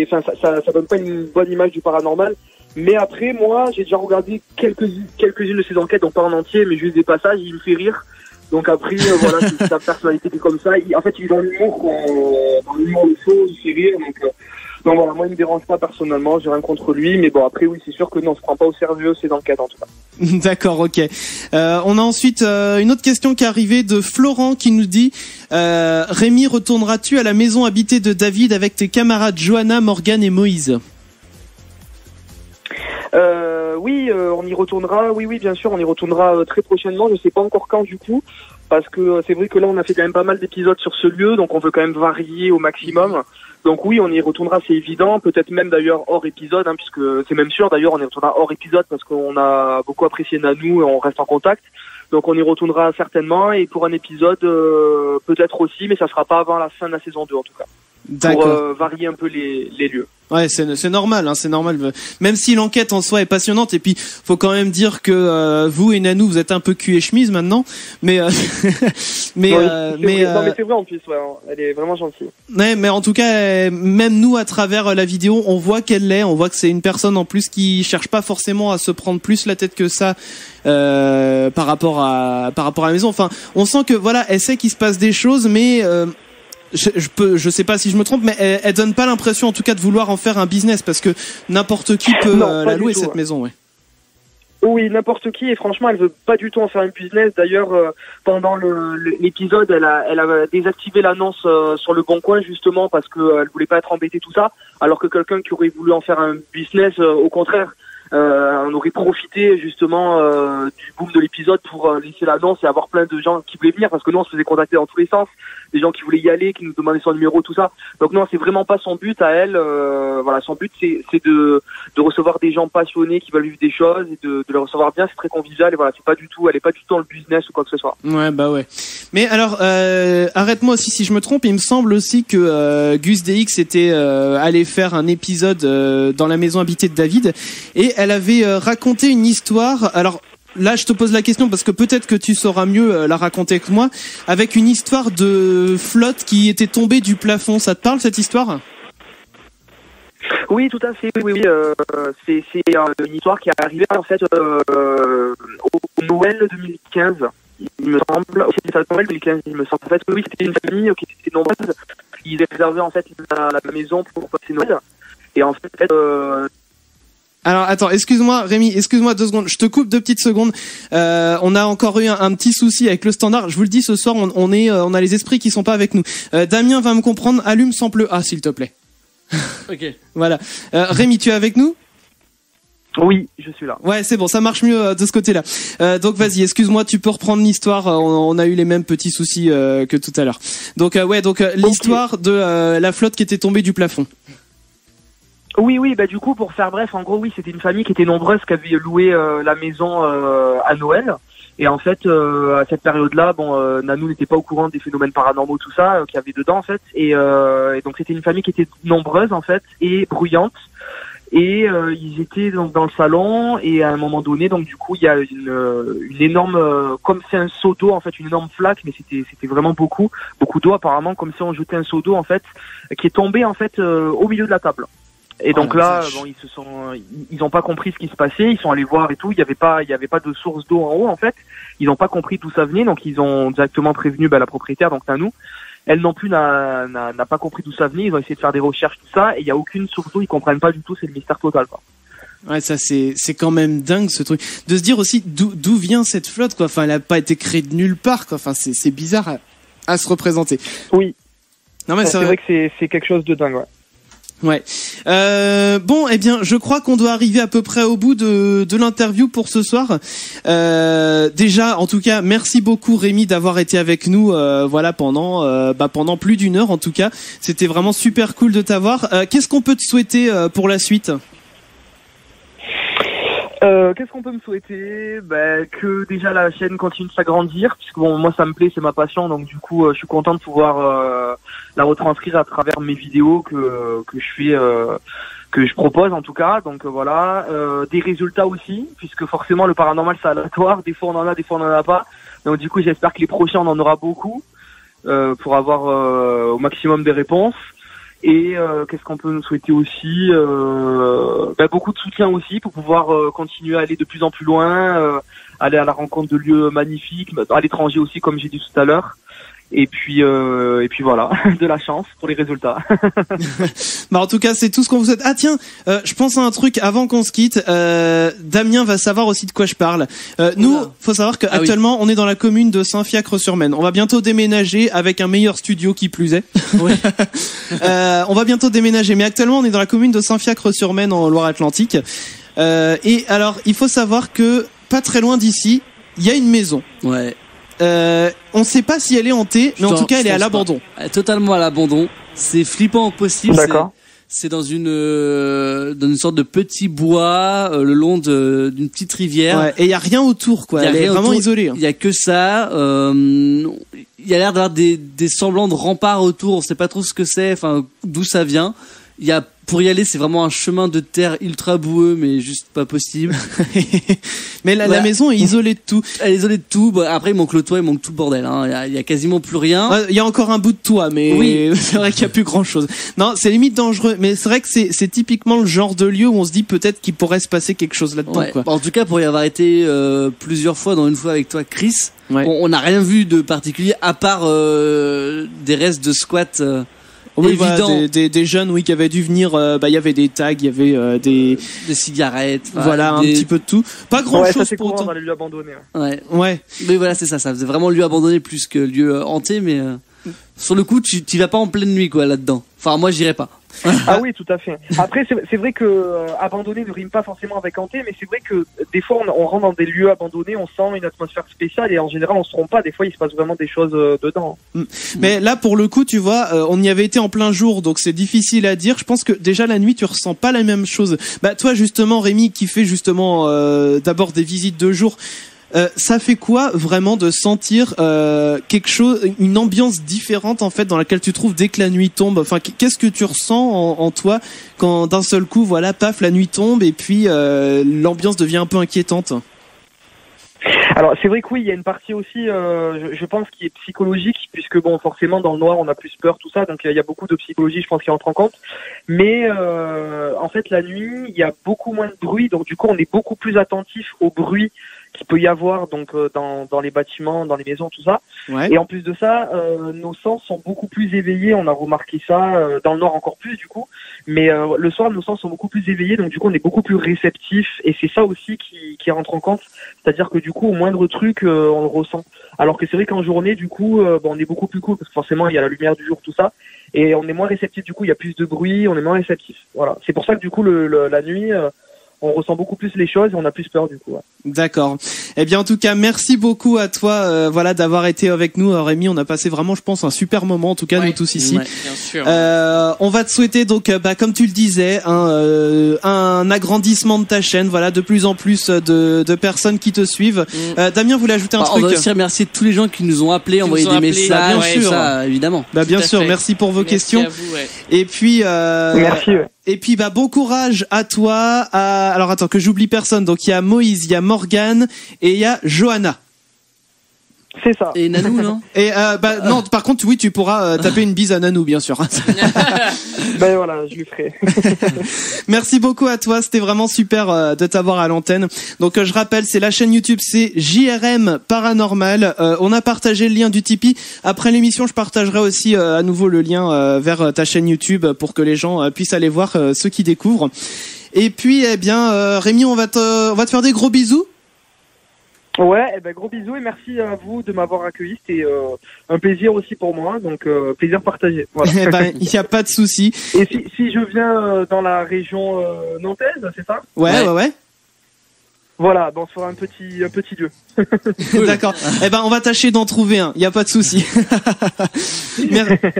Speaker 7: enfin, ça donne pas une bonne image du paranormal. Mais après, moi, j'ai déjà regardé quelques-unes de ses enquêtes, donc pas en entier, mais juste des passages, il me fait rire. Donc après, voilà, c'est sa personnalité qui est comme ça. En fait, il est dans l'humour le show, il fait rire, donc voilà, moi il me dérange pas personnellement, j'ai rien contre lui, mais bon après oui c'est sûr que non, on se prend pas au sérieux ses enquêtes en tout cas.
Speaker 1: D'accord, ok. On a ensuite une autre question qui est arrivée de Florent qui nous dit Rémi, retourneras-tu à la maison habitée de David avec tes camarades Johanna, Morgane et Moïse?
Speaker 7: Oui, on y retournera, oui bien sûr, on y retournera très prochainement, je sais pas encore quand du coup, parce que c'est vrai que là on a fait quand même pas mal d'épisodes sur ce lieu, donc on veut quand même varier au maximum. Donc oui, on y retournera, c'est évident, peut-être même d'ailleurs hors épisode, puisque c'est même sûr d'ailleurs, on y retournera hors épisode parce qu'on a beaucoup apprécié Nanou et on reste en contact. Donc on y retournera certainement, et pour un épisode peut-être aussi, mais ça sera pas avant la fin de la saison 2 en tout cas. D'accord. Pour varier un peu les lieux.
Speaker 1: Ouais, c'est normal, c'est normal. Même si l'enquête en soi est passionnante, et puis faut quand même dire que vous et Nanou, vous êtes un peu cul et chemise maintenant, mais
Speaker 7: non, mais c'est vrai en plus, elle est vraiment gentille.
Speaker 1: Ouais, mais en tout cas, même nous à travers la vidéo, on voit qu'elle l'est, on voit que c'est une personne en plus qui cherche pas forcément à se prendre plus la tête que ça par rapport à la maison. Enfin, on sent que voilà, elle sait qu'il se passe des choses, mais je sais pas si je me trompe, mais elle donne pas l'impression en tout cas de vouloir en faire un business, parce que n'importe qui peut la louer cette maison, ouais.
Speaker 7: Oui, n'importe qui, et franchement elle veut pas du tout en faire un business. D'ailleurs pendant l'épisode elle a désactivé l'annonce sur le Bon Coin justement parce que elle voulait pas être embêtée tout ça, alors que quelqu'un qui aurait voulu en faire un business au contraire on aurait profité justement du boom de l'épisode pour laisser l'annonce et avoir plein de gens qui voulaient venir, parce que nous on se faisait contacter dans tous les sens, des gens qui voulaient y aller, qui nous demandaient son numéro, tout ça. Donc non, c'est vraiment pas son but à elle. Voilà, son but c'est de recevoir des gens passionnés qui veulent vivre des choses et de les recevoir bien. C'est très convivial et voilà, elle est pas du tout dans le business ou quoi que ce soit.
Speaker 1: Ouais, bah ouais. Mais alors arrête-moi aussi si je me trompe, il me semble aussi que Gus DX était allé faire un épisode dans la maison habitée de David, et elle avait raconté une histoire. Alors là, je te pose la question parce que peut-être que tu sauras mieux la raconter que moi, avec une histoire de flotte qui était tombée du plafond. Ça te parle cette histoire ?
Speaker 7: Oui, tout à fait. Oui. C'est une histoire qui est arrivée en fait au Noël 2015. Il me semble, c'était à Noël 2015. Il me semble. En fait, oui, c'était une famille qui était nombreuse. Ils réservaient en fait la maison pour passer Noël. Et en fait.
Speaker 1: Alors attends, excuse-moi Rémi, excuse-moi 2 secondes, je te coupe 2 petites secondes. On a encore eu un petit souci avec le standard. Je vous le dis, ce soir on a les esprits qui sont pas avec nous. Damien va me comprendre, allume sample A s'il te plaît.
Speaker 2: Ok.
Speaker 1: Voilà. Rémi, tu es avec nous ?
Speaker 7: Oui, je suis là.
Speaker 1: Ouais, c'est bon, ça marche mieux de ce côté-là. Donc vas-y, excuse-moi, tu peux reprendre l'histoire. On a eu les mêmes petits soucis que tout à l'heure. Donc l'histoire de la flotte qui était tombée du plafond.
Speaker 7: Oui, du coup, pour faire bref, en gros, oui, c'était une famille qui était nombreuse, qui avait loué la maison à Noël. Et en fait, à cette période-là, Nanou n'était pas au courant des phénomènes paranormaux, tout ça, qu'il y avait dedans, en fait. Et donc, c'était une famille qui était nombreuse, en fait, et bruyante. Et ils étaient donc dans le salon, et à un moment donné, donc du coup, il y a une énorme, comme c'est un seau d'eau, en fait, une énorme flaque, mais c'était vraiment beaucoup d'eau apparemment, comme si on jetait un seau d'eau, en fait, qui est tombé, en fait, au milieu de la table.
Speaker 6: Et donc là, bon, ils ont pas compris ce qui se passait, ils sont allés voir et tout, il y avait pas de source d'eau en haut en fait. Ils ont pas compris d'où ça venait, donc ils ont directement prévenu la propriétaire, donc Nanou. Elle non plus n'a pas compris d'où ça venait, ils ont essayé de faire des recherches tout ça et il y a aucune source d'eau, ils comprennent pas du tout, c'est le mystère total quoi.
Speaker 1: Ouais, ça c'est quand même dingue ce truc. De se dire aussi d'où vient cette flotte quoi. Enfin, elle a pas été créée de nulle part quoi. Enfin, c'est bizarre à se représenter.
Speaker 6: Oui. Non mais c'est vrai que c'est quelque chose de dingue, ouais.
Speaker 1: Ouais. Bon, eh bien, je crois qu'on doit arriver à peu près au bout de l'interview pour ce soir. Déjà, en tout cas, merci beaucoup Rémi d'avoir été avec nous, voilà, pendant plus d'une heure en tout cas. C'était vraiment super cool de t'avoir. Qu'est-ce qu'on peut te souhaiter pour la suite ?
Speaker 6: Qu'est-ce qu'on peut me souhaiter? Que déjà la chaîne continue de s'agrandir, puisque bon, moi ça me plaît, c'est ma passion, donc du coup je suis content de pouvoir la retranscrire à travers mes vidéos que je fais, que je propose en tout cas. Donc voilà, des résultats aussi, puisque forcément le paranormal c'est aléatoire, des fois on en a, des fois on en a pas. Donc du coup j'espère que les prochains on en aura beaucoup pour avoir au maximum des réponses. Et qu'est-ce qu'on peut nous souhaiter aussi, beaucoup de soutien aussi pour pouvoir continuer à aller de plus en plus loin, aller à la rencontre de lieux magnifiques, à l'étranger aussi comme j'ai dit tout à l'heure. Et puis voilà, de la chance pour les résultats.
Speaker 1: En tout cas, c'est tout ce qu'on vous souhaite. Ah tiens, je pense à un truc avant qu'on se quitte. Damien va savoir aussi de quoi je parle. Nous, faut savoir qu'actuellement, on est dans la commune de Saint-Fiacre-sur-Maine. On va bientôt déménager avec un meilleur studio qui plus est. Oui. On va bientôt déménager, mais actuellement, on est dans la commune de Saint-Fiacre-sur-Maine en Loire-Atlantique. Et alors, il faut savoir que pas très loin d'ici, il y a une maison.
Speaker 2: Ouais.
Speaker 1: On sait pas si elle est hantée, mais en tout cas elle est à l'abandon.
Speaker 2: Totalement à l'abandon. C'est flippant au possible.
Speaker 6: D'accord.
Speaker 2: C'est dans une sorte de petit bois le long d'une petite rivière.
Speaker 1: Ouais, et il y a rien autour quoi. Elle est vraiment isolée.
Speaker 2: Il y a que ça. Il y a l'air d'avoir des semblants de remparts autour. On sait pas trop ce que c'est. Enfin, d'où ça vient. Il y a pour y aller, c'est vraiment un chemin de terre ultra boueux, mais juste pas possible.
Speaker 1: Mais la maison est isolée de tout.
Speaker 2: Elle est isolée de tout. Bon, après, il manque le toit, il manque tout le bordel. Hein. Il y a quasiment plus rien.
Speaker 1: Il y a encore un bout de toit, mais oui. C'est vrai qu'il y a plus grand chose. Non, c'est limite dangereux. Mais c'est vrai que c'est typiquement le genre de lieu où on se dit peut-être qu'il pourrait se passer quelque chose là-dedans.
Speaker 2: Ouais.
Speaker 1: Quoi.
Speaker 2: En tout cas, pour y avoir été plusieurs fois, dont une fois avec toi, Chris, on n'a rien vu de particulier à part des restes de squat.
Speaker 1: Oui, voilà, des jeunes, qui avaient dû venir. Il y avait des tags, il y avait des
Speaker 2: cigarettes.
Speaker 1: Voilà, un petit peu de tout. Pas grand chose
Speaker 6: ça, c'est
Speaker 1: pour autant.
Speaker 6: Dans les lieux abandonnés.
Speaker 2: Ouais. Mais voilà, c'est ça. Ça faisait vraiment lieu abandonné plus que lieu hanté, mais sur le coup, tu vas pas en pleine nuit, quoi, là-dedans. Enfin, moi, j'irais pas.
Speaker 6: Ah oui, tout à fait. Après, c'est vrai que abandonné ne rime pas forcément avec hanté, mais c'est vrai que des fois, on rentre dans des lieux abandonnés, on sent une atmosphère spéciale et en général, on se trompe pas. Des fois, il se passe vraiment des choses dedans.
Speaker 1: Mais là, pour le coup, tu vois, on y avait été en plein jour, donc c'est difficile à dire. Je pense que déjà la nuit, tu ressens pas la même chose. Toi, justement, Rémi, qui fait justement d'abord des visites de jour. Ça fait quoi vraiment de sentir quelque chose, une ambiance différente en fait dans laquelle tu trouves dès que la nuit tombe. Enfin, qu'est-ce que tu ressens en toi quand d'un seul coup, voilà, paf, la nuit tombe et puis l'ambiance devient un peu inquiétante.
Speaker 6: Alors c'est vrai que oui, il y a une partie aussi, je pense, qui est psychologique, puisque bon, forcément dans le noir on a plus peur, tout ça, donc il y a beaucoup de psychologie, je pense, qui entre en compte. Mais en fait la nuit, il y a beaucoup moins de bruit, donc du coup on est beaucoup plus attentif au bruit qu'il peut y avoir donc dans les bâtiments, dans les maisons, tout ça. Ouais. Et en plus de ça, nos sens sont beaucoup plus éveillés. On a remarqué ça dans le noir encore plus du coup. Mais le soir, nos sens sont beaucoup plus éveillés, donc du coup on est beaucoup plus réceptif. Et c'est ça aussi qui rentre en compte. C'est-à-dire que du coup, au moindre truc, on le ressent. Alors que c'est vrai qu'en journée, du coup, on est beaucoup plus cool parce que forcément il y a la lumière du jour, tout ça. Et on est moins réceptif. Du coup, il y a plus de bruit, on est moins réceptif. Voilà. C'est pour ça que du coup la nuit. On ressent beaucoup plus les choses et on a plus peur du coup. Ouais.
Speaker 1: D'accord. Eh bien en tout cas merci beaucoup à toi d'avoir été avec nous Rémi, on a passé vraiment je pense un super moment en tout cas nous tous ici.
Speaker 3: Ouais, bien sûr.
Speaker 1: On va te souhaiter donc comme tu le disais un agrandissement de ta chaîne, voilà, de plus en plus de personnes qui te suivent. Damien voulait ajouter un truc.
Speaker 2: On va aussi remercier tous les gens qui nous ont appelés, envoyé des messages, bien sûr. Ça évidemment.
Speaker 1: Bien sûr, merci pour vos questions.
Speaker 3: À vous, ouais.
Speaker 1: Et puis
Speaker 6: merci. Ouais.
Speaker 1: Et puis bon courage à toi. Alors attends que j'oublie personne. Donc il y a Moïse, il y a Morgane et il y a Johanna.
Speaker 7: C'est ça.
Speaker 2: Et Nanou, non?
Speaker 1: Et non, par contre, oui, tu pourras taper une bise à Nanou, bien sûr.
Speaker 7: Ben voilà, je lui ferai.
Speaker 1: Merci beaucoup à toi, c'était vraiment super de t'avoir à l'antenne. Donc je rappelle, c'est la chaîne YouTube, c'est JRM Paranormal. On a partagé le lien du Tipeee. Après l'émission, je partagerai aussi à nouveau le lien vers ta chaîne YouTube pour que les gens puissent aller voir ceux qui découvrent. Et puis, eh bien, Rémi, on va te faire des gros bisous.
Speaker 7: Ouais, eh ben gros bisous et merci à vous de m'avoir accueilli. C'était un plaisir aussi pour moi, donc plaisir partagé. Voilà.
Speaker 1: Eh ben, il n'y a pas de souci.
Speaker 7: Et si je viens dans la région nantaise, c'est ça?
Speaker 1: Ouais.
Speaker 7: Voilà, on se fera un petit lieu.
Speaker 1: D'accord. Eh ben, on va tâcher d'en trouver un. Il n'y a pas de souci.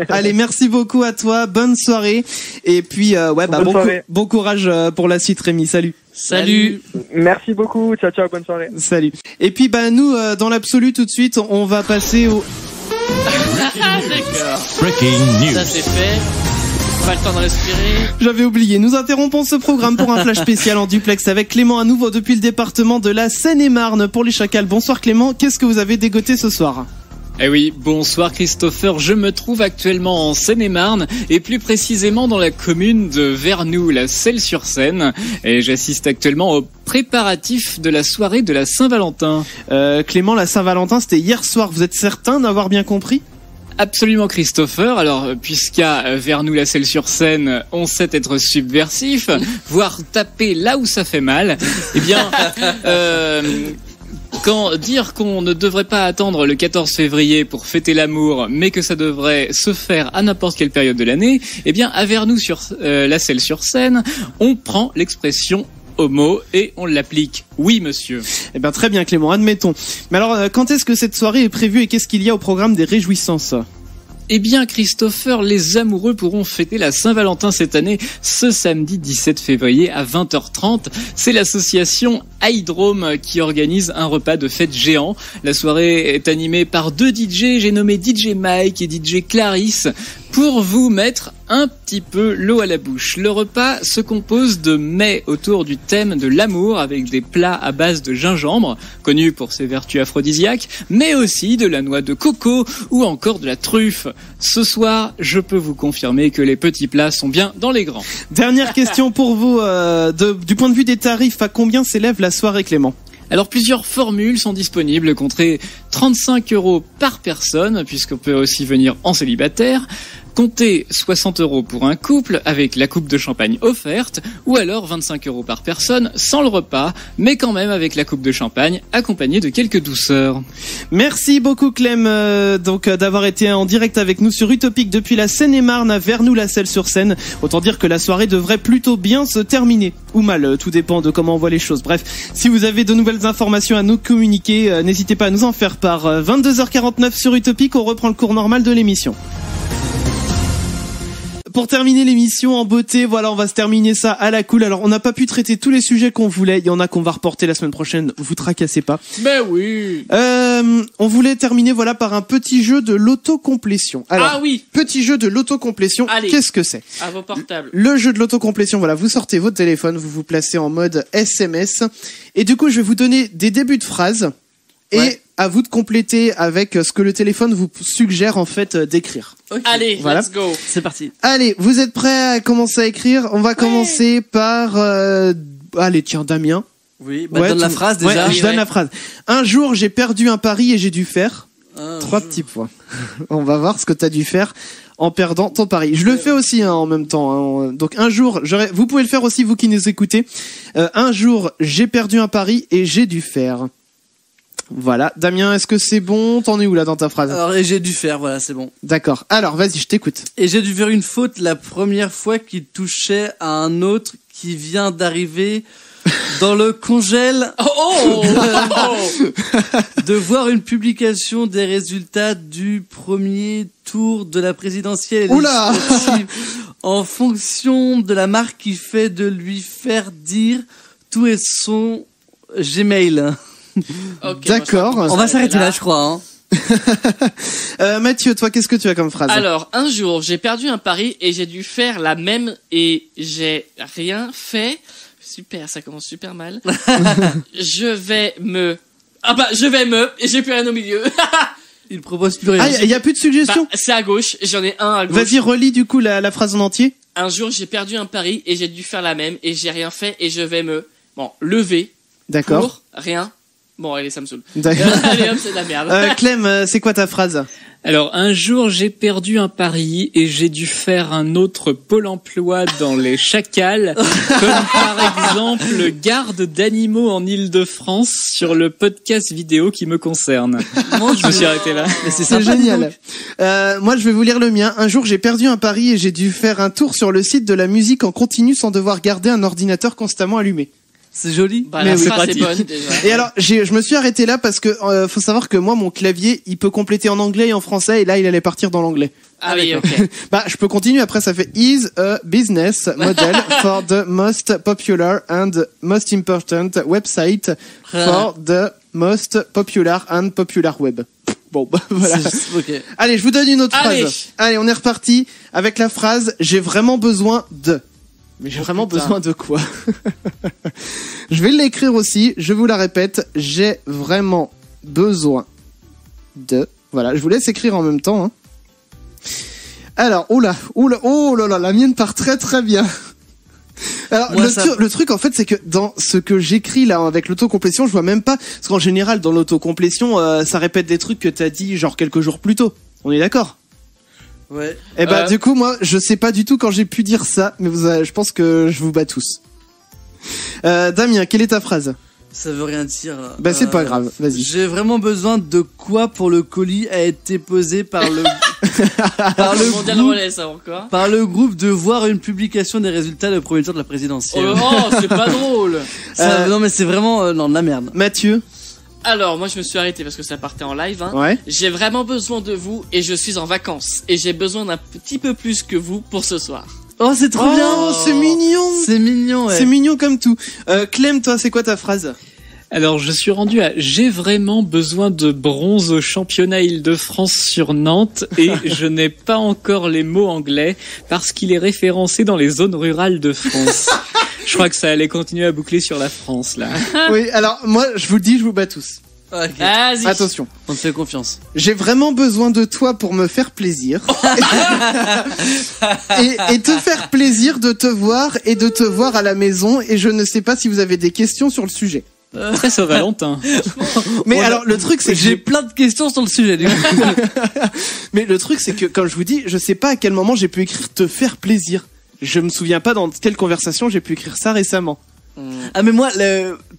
Speaker 1: Allez, merci beaucoup à toi. Bonne soirée. Et puis, bon courage pour la suite, Rémi. Salut.
Speaker 3: Salut.
Speaker 7: Merci beaucoup. Ciao, bonne soirée.
Speaker 1: Salut. Et puis, nous, dans l'absolu, tout de suite, on va passer au...
Speaker 3: D'accord.
Speaker 11: Breaking news.
Speaker 3: Ça c'est fait. Pas le temps de respirer.
Speaker 1: J'avais oublié. Nous interrompons ce programme pour un flash spécial en duplex avec Clément à nouveau depuis le département de la Seine-et-Marne pour les Chacals. Bonsoir Clément. Qu'est-ce que vous avez dégoté ce soir?
Speaker 4: Eh oui, bonsoir Christopher, je me trouve actuellement en Seine-et-Marne et plus précisément dans la commune de Vernoux, la Celle-sur-Seine, et j'assiste actuellement aux préparatifs de la soirée de la Saint-Valentin.
Speaker 1: Clément, la Saint-Valentin c'était hier soir, vous êtes certain d'avoir bien compris?
Speaker 4: Absolument Christopher, alors puisqu'à Vernoux la Celle-sur-Seine, on sait être subversif, voire taper là où ça fait mal, eh bien... Quand dire qu'on ne devrait pas attendre le 14 février pour fêter l'amour, mais que ça devrait se faire à n'importe quelle période de l'année, eh bien, à Vernoux sur la Celle-sur-Seine, on prend l'expression homo et on l'applique. Oui, monsieur.
Speaker 1: Eh bien, très bien, Clément, admettons. Mais alors, quand est-ce que cette soirée est prévue et qu'est-ce qu'il y a au programme des réjouissances ?
Speaker 4: Eh bien, Christopher, les amoureux pourront fêter la Saint-Valentin cette année, ce samedi 17 février à 20h30. C'est l'association Hydrome qui organise un repas de fête géant. La soirée est animée par 2 DJ, j'ai nommé DJ Mike et DJ Clarisse, pour vous mettre un petit peu l'eau à la bouche. Le repas se compose de mets autour du thème de l'amour avec des plats à base de gingembre, connu pour ses vertus aphrodisiaques, mais aussi de la noix de coco ou encore de la truffe. Ce soir, je peux vous confirmer que les petits plats sont bien dans les grands.
Speaker 1: Dernière question pour vous, du point de vue des tarifs, à combien s'élève la soirée, Clément ?
Speaker 4: Alors plusieurs formules sont disponibles, comptez 35 € par personne, puisqu'on peut aussi venir en célibataire. Comptez 60 € pour un couple avec la coupe de champagne offerte, ou alors 25 € par personne sans le repas, mais quand même avec la coupe de champagne accompagnée de quelques douceurs.
Speaker 1: Merci beaucoup Clem d'avoir été en direct avec nous sur Utopique depuis la Seine-et-Marne à Vernoux-la-Celle-sur-Seine. Autant dire que la soirée devrait plutôt bien se terminer, ou mal, tout dépend de comment on voit les choses. Bref, si vous avez de nouvelles informations à nous communiquer, n'hésitez pas à nous en faire part. 22h49 sur Utopique, on reprend le cours normal de l'émission. Pour terminer l'émission en beauté, voilà, on va se terminer ça à la cool. Alors, on n'a pas pu traiter tous les sujets qu'on voulait. Il y en a qu'on va reporter la semaine prochaine. Vous tracassez pas.
Speaker 3: Mais oui.
Speaker 1: On voulait terminer, voilà, par un petit jeu de l'autocomplétion. Alors,
Speaker 3: ah oui.
Speaker 1: Petit jeu de l'autocomplétion.
Speaker 3: Allez.
Speaker 1: Qu'est-ce que c'est ?
Speaker 3: À vos portables.
Speaker 1: Le jeu de l'autocomplétion, voilà, vous sortez votre téléphone, vous vous placez en mode SMS. Et du coup, je vais vous donner des débuts de phrases. Et à vous de compléter avec ce que le téléphone vous suggère en fait d'écrire.
Speaker 3: Okay. Allez, voilà. Let's go.
Speaker 2: C'est parti.
Speaker 1: Allez, vous êtes prêts à commencer à écrire ? On va commencer par... Allez, tiens, Damien.
Speaker 2: Oui, donne la phrase déjà.
Speaker 1: Ouais, je donne la phrase. Un jour, j'ai perdu un pari et j'ai dû faire... 3 petits points. On va voir ce que tu as dû faire en perdant ton pari. Je le fais aussi en même temps. Donc un jour, vous pouvez le faire aussi, vous qui nous écoutez. Un jour, j'ai perdu un pari et j'ai dû faire... Voilà, Damien, est-ce que c'est bon ? T'en es où là dans ta phrase ?
Speaker 2: Alors, et j'ai dû faire, voilà, c'est bon.
Speaker 1: D'accord. Alors, vas-y, je t'écoute.
Speaker 2: Et j'ai dû faire une faute la première fois qu'il touchait à un autre qui vient d'arriver dans le congèle. De voir une publication des résultats du premier tour de la présidentielle.
Speaker 1: Oula !
Speaker 2: En fonction de la marque qui fait de lui faire dire tout est son Gmail.
Speaker 1: Okay, d'accord.
Speaker 2: On va s'arrêter là, je crois.
Speaker 1: Mathieu, toi, qu'est-ce que tu as comme phrase ?
Speaker 3: Alors, un jour, j'ai perdu un pari et j'ai dû faire la même et j'ai rien fait. Super, ça commence super mal. Je vais me Ah bah, je vais me, et j'ai plus rien au milieu.
Speaker 2: Il propose plus rien.
Speaker 1: Ah, il y a plus de suggestions.
Speaker 3: Bah, c'est à gauche, j'en ai un à gauche.
Speaker 1: Vas-y, relis du coup la phrase en entier.
Speaker 3: Un jour, j'ai perdu un pari et j'ai dû faire la même et j'ai rien fait et je vais me, lever.
Speaker 1: D'accord.
Speaker 3: Pour rien. Bon, allez, ça me saoule.
Speaker 1: D'accord.
Speaker 3: Allez, hop, c'est de la merde.
Speaker 1: Clem, c'est quoi ta phrase?
Speaker 4: Alors, un jour, j'ai perdu un pari et j'ai dû faire un autre Pôle emploi dans les chacals, comme par exemple garde d'animaux en Île-de-France sur le podcast vidéo qui me concerne. Je me suis arrêté là.
Speaker 1: Mais c'est génial. Moi, je vais vous lire le mien. Un jour, j'ai perdu un pari et j'ai dû faire un tour sur le site de la musique en continu sans devoir garder un ordinateur constamment allumé.
Speaker 2: C'est joli.
Speaker 3: Bah, la phrase est bonne, déjà.
Speaker 1: Et alors, je me suis arrêté là parce que faut savoir que moi, mon clavier, il peut compléter en anglais et en français, et là, il allait partir dans l'anglais.
Speaker 3: Ah oui, ok.
Speaker 1: Bah, je peux continuer. Après, ça fait is a business model for the most popular and most important website for the most popular and popular web. Bon, bah, voilà.
Speaker 2: Okay.
Speaker 1: Allez, je vous donne une autre
Speaker 3: Allez.
Speaker 1: phrase. Allez, on est reparti avec la phrase j'ai vraiment besoin de. Mais j'ai vraiment besoin de quoi? Je vais l'écrire aussi, je vous la répète, j'ai vraiment besoin de... Voilà, je vous laisse écrire en même temps. Hein. Alors, oh là là, la mienne part très très bien. Alors,
Speaker 2: Moi,
Speaker 1: le truc en fait, c'est que dans ce que j'écris là avec l'autocomplétion, je vois même pas... Parce qu'en général, dans l'autocomplétion, ça répète des trucs que t'as dit genre quelques jours plus tôt. On est d'accord?
Speaker 2: Ouais.
Speaker 1: Et bah du coup moi je sais pas du tout quand j'ai pu dire ça, mais je pense que je vous bats tous. Damien, quelle est ta phrase?
Speaker 2: Ça veut rien dire.
Speaker 1: Bah c'est pas grave, vas-y.
Speaker 2: J'ai vraiment besoin de quoi pour le colis a été posé par le par le
Speaker 3: Mondial
Speaker 2: groupe,
Speaker 3: Relais, ça encore.
Speaker 2: par le groupe de voir une publication des résultats de premier tour de la présidentielle.
Speaker 3: Oh, c'est pas drôle.
Speaker 2: Non mais c'est vraiment non de la merde.
Speaker 1: Mathieu.
Speaker 3: Alors, moi, je me suis arrêté parce que ça partait en live. Hein.
Speaker 1: Ouais.
Speaker 3: J'ai vraiment besoin de vous et je suis en vacances. Et j'ai besoin d'un petit peu plus que vous pour ce soir.
Speaker 2: Oh c'est trop bien.
Speaker 1: C'est mignon.
Speaker 2: C'est mignon. Ouais.
Speaker 1: C'est mignon comme tout. Clem, toi, c'est quoi ta phrase?
Speaker 4: Alors, je suis rendu à j'ai vraiment besoin de bronze au championnat Île-de-France sur Nantes et je n'ai pas encore les mots anglais parce qu'il est référencé dans les zones rurales de France. Je crois que ça allait continuer à boucler sur la France, là.
Speaker 1: Oui, alors moi, je vous le dis, je vous bats tous.
Speaker 2: Okay.
Speaker 3: Vas-y.
Speaker 1: Attention.
Speaker 2: On te fait confiance.
Speaker 1: J'ai vraiment besoin de toi pour me faire plaisir. et te faire plaisir de te voir et de te voir à la maison. Et je ne sais pas si vous avez des questions sur le sujet.
Speaker 4: Très Saint-Valentin.
Speaker 1: Mais alors, le truc, c'est que
Speaker 2: j'ai plein de questions sur le sujet, du coup.
Speaker 1: Mais le truc, c'est que, comme je vous dis, je sais pas à quel moment j'ai pu écrire te faire plaisir. Je me souviens pas dans quelle conversation j'ai pu écrire ça récemment.
Speaker 2: Ah mais moi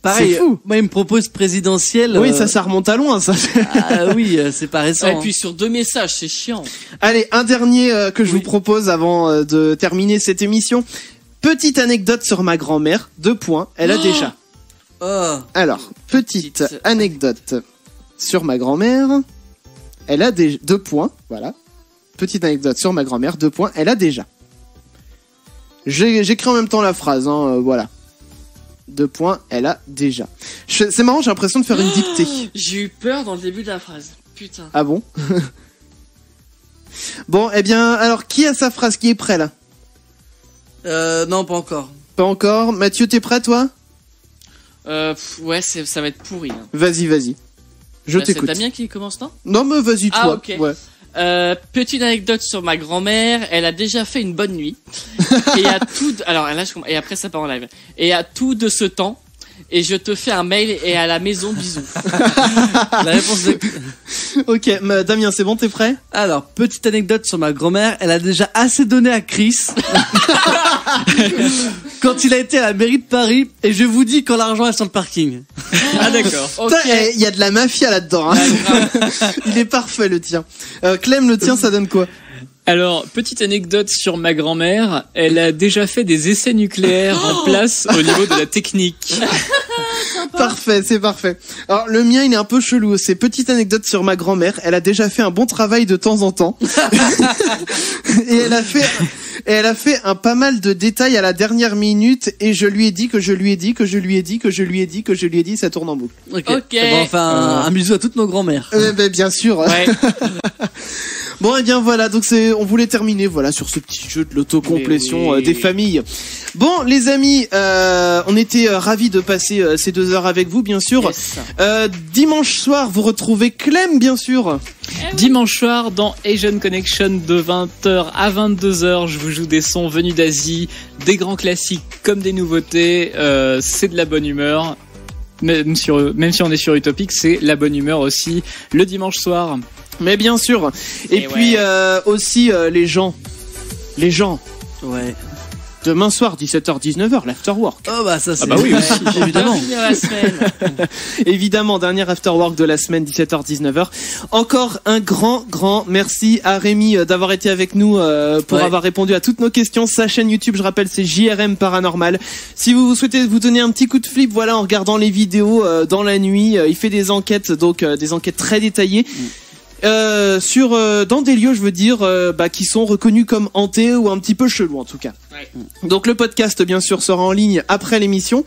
Speaker 2: pareil,
Speaker 1: C'est fou.
Speaker 2: moi il me propose présidentielle.
Speaker 1: Oui, ça remonte à loin, ça.
Speaker 2: Ah oui, c'est pas récent.
Speaker 3: Et puis sur 2 messages, c'est chiant.
Speaker 1: Allez, un dernier que je vous propose avant de terminer cette émission. Petite anecdote sur ma grand-mère. 2 points. Elle a déjà.
Speaker 2: Oh.
Speaker 1: Alors, petite anecdote sur ma grand-mère. Elle a 2 points. Voilà. Petite anecdote sur ma grand-mère. 2 points. Elle a déjà. J'écris en même temps la phrase. Hein, voilà. 2 points. Elle a déjà. C'est marrant. J'ai l'impression de faire une dictée.
Speaker 3: J'ai eu peur dans le début de la phrase. Putain.
Speaker 1: Ah bon? Bon, eh bien, alors, qui a sa phrase? Qui est prêt, là?
Speaker 2: Non, pas encore.
Speaker 1: Pas encore. Mathieu, t'es prêt, toi?
Speaker 3: Ouais, ça va être pourri. Hein.
Speaker 1: Vas-y. Je
Speaker 3: C'est
Speaker 1: t'écoute.
Speaker 3: Damien qui commence, non?
Speaker 1: Non, mais vas-y, toi.
Speaker 3: Ah, ok.
Speaker 1: Ouais.
Speaker 3: Petite anecdote sur ma grand-mère, elle a déjà fait une bonne nuit. Et à tout, alors là, et après ça part en live. Et à tout de ce temps, et je te fais un mail et à la maison, bisous.
Speaker 2: La réponse de...
Speaker 1: Ok, Damien, c'est bon, t'es prêt?
Speaker 2: Alors, petite anecdote sur ma grand-mère, elle a déjà assez donné à Chris quand il a été à la mairie de Paris, et je vous dis quand l'argent est sur le parking.
Speaker 4: Ah d'accord.
Speaker 1: Putain, il y a de la mafia là-dedans. Hein. Il est parfait, le tien. Clem, le tien, ça donne quoi?
Speaker 4: Alors, petite anecdote sur ma grand-mère, elle a déjà fait des essais nucléaires en place au niveau de la technique.
Speaker 1: Parfait, c'est parfait. Alors, le mien, il est un peu chelou. C'est petite anecdote sur ma grand-mère. Elle a déjà fait un bon travail de temps en temps. Et Et elle a fait un pas mal de détails à la dernière minute et je lui ai dit que je lui ai dit que je lui ai dit que je lui ai dit que je lui ai dit, ça tourne en boucle.
Speaker 2: Ok. Bon, enfin, un bisou à toutes nos grand-mères.
Speaker 1: Ben, bien sûr.
Speaker 3: Ouais.
Speaker 1: Bon, et bien voilà, donc on voulait terminer voilà sur ce petit jeu de l'autocomplétion des familles. Bon, les amis, on était ravis de passer ces 2 heures avec vous, bien sûr.
Speaker 3: Yes.
Speaker 1: Dimanche soir, vous retrouvez Clem, bien sûr.
Speaker 4: Dimanche soir, dans Asian Connection, de 20h à 22h, je vous joue des sons venus d'Asie, des grands classiques comme des nouveautés. C'est de la bonne humeur. Même si on est sur Utopique, c'est la bonne humeur aussi le dimanche soir.
Speaker 1: Mais bien sûr. Et puis aussi les gens.
Speaker 2: Ouais.
Speaker 1: Demain soir, 17h-19h, l'afterwork.
Speaker 2: Oh bah ça c'est...
Speaker 4: Ah bah oui, aussi,
Speaker 2: évidemment.
Speaker 1: Évidemment, dernier afterwork de la semaine, 17h-19h. Encore un grand merci à Rémi d'avoir été avec nous pour avoir répondu à toutes nos questions. Sa chaîne YouTube, je rappelle, c'est JRM Paranormal. Si vous souhaitez vous donner un petit coup de flip, voilà, en regardant les vidéos dans la nuit, il fait des enquêtes, donc des enquêtes très détaillées. Dans des lieux, je veux dire, qui sont reconnus comme hantés ou un petit peu chelous en tout cas. Ouais. Donc le podcast, bien sûr, sera en ligne après l'émission.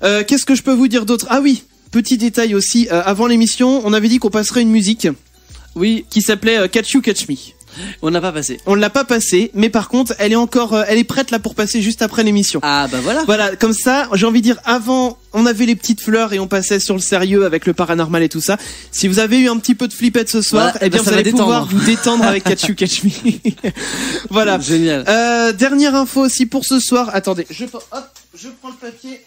Speaker 1: Qu'est-ce que je peux vous dire d'autre ? Ah oui, petit détail aussi. Avant l'émission, on avait dit qu'on passerait une musique. Oui, qui s'appelait Catch You Catch Me.
Speaker 2: On l'a pas passé.
Speaker 1: On l'a pas passé, mais par contre, elle est prête là pour passer juste après l'émission.
Speaker 2: Ah bah voilà.
Speaker 1: Voilà, comme ça, j'ai envie de dire, avant, on avait les petites fleurs et on passait sur le sérieux avec le paranormal et tout ça. Si vous avez eu un petit peu de flippette ce soir,
Speaker 2: voilà,
Speaker 1: vous allez pouvoir vous détendre avec Catch You Catch Me. Voilà.
Speaker 2: Génial.
Speaker 1: Dernière info aussi pour ce soir. Attendez, je prends le papier.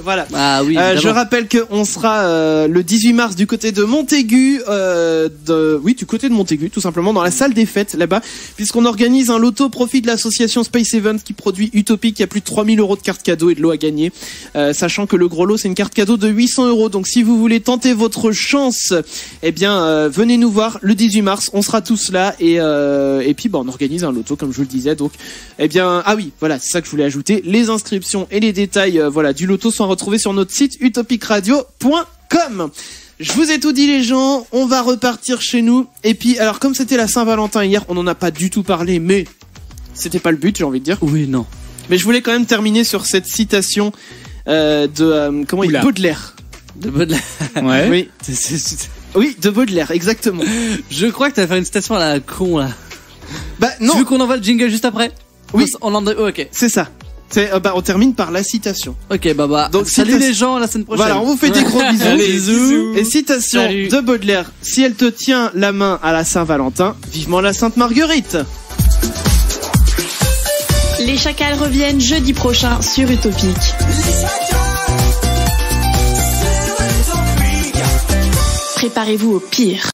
Speaker 1: Voilà.
Speaker 2: Ah oui.
Speaker 1: Je rappelle qu'on sera le 18 mars du côté de Montaigu, du côté de Montaigu, tout simplement, dans la salle des fêtes là-bas, puisqu'on organise un loto au profit de l'association Space Event qui produit Utopique. Il y a plus de 3000 € de cartes cadeaux et de lots à gagner, sachant que le gros lot c'est une carte cadeau de 800 €. Donc si vous voulez tenter votre chance, eh bien venez nous voir le 18 mars. On sera tous là et puis on organise un loto comme je vous le disais. Donc ah oui, voilà, c'est ça que je voulais ajouter. Les inscriptions et les détails du loto sont retrouvés sur notre site utopicradio.com. Je vous ai tout dit les gens, on va repartir chez nous. Et puis alors comme c'était la Saint-Valentin hier, on en a pas du tout parlé, mais c'était pas le but, j'ai envie de dire.
Speaker 2: Oui, non.
Speaker 1: Mais je voulais quand même terminer sur cette citation de Baudelaire.
Speaker 2: De Baudelaire.
Speaker 4: Ouais.
Speaker 1: Oui. Oui, de Baudelaire, exactement.
Speaker 2: Je crois que t'as fait une citation à la con là.
Speaker 1: Bah non.
Speaker 2: Tu veux qu'on envoie le jingle juste après ?
Speaker 1: Oui.
Speaker 2: Ok.
Speaker 1: C'est ça. On termine par la citation.
Speaker 2: Ok, donc salut les gens, à la semaine prochaine.
Speaker 1: Voilà, on vous fait des gros bisous.
Speaker 4: Allez, bisous.
Speaker 1: Et citation de Baudelaire: si elle te tient la main à la Saint-Valentin, vivement la Sainte Marguerite.
Speaker 8: Les Chacals reviennent jeudi prochain sur Utopique. Préparez-vous au pire.